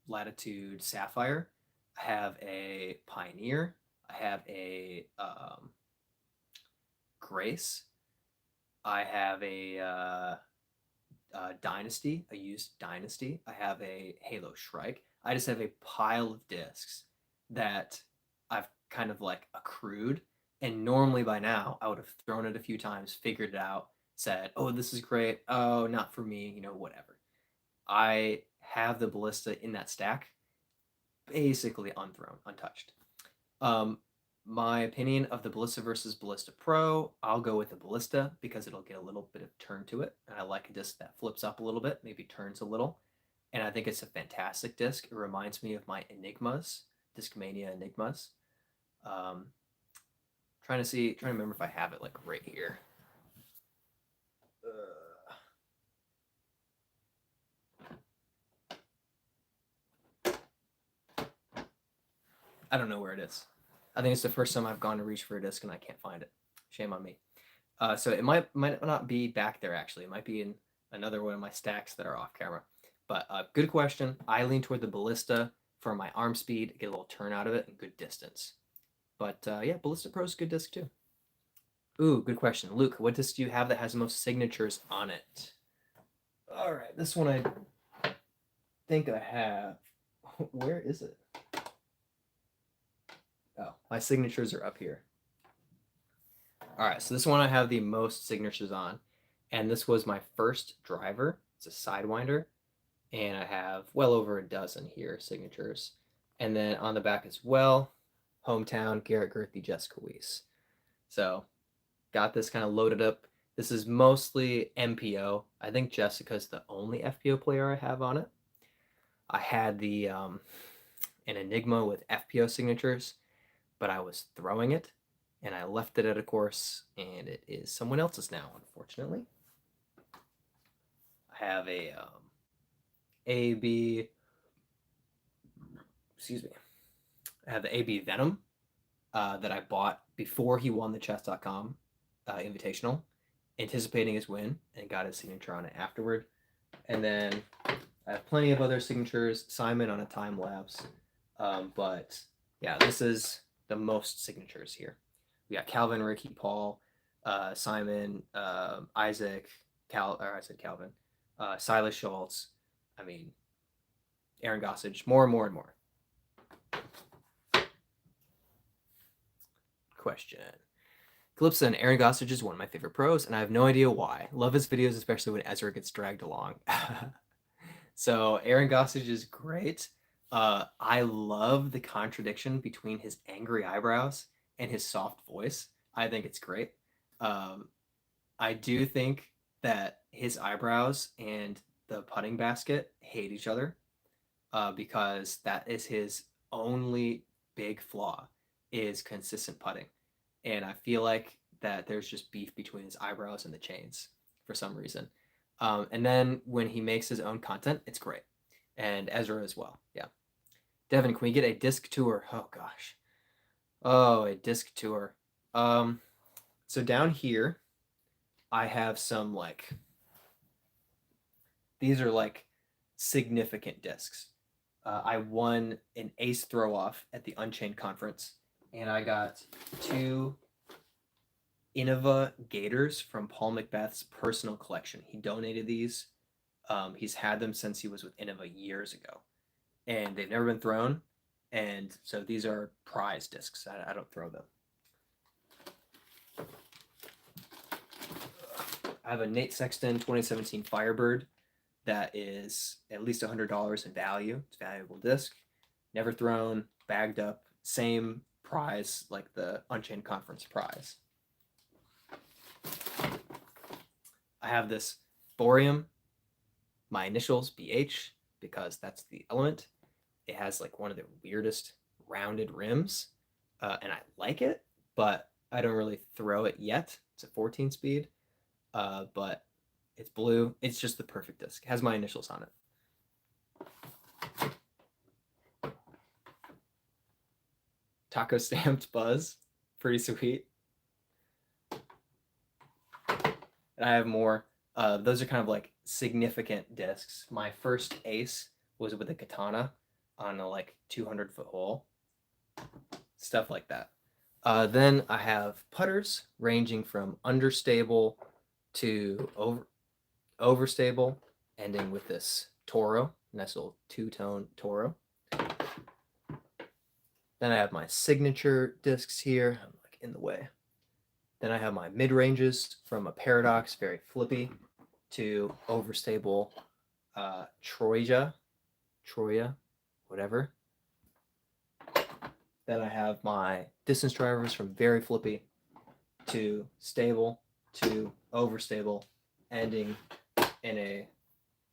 Latitude Sapphire. I have a Pioneer. I have a Grace. I have a Dynasty, a used Dynasty. I have a Halo Shrike. I just have a pile of discs that I've kind of like accrued. And normally by now, I would have thrown it a few times, figured it out, said, oh, this is great. Oh, not for me, whatever. I have the Ballista in that stack, basically unthrown, untouched. Um, my opinion of the Ballista versus Ballista Pro, I'll go with the Ballista because it'll get a little bit of turn to it. And I like a disc that flips up a little bit, maybe turns a little. And I think it's a fantastic disc. It reminds me of my Enigmas, Discmania Enigmas. Um, trying to remember if I have it like right here. I don't know where it is. I think it's the first time I've gone to reach for a disc and I can't find it. Shame on me. So it might not be back there actually. It might be in another one of my stacks that are off camera. But good question. I lean toward the Ballista for my arm speed, get a little turn out of it, and good distance. But yeah, Ballista Pro is a good disc too. Ooh, good question. Luke, what disc do you have that has the most signatures on it? All right, this one I think I have. Where is it? Oh, my signatures are up here. All right, so this one I have the most signatures on. And this was my first driver. It's a Sidewinder. And I have well over a dozen here signatures. And then on the back as well, hometown, Garrett Gerthy, Jessica Weiss. So got this kind of loaded up. This is mostly MPO. I think Jessica's the only FPO player I have on it. I had the an Enigma with FPO signatures, but I was throwing it and I left it at a course and it is someone else's now, unfortunately. I have a AB, excuse me. I have the AB Venom that I bought before he won the chess.com invitational, anticipating his win, and got his signature on it afterward. And then I have plenty of other signatures, Simon on a time lapse. But yeah, this is the most signatures here. We got Calvin, Ricky, Paul, Simon, Isaac, I said Calvin, Silas Schultz. I mean, Aaron Gossage, more and more and more. Question. Calypso, Aaron Gossage is one of my favorite pros, and I have no idea why. Love his videos, especially when Ezra gets dragged along. So Aaron Gossage is great. I love the contradiction between his angry eyebrows and his soft voice. I think it's great. I do think that his eyebrows and the putting basket hate each other because that is his only big flaw is consistent putting. And I feel like that there's just beef between his eyebrows and the chains for some reason. And then when he makes his own content, it's great. And Ezra as well. Yeah. Devin, can we get a disc tour? Oh gosh. Oh, a disc tour. So down here, I have some like these are like significant discs. I won an ace throw off at the Unchained conference, and I got 2 Innova Gators from Paul Macbeth's personal collection. He donated these. He's had them since he was with Innova years ago, and they've never been thrown. And so these are prize discs. I don't throw them. I have a Nate Sexton 2017 Firebird that is at least $100 in value. It's a valuable disc. Never thrown, bagged up, same prize like the Unchained Conference prize. I have this Boreum, my initials BH, because that's the element. It has like one of the weirdest rounded rims, and I like it, but I don't really throw it yet. It's a 14 speed, but it's blue. It's just the perfect disc. It has my initials on it. Taco stamped Buzz, pretty sweet. And I have more. Those are kind of like significant discs. My first ace was with a katana on a like 200-foot hole. Stuff like that. Then I have putters ranging from understable to overstable, ending with this Toro, nice little 2-tone Toro. Then I have my signature discs here. I'm like in the way. Then I have my mid-ranges from a Paradox, very flippy, to overstable Troya, whatever. Then I have my distance drivers from very flippy to stable to overstable, ending in a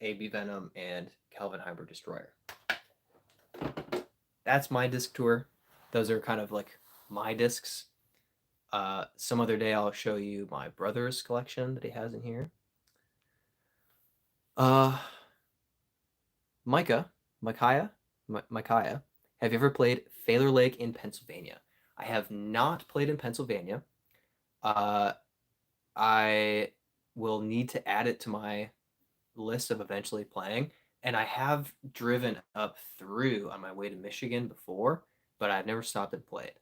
AB Venom and Calvin Hybrid Destroyer. That's my disc tour. Those are kind of like my discs. Some other day I'll show you my brother's collection that he has in here. Micaiah, have you ever played Failure Lake in Pennsylvania? I have not played in Pennsylvania. I will need to add it to my list of eventually playing. And I have driven up through on my way to Michigan before, but I've never stopped and played.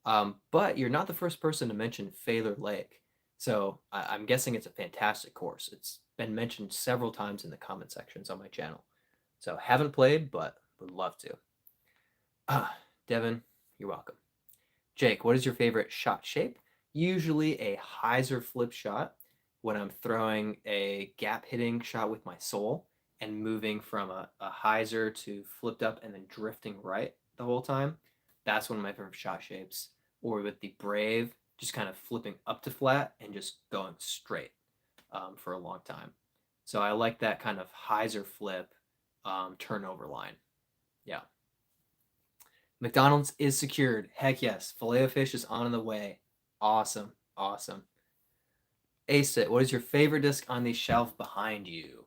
But you're not the first person to mention Failure Lake. So I'm guessing it's a fantastic course. It's been mentioned several times in the comment sections on my channel. So haven't played, but would love to. Devin, you're welcome. Jake, what is your favorite shot shape? Usually a hyzer flip shot when I'm throwing a gap hitting shot with my sole and moving from a hyzer to flipped up and then drifting right the whole time. That's one of my favorite shot shapes. Or with the Brave, just kind of flipping up to flat and just going straight for a long time. So I like that kind of hyzer flip turnover line. Yeah. McDonald's is secured. Heck yes. Filet of fish is on the way. Awesome. Awesome. Ace it. What is your favorite disc on the shelf behind you?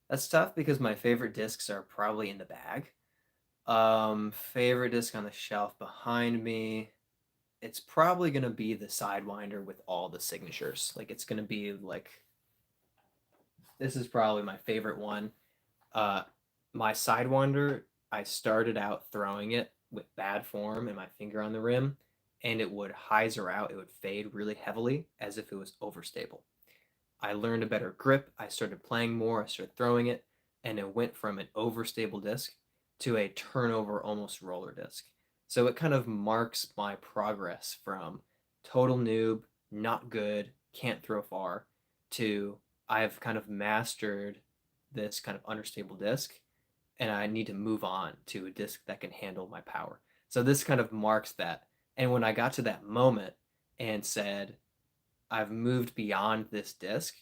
That's tough because my favorite discs are probably in the bag. Favorite disc on the shelf behind me. It's probably gonna be the Sidewinder with all the signatures. Like it's gonna be like this is probably my favorite one. Uh, my Sidewinder, I started out throwing it with bad form and my finger on the rim, and it would hyzer out. It would fade really heavily as if it was overstable. I learned a better grip. I started playing more. I started throwing it, and it went from an overstable disc to a turnover almost roller disc. So it kind of marks my progress from total noob, not good, can't throw far, to I've kind of mastered this kind of unstable disc, and I need to move on to a disc that can handle my power. So this kind of marks that. And when I got to that moment and said, I've moved beyond this disc,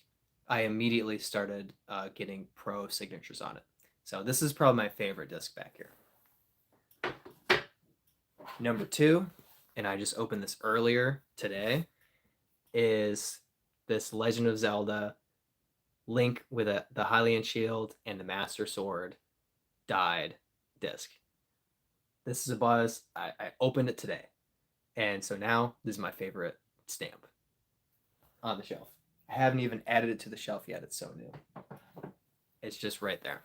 I immediately started getting pro signatures on it. So this is probably my favorite disc back here. Number two, and I just opened this earlier today, is this Legend of Zelda Link with the Hylian shield and the Master Sword dyed disc. This is a buzz. I opened it today. And so now this is my favorite stamp on the shelf. I haven't even added it to the shelf yet. It's so new. It's just right there.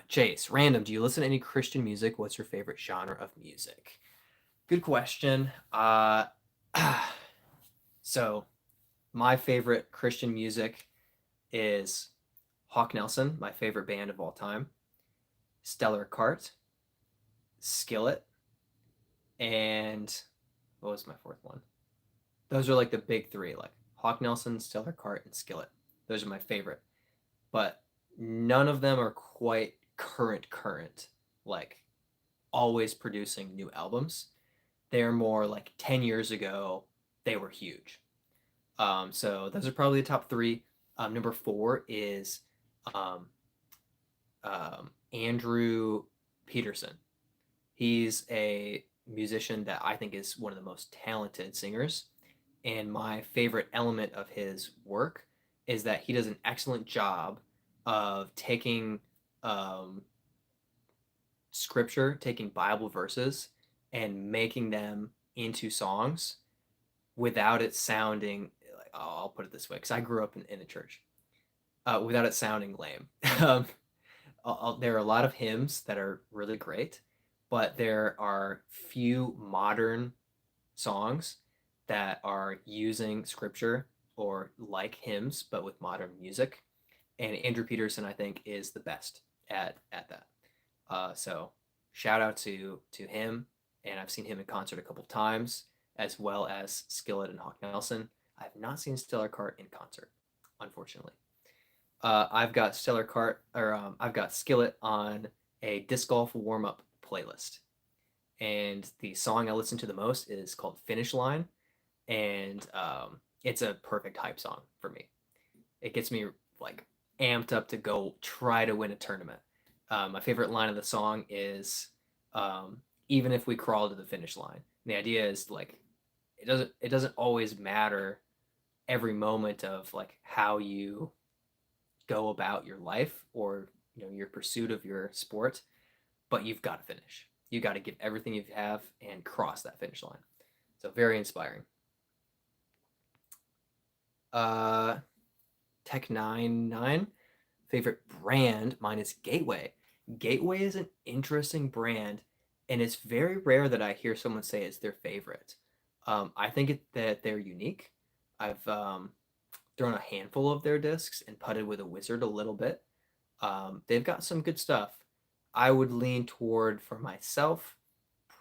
Chase, random. Do you listen to any Christian music? What's your favorite genre of music? Good question. So my favorite Christian music is Hawk Nelson, my favorite band of all time, Stellar Cart, Skillet, and what was my fourth one? Those are like the big three, like Hawk Nelson, Stellar Cart, and Skillet. Those are my favorite. But none of them are quite current, like always producing new albums. They're more like 10 years ago, they were huge. So those are probably the top three. Number four is um, Andrew Peterson. He's a musician that I think is one of the most talented singers. And my favorite element of his work is that he does an excellent job of taking um, scripture, taking Bible verses, and making them into songs without it sounding like, I'll put it this way, because I grew up in the church, without it sounding lame. um, there are a lot of hymns that are really great, but there are few modern songs that are using scripture or like hymns, but with modern music. And Andrew Peterson, I think, is the best at that. So shout out to him, and I've seen him in concert a couple times, as well as Skillet and Hawk Nelson. I have not seen Stellar Cart in concert, unfortunately. I've got Stellar Cart, or I've got Skillet on a disc golf warm up playlist, and the song I listen to the most is called "Finish Line," and it's a perfect hype song for me. It gets me like amped up to go try to win a tournament. My favorite line of the song is even if we crawl to the finish line. And the idea is like it doesn't always matter every moment of like how you go about your life or your pursuit of your sport, but you've got to finish. You got to give everything you have and cross that finish line. So very inspiring. Uh, Tech 99. Favorite brand, mine is Gateway. Gateway is an interesting brand, and it's very rare that I hear someone say it's their favorite. I think that they're unique. I've thrown a handful of their discs and putted with a wizard a little bit. They've got some good stuff. I would lean toward for myself,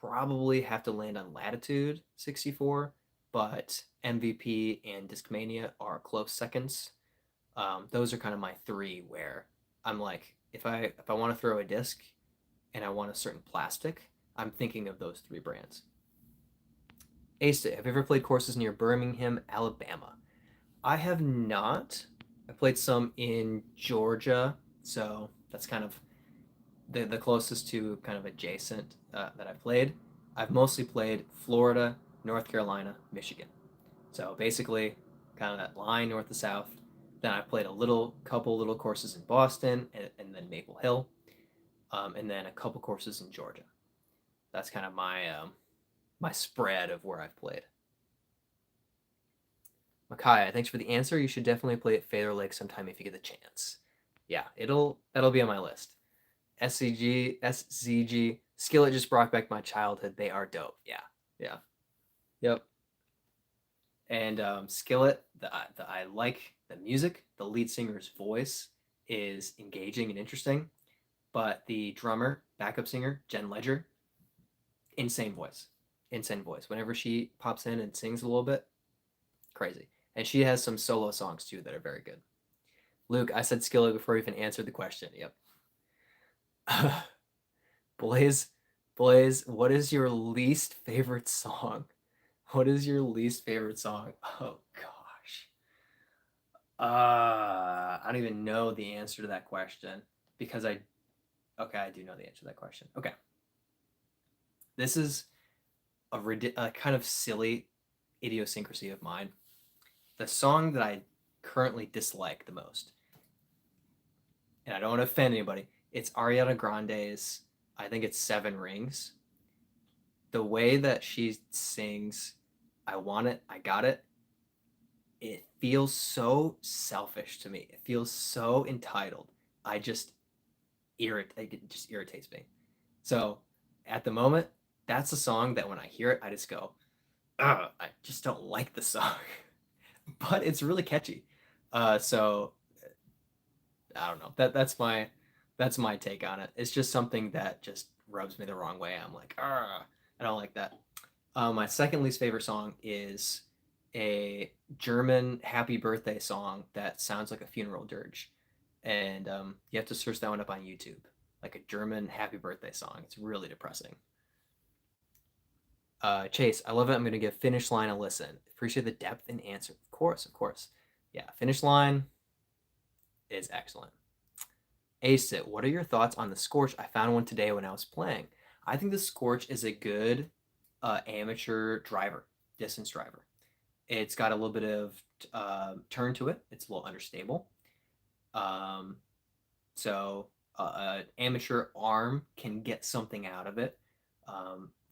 probably have to land on Latitude 64, but MVP and Discmania are close seconds. Those are kind of my three where I'm like, if I want to throw a disc and I want a certain plastic, I'm thinking of those three brands. Ace, have you ever played courses near Birmingham, Alabama? I have not. I played some in Georgia, so that's kind of the closest to kind of adjacent that I played. I've mostly played Florida, North Carolina, Michigan. So basically, kind of that line north to south. Then I played couple little courses in Boston and then Maple Hill, and then a couple courses in Georgia. That's kind of my spread of where I've played. Micaiah, thanks for the answer. You should definitely play at Fader Lake sometime if you get the chance. Yeah, that'll be on my list. SZG, Skillet just brought back my childhood. They are dope. Yeah, yeah, yep. And Skillet, I like the music. The lead singer's voice is engaging and interesting, but the drummer, backup singer, Jen Ledger, insane voice, insane voice. Whenever she pops in and sings a little bit, crazy. And she has some solo songs too that are very good. Luke, I said Skillet before you even answered the question. Yep. Blaze, Blaze, what is your least favorite song? What is your least favorite song? Oh gosh. I don't even know the answer to that question because I do know the answer to that question. Okay. This is a kind of silly idiosyncrasy of mine. The song that I currently dislike the most, and I don't want to offend anybody, it's Ariana Grande's, I think it's Seven Rings. The way that she sings, I want it, I got it, it feels so selfish to me. It feels so entitled. It just irritates me. So at the moment, that's a song that when I hear it, I just go, ugh, I just don't like the song. But it's really catchy. So I don't know. That's my take on it. It's just something that just rubs me the wrong way. I'm like, I don't like that. My second least favorite song is a German happy birthday song that sounds like a funeral dirge. And you have to search that one up on YouTube. Like a German happy birthday song. It's really depressing. Chase, I love it. I'm going to give Finish Line a listen. Appreciate the depth and answer. Of course, of course. Yeah, Finish Line is excellent. Ace it. What are your thoughts on the Scorch? I found one today when I was playing. I think the Scorch is a good amateur driver, distance driver. It's got a little bit of turn to it. It's a little understable. Um, so an amateur arm can get something out of it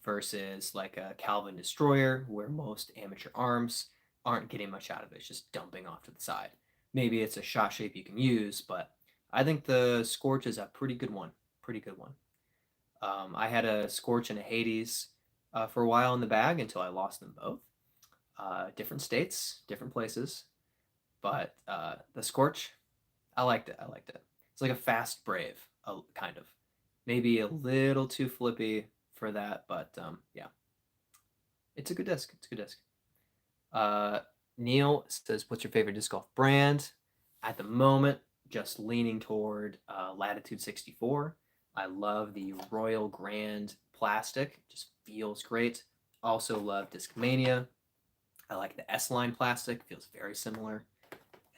versus like a Calvin Destroyer, where most amateur arms aren't getting much out of it. It's just dumping off to the side. Maybe it's a shot shape you can use, but I think the Scorch is a pretty good one. Pretty good one. I had a Scorch and a Hades for a while in the bag until I lost them both. Different states, different places, but the Scorch, I liked it. I liked it. It's like a fast Brave, kind of. Maybe a little too flippy for that, but yeah, it's a good disc. It's a good disc. Neil says, "What's your favorite disc golf brand?" At the moment, just leaning toward Latitude 64. I love the Royal Grand plastic; it just feels great. Also love Discmania. I like the S line plastic; feels very similar.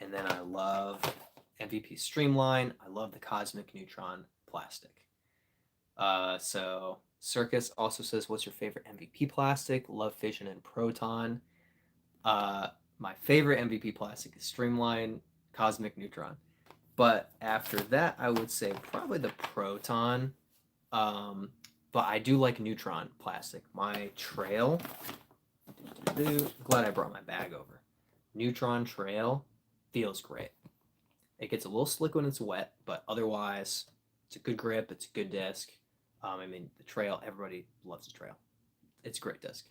And then I love MVP Streamline. I love the Cosmic Neutron plastic. So Circus also says, "What's your favorite MVP plastic?" Love Fission and Proton. My favorite MVP plastic is Streamline Cosmic Neutron. But after that, I would say probably the Proton. But I do like Neutron plastic. My Trail. Glad I brought my bag over. Neutron Trail feels great. It gets a little slick when it's wet, but otherwise, it's a good grip. It's a good disc. I mean, the trail, everybody loves the trail. It's a great disc.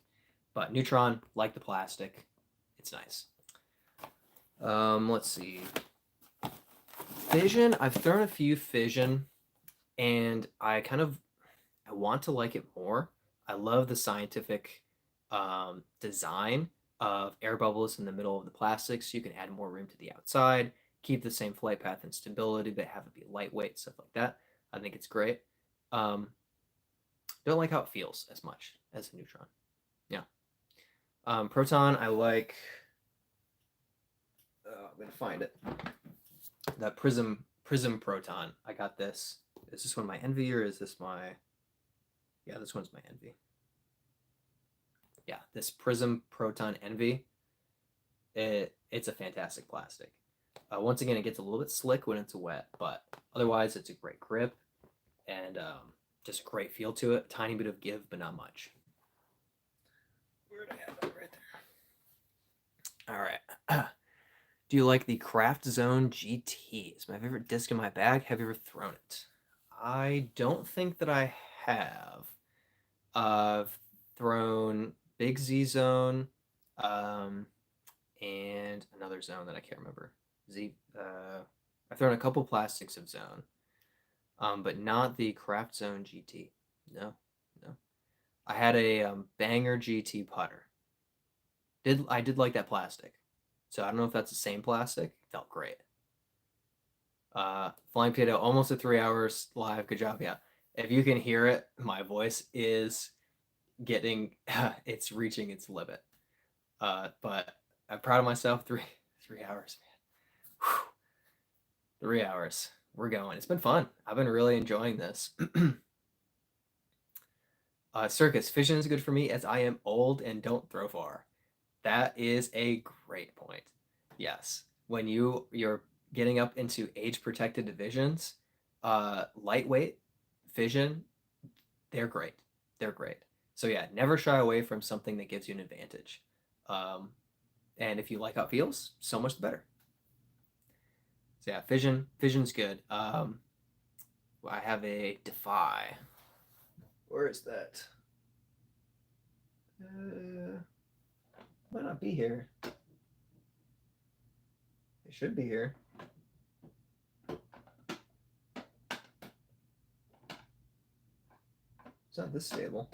But Neutron, like the plastic, it's nice. Let's see. Fission, I've thrown a few Fission, and I want to like it more. I love the scientific design of air bubbles in the middle of the plastic, so you can add more room to the outside, keep the same flight path and stability, but have it be lightweight, stuff like that. I think it's great. Don't like how it feels as much as a Neutron. Yeah. Proton, I like. I'm gonna find it. That Prism Proton. I got this. Is this one my Envy or is this my? Yeah, this one's my Envy. Yeah, this Prism Proton Envy. It's a fantastic plastic. Once again, it gets a little bit slick when it's wet, but otherwise, it's a great grip and just a great feel to it. Tiny bit of give, but not much. Where did I have that? Right there. All right. Do you like the Craft Zone GT? It's my favorite disc in my bag. Have you ever thrown it? I don't think that I have. I've thrown Big Z Zone, and another zone that I can't remember. I've thrown a couple plastics of Zone, but not the Craft Zone GT. No. I had a Banger GT putter. I did like that plastic. So I don't know if that's the same plastic. Felt great. Flying Potato, almost at 3 hours live. Good job. Yeah. If you can hear it, my voice is getting, it's reaching its limit. But I'm proud of myself. 3 hours, man. Whew. 3 hours. We're going. It's been fun. I've been really enjoying this. Circus, Fission is good for me as I am old and don't throw far. That is a great point. Yes. When you're getting up into age protected divisions, lightweight, Fission, they're great. They're great. So yeah, never shy away from something that gives you an advantage. And if you like how it feels, so much the better. So yeah, Fission's good. I have a Defy. Where is that? Might not be here. It should be here. It's not this stable.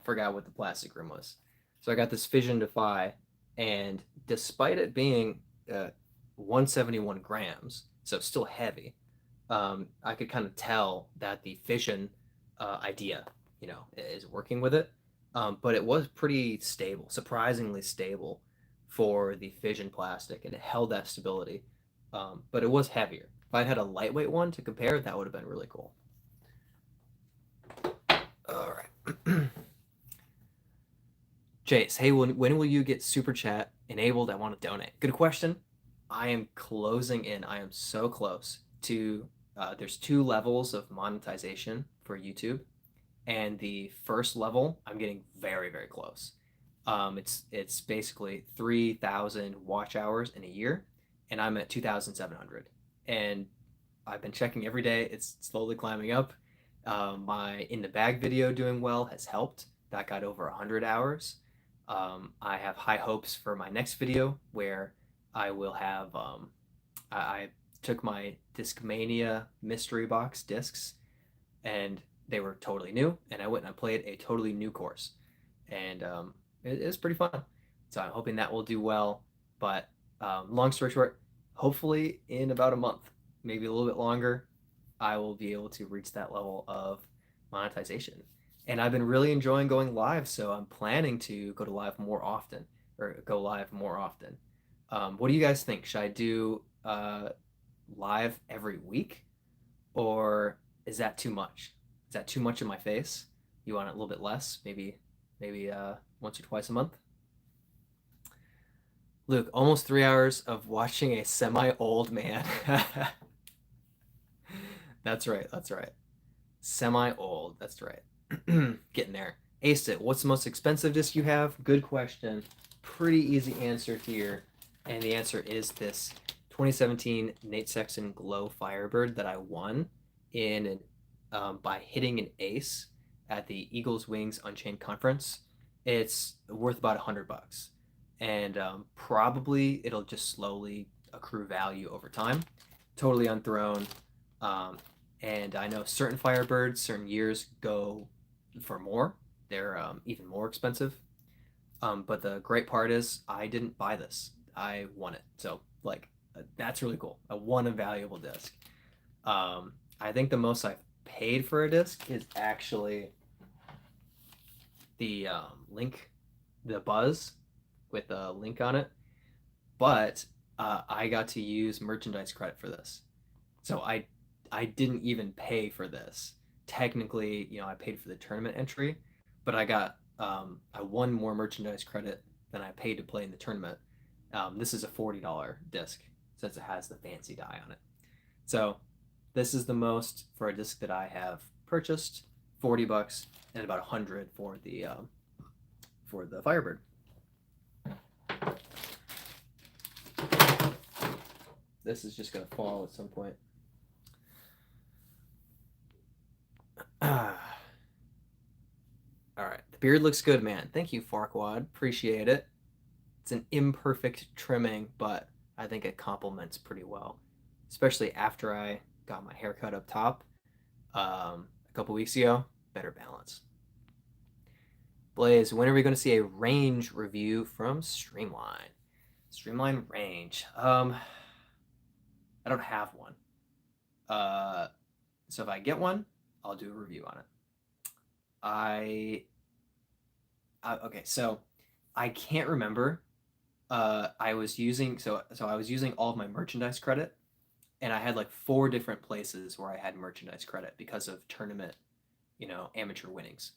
Forgot what the plastic rim was. So I got this Fission Defy, and despite it being 171 grams, so it's still heavy, I could kind of tell that the Fission idea, is working with it. But it was pretty stable, surprisingly stable for the Fission plastic, and it held that stability. But it was heavier. If I'd had a lightweight one to compare, that would have been really cool. All right. Chase, hey, when will you get Super Chat enabled? I want to donate. Good question. I am closing in. I am so close to. There's 2 levels of monetization for YouTube, and the first level I'm getting very, very close. It's basically 3,000 watch hours in a year, and I'm at 2,700. And I've been checking every day. It's slowly climbing up. My in the bag video doing well has helped. That got over 100 hours. I have high hopes for my next video where I will have. I took my Discmania mystery box discs, and they were totally new, and I went and I played a totally new course, and it was pretty fun. So I'm hoping that will do well. But long story short, hopefully in about a month, maybe a little bit longer, I will be able to reach that level of monetization. And I've been really enjoying going live, so I'm planning to go live more often. What do you guys think? Should I do live every week, or is that too much? Is that too much in my face? You want it a little bit less? Maybe once or twice a month? Luke, almost 3 hours of watching a semi-old man. That's right. Semi-old. That's right. Getting there. Aced it. What's the most expensive disc you have? Good question. pretty easy answer here, and the answer is this 2017 Nate Sexton Glow Firebird that I won in by hitting an ace at the Eagles Wings Unchained Conference. It's worth about $100, and probably it'll just slowly accrue value over time. Totally unthrown, um, and I know certain Firebirds, certain years go for more. They're even more expensive. But the great part is I didn't buy this. I won it. So like that's really cool. I won a valuable disc. I think the most I've paid for a disc is actually the link, the Buzz with a link on it. But I got to use merchandise credit for this. So I didn't even pay for this. Technically, I paid for the tournament entry, but I won more merchandise credit than I paid to play in the tournament. This is a $40 disc since it has the fancy die on it. So this is the most for a disc that I have purchased, $40 and about 100 for the Firebird. This is just gonna fall at some point. All right, the beard looks good, man. Thank you, Farquad. Appreciate it. It's an imperfect trimming, but I think it complements pretty well, especially after I got my haircut up top a couple weeks ago. Better balance. Blaze, when are we going to see a range review from Streamline? Streamline range. I don't have one. So if I get one, I'll do a review on it. Okay, so I can't remember. I was using I was using all of my merchandise credit, and I had like 4 different places where I had merchandise credit because of tournament, amateur winnings.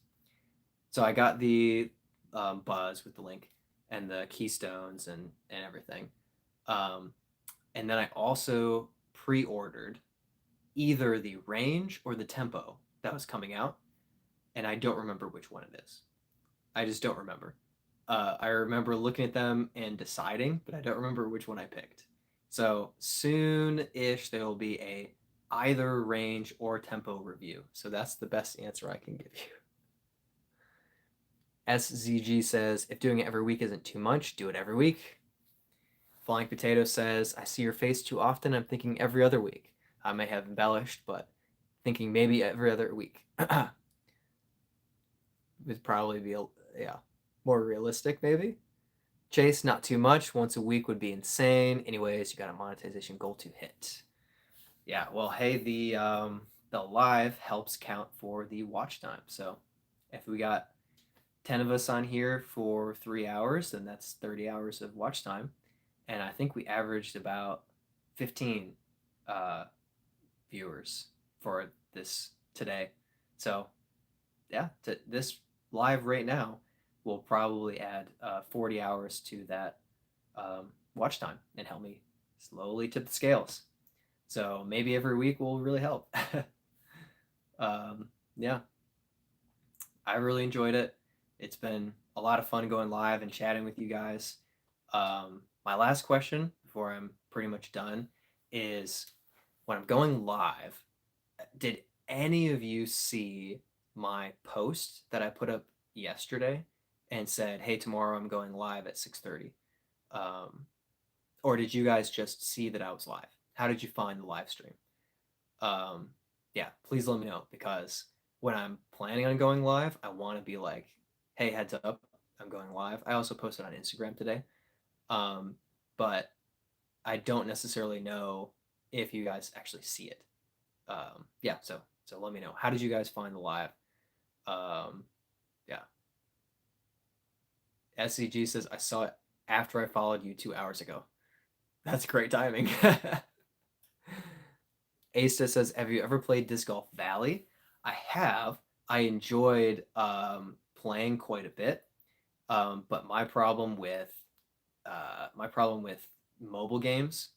So I got the Buzz with the link and the keystones and everything, and then I also pre-ordered either the range or the tempo that was coming out, and I don't remember which one it is. I just don't remember. I remember looking at them and deciding, but I don't remember which one I picked. So soon-ish there will be a either range or tempo review. So that's the best answer I can give you. SZG says, if doing it every week isn't too much, do it every week. Flying Potato says, I see your face too often. I'm thinking every other week. I may have embellished, but thinking maybe every other week. Would probably be, more realistic, maybe. Chase, not too much. Once a week would be insane. Anyways, you got a monetization goal to hit. Yeah, well, hey, the live helps count for the watch time. So if we got 10 of us on here for 3 hours, then that's 30 hours of watch time. And I think we averaged about 15 viewers for this today. So yeah, this live right now will probably add 40 hours to that watch time and help me slowly tip the scales. So maybe every week will really help. Yeah, I really enjoyed it. It's been a lot of fun going live and chatting with you guys. My last question before I'm pretty much done is, when I'm going live, did any of you see my post that I put up yesterday and said, hey, tomorrow I'm going live at 6:30? Or did you guys just see that I was live? How did you find the live stream? Yeah, please let me know, because when I'm planning on going live, I want to be like, hey, heads up, I'm going live. I also posted on Instagram today. But I don't necessarily know if you guys actually see it. Yeah, so let me know. How did you guys find the live? Yeah. SCG says, I saw it after I followed you 2 hours ago. That's great timing. Asta says, have you ever played Disc Golf Valley? I have. I enjoyed playing quite a bit. But my problem with mobile games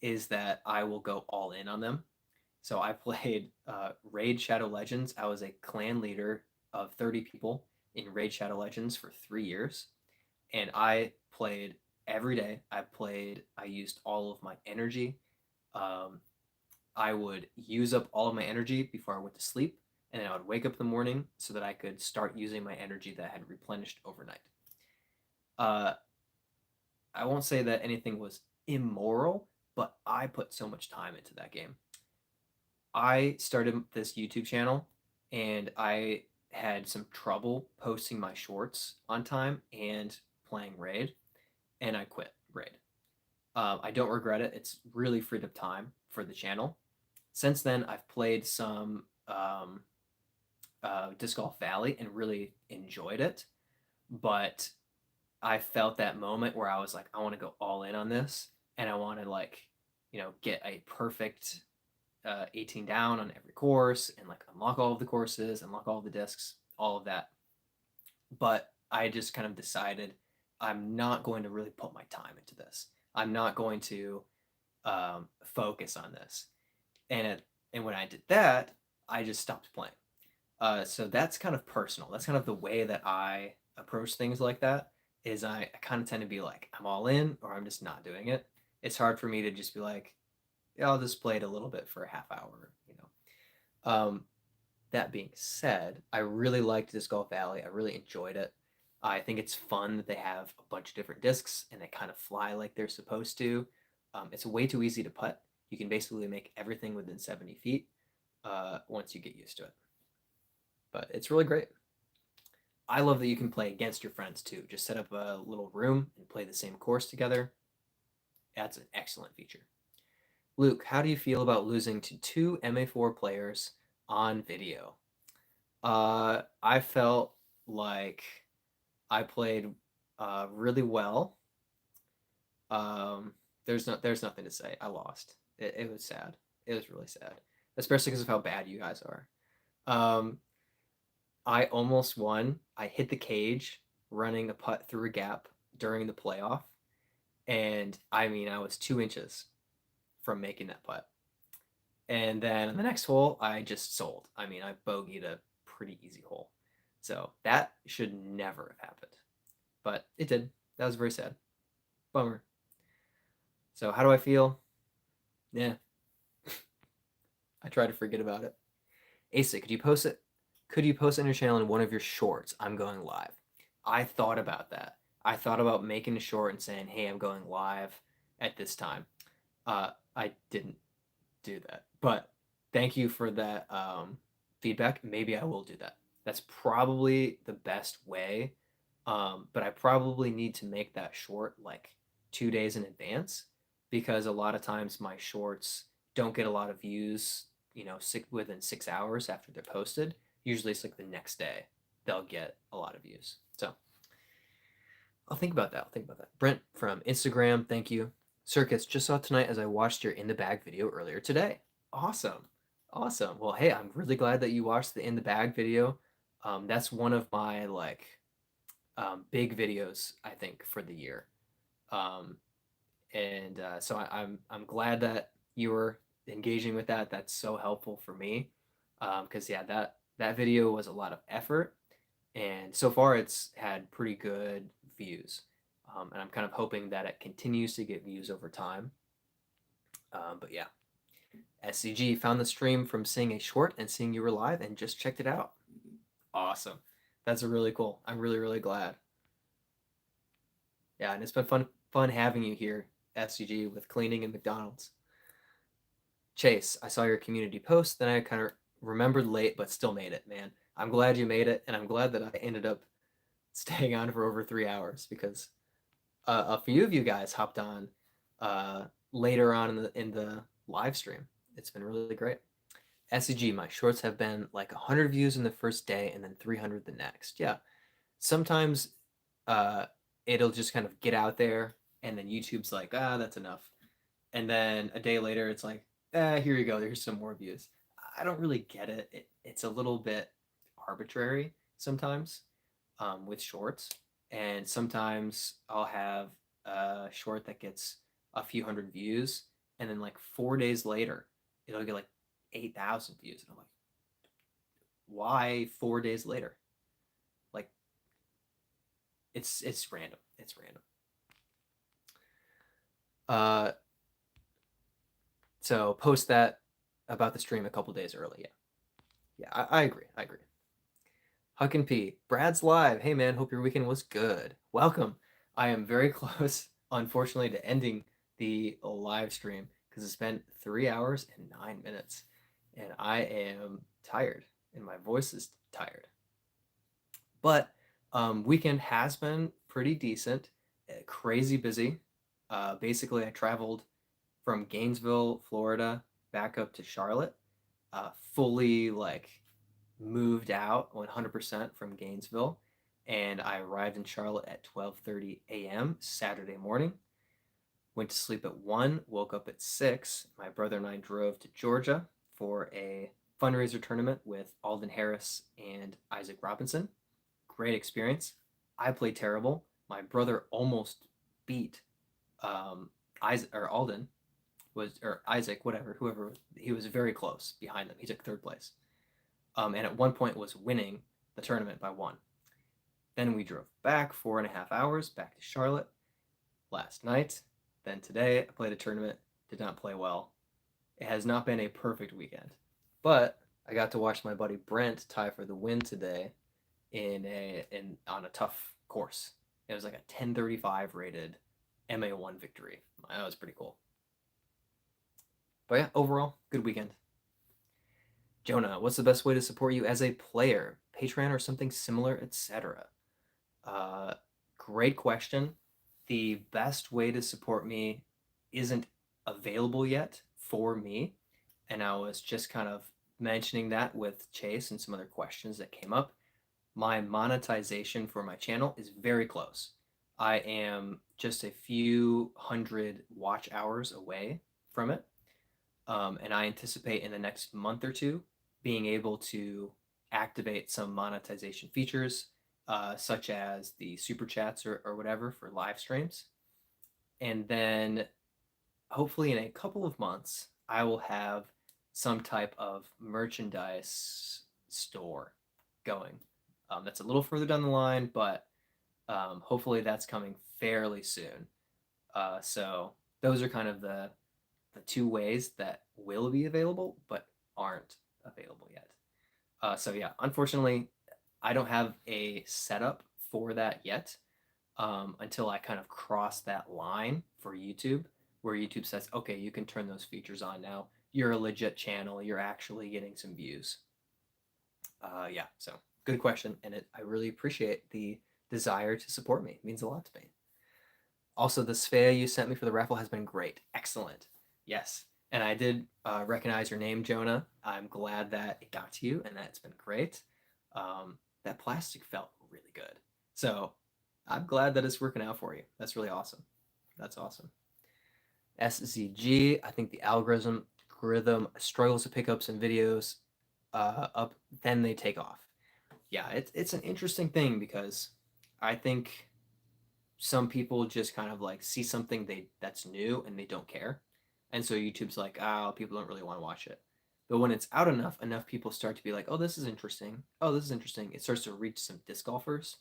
is that I will go all in on them. So I played Raid Shadow Legends. I was a clan leader of 30 people in Raid Shadow Legends for 3 years, and I played every day. I used all of my energy. Um, I would use up all of my energy before I went to sleep, and then I would wake up in the morning so that I could start using my energy that I had replenished overnight. Uh, I won't say that anything was immoral, but I put so much time into that game. I started this YouTube channel and I had some trouble posting my shorts on time and playing Raid, and I quit Raid. I don't regret it. It's really freed up time for the channel. Since then, I've played some Disc Golf Valley and really enjoyed it. But I felt that moment where I was like, I want to go all in on this, and I want to like, get a perfect 18 down on every course and like unlock all of the courses, unlock all of the discs, all of that. But I just kind of decided I'm not going to really put my time into this. I'm not going to focus on this. And when I did that, I just stopped playing. So that's kind of personal. That's kind of the way that I approach things like that. Is I kind of tend to be like, I'm all in, or I'm just not doing it. It's hard for me to just be like, yeah, I'll just play it a little bit for a half hour, you know. That being said, I really liked Disc Golf Valley. I really enjoyed it. I think it's fun that they have a bunch of different discs and they kind of fly like they're supposed to. It's way too easy to putt. You can basically make everything within 70 feet once you get used to it. But it's really great. I love that you can play against your friends too. Just set up a little room and play the same course together. That's an excellent feature. Luke, how do you feel about losing to two MA4 players on video? I felt like I played really well. Um, there's nothing to say. I lost. It was sad. It was really sad, especially because of how bad you guys are. Um, I almost won. I hit the cage running a putt through a gap during the playoff, and I mean I was 2 inches from making that putt. And then on the next hole, I just sold. I mean, I bogeyed a pretty easy hole. So that should never have happened. But it did. That was very sad. Bummer. So how do I feel? Yeah, I try to forget about it. Asa, could you post it? Could you post on your channel in one of your shorts? I'm going live. I thought about that. I thought about making a short and saying, hey, I'm going live at this time. I didn't do that. But thank you for that feedback. Maybe I will do that. That's probably the best way. But I probably need to make that short like 2 days in advance because a lot of times my shorts don't get a lot of views, within 6 hours after they're posted. Usually it's like the next day they'll get a lot of views. So I'll think about that. I'll think about that. Brent from Instagram, thank you. Circus, just saw tonight as I watched your In the Bag video earlier today. Awesome. Awesome. Well, hey, I'm really glad that you watched the In the Bag video. That's one of my like big videos, I think, for the year. Um, and so I'm glad that you were engaging with that. That's so helpful for me. Because yeah, that video was a lot of effort, and so far it's had pretty good views. And I'm kind of hoping that it continues to get views over time. But yeah, SCG found the stream from seeing a short and seeing you were live and just checked it out. Awesome. That's really cool. I'm really, really glad. Yeah, and it's been fun having you here, SCG, with cleaning and McDonald's. Chase, I saw your community post, then I kind of remembered late, but still made it, man. I'm glad you made it, and I'm glad that I ended up staying on for over 3 hours because a few of you guys hopped on later on in the live stream. It's been really great. SCG, my shorts have been like 100 views in the first day and then 300 the next. Yeah, sometimes uh, it'll just kind of get out there, and then YouTube's like, that's enough. And then a day later, it's like, here you go. There's some more views. I don't really get it. It's a little bit arbitrary sometimes with shorts. And sometimes I'll have a short that gets a few hundred views. And then like 4 days later, it'll get like 8,000 views. And I'm like, why 4 days later? Like, it's random. It's random. Uh, so post that about the stream a couple days early. Yeah, I agree. I agree. Huck and P. Brad's live. Hey man, hope your weekend was good. Welcome. I am very close, unfortunately, to ending the live stream because it's been 3 hours and 9 minutes, and I am tired, and my voice is tired. But weekend has been pretty decent, crazy busy. Basically, I traveled from Gainesville, Florida, back up to Charlotte, fully like moved out 100% from Gainesville, and I arrived in Charlotte at 12:30 a.m. Saturday morning. Went to sleep at 1, woke up at 6. My brother and I drove to Georgia for a fundraiser tournament with Alden Harris and Isaac Robinson. Great experience. I played terrible. My brother almost beat Isaac or Alden was or Isaac, whatever, whoever. He was very close behind them. He took third place, and at one point was winning the tournament by 1. Then we drove back 4.5 hours back to Charlotte last night. Then today I played a tournament. Did not play well. It has not been a perfect weekend, but I got to watch my buddy Brent tie for the win today in on a tough course. It was like a 1035 rated MA1 victory. That was pretty cool. But yeah, overall, good weekend. Jonah, what's the best way to support you as a player? Patreon or something similar, etc. Uh, Great question. The best way to support me isn't available yet for me. And I was just kind of mentioning that with Chase and some other questions that came up. My monetization for my channel is very close. I am just a few hundred watch hours away from it. And I anticipate in the next month or two being able to activate some monetization features, such as the super chats or whatever for live streams. And then hopefully in a couple of months, I will have some type of merchandise store going. That's a little further down the line, but hopefully that's coming fairly soon. So those are kind of the two ways that will be available but aren't available yet. So yeah, unfortunately, I don't have a setup for that yet until I kind of cross that line for YouTube, where YouTube says, okay, you can turn those features on now. You're a legit channel. You're actually getting some views. Yeah, so good question, and I really appreciate the desire to support me. It means a lot to me. Also, the sphere you sent me for the raffle has been great. Excellent. Yes. And I did recognize your name, Jonah. I'm glad that it got to you and that it's been great. That plastic felt really good. So I'm glad that it's working out for you. That's really awesome. That's awesome. SZG, I think the algorithm struggles to pick up some videos up, then they take off. Yeah, it's an interesting thing because I think some people just kind of like see something that's new and they don't care. And so YouTube's like, oh, people don't really want to watch it. But when it's out enough people start to be like, oh, this is interesting. Oh, this is interesting. It starts to reach some disc golfers.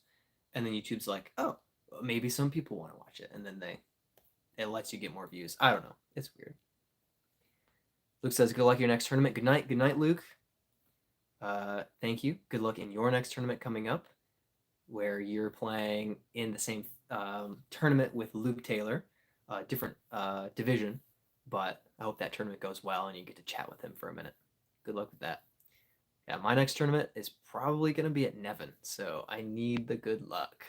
And then YouTube's like, oh, maybe some people want to watch it. And then it lets you get more views. I don't know. It's weird. Luke says, good luck in your next tournament. Good night. Good night, Luke. Thank you. Good luck in your next tournament coming up, where you're playing in the same tournament with Luke Taylor, different division, but I hope that tournament goes well and you get to chat with him for a minute. Good luck with that. Yeah, my next tournament is probably going to be at Nevin, so I need the good luck.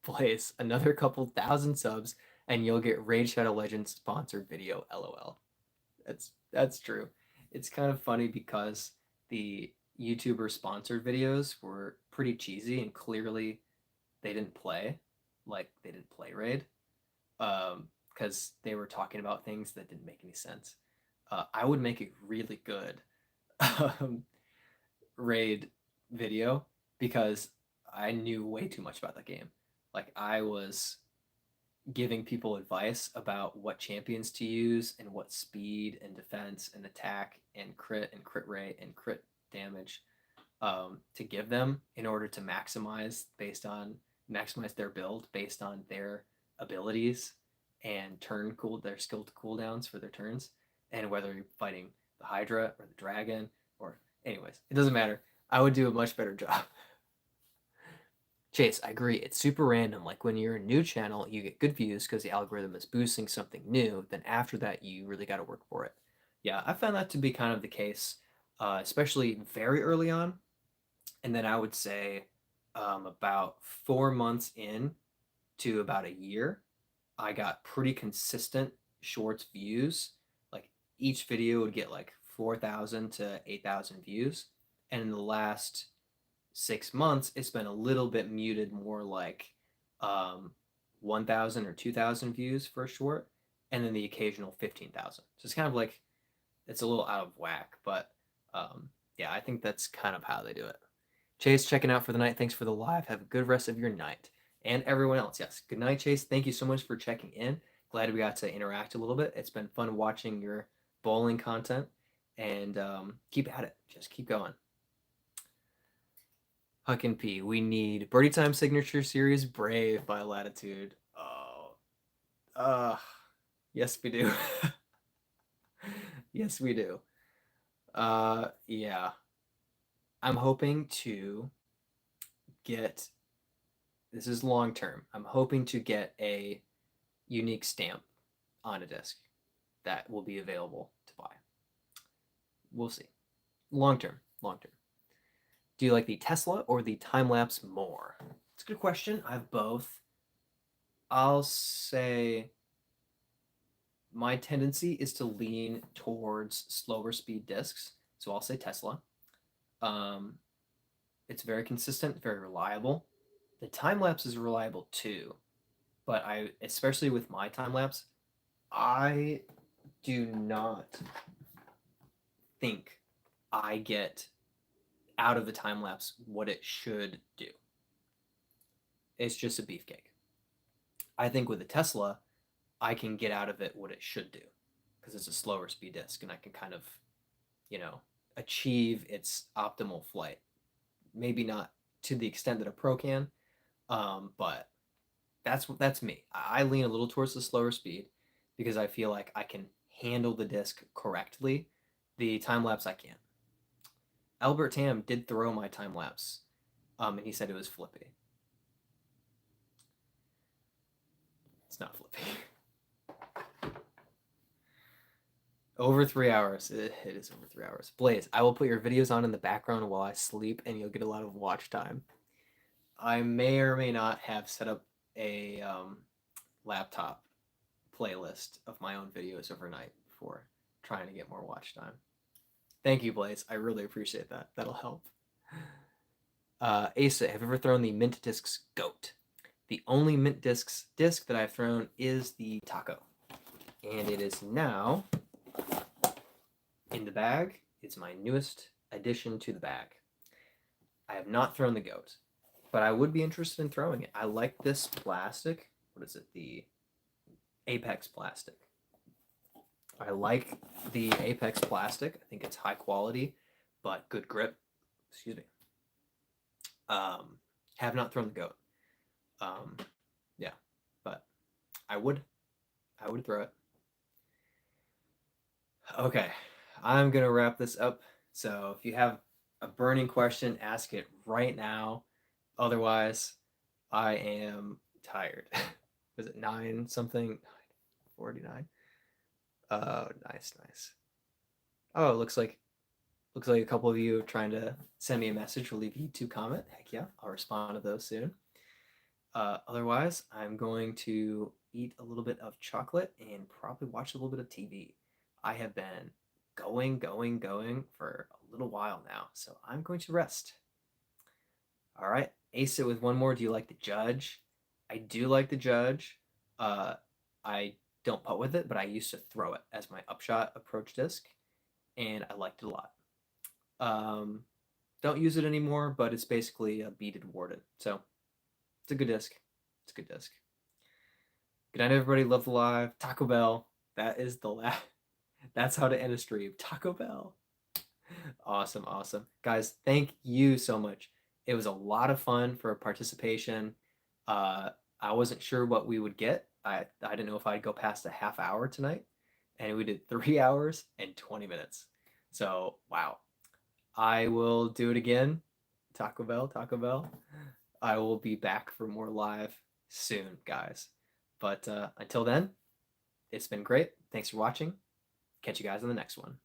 Place another couple thousand subs and you'll get Raid Shadow Legends sponsored video, LOL. That's true. It's kind of funny because the YouTuber sponsored videos were pretty cheesy and clearly they didn't play Raid because they were talking about things that didn't make any sense. I would make a really good Raid video because I knew way too much about that game. Like I was giving people advice about what champions to use and what speed and defense and attack and crit rate and crit damage to give them in order to maximize their build based on their abilities. and their skill cooldowns for their turns, and whether you're fighting the Hydra or the Dragon or anyways, it doesn't matter. I would do a much better job. Chase, I agree. It's super random. Like when you're a new channel, you get good views because the algorithm is boosting something new. Then after that, you really got to work for it. Yeah, I found that to be kind of the case, especially very early on. And then I would say about 4 months in to about a year, I got pretty consistent shorts views. Like each video would get like 4,000 to 8,000 views. And in the last 6 months, it's been a little bit muted, more like um, 1,000 or 2,000 views for a short, and then the occasional 15,000. So it's kind of like it's a little out of whack, but yeah, I think that's kind of how they do it. Chase, checking out for the night. Thanks for the live. Have a good rest of your night. And everyone else, yes. Good night, Chase. Thank you so much for checking in. Glad we got to interact a little bit. It's been fun watching your bowling content. And keep at it. Just keep going. Huck and P, we need Birdie Time Signature Series Brave by Latitude. Oh, yes, we do. Yes, we do. Yeah. I'm hoping to get, this is long term. I'm hoping to get a unique stamp on a disc that will be available to buy. We'll see. Long term, long term. Do you like the Tesla or the time lapse more? It's a good question. I have both. I'll say my tendency is to lean towards slower speed discs, so I'll say Tesla. Um, it's very consistent, very reliable. The time lapse is reliable too, but especially with my time lapse, I do not think I get out of the time lapse what it should do. It's just a beefcake. I think with a Tesla, I can get out of it what it should do because it's a slower speed disc and I can kind of, achieve its optimal flight. Maybe not to the extent that a pro can, but that's me. I lean a little towards the slower speed because I feel like I can handle the disc correctly. The time lapse I can't. Albert Tam did throw my time lapse, and he said it was flippy. It's not flippy. Over 3 hours. It is over 3 hours. Blaze, I will put your videos on in the background while I sleep, and you'll get a lot of watch time. I may or may not have set up a laptop playlist of my own videos overnight for trying to get more watch time. Thank you, Blaze. I really appreciate that. That'll help. Asa, have you ever thrown the Mint Discs GOAT? The only Mint Discs disc that I've thrown is the Taco. And it is now in the bag. It's my newest addition to the bag. I have not thrown the GOAT, but I would be interested in throwing it. I like this plastic. What is it? The Apex plastic. I like the Apex plastic. I think it's high quality, but good grip. Excuse me. Have not thrown the GOAT. Yeah, but I would throw it. Okay, I'm gonna wrap this up. So if you have a burning question, ask it right now. Otherwise, I am tired. Was it 9 something? 49. Oh, nice. Oh, it looks like a couple of you are trying to send me a message or leave a YouTube comment. Heck yeah, I'll respond to those soon. Otherwise, I'm going to eat a little bit of chocolate and probably watch a little bit of TV. I have been going for a little while now, so I'm going to rest. All right, ace it with one more. Do you like the Judge? I do like the Judge. I don't putt with it, but I used to throw it as my upshot approach disc, and I liked it a lot. Don't use it anymore, but it's basically a beaded Warden, so it's a good disc. It's a good disc. Good night, everybody. Love the live. Taco Bell. That is the last. That's how to end a stream. Taco Bell. Awesome. Guys, thank you so much. It was a lot of fun for participation. I wasn't sure what we would get, I didn't know if I'd go past a half hour tonight, and we did 3 hours and 20 minutes. So wow, I will do it again. Taco Bell, Taco Bell. I will be back for more live soon, guys. But until then, it's been great. Thanks for watching. Catch you guys on the next one.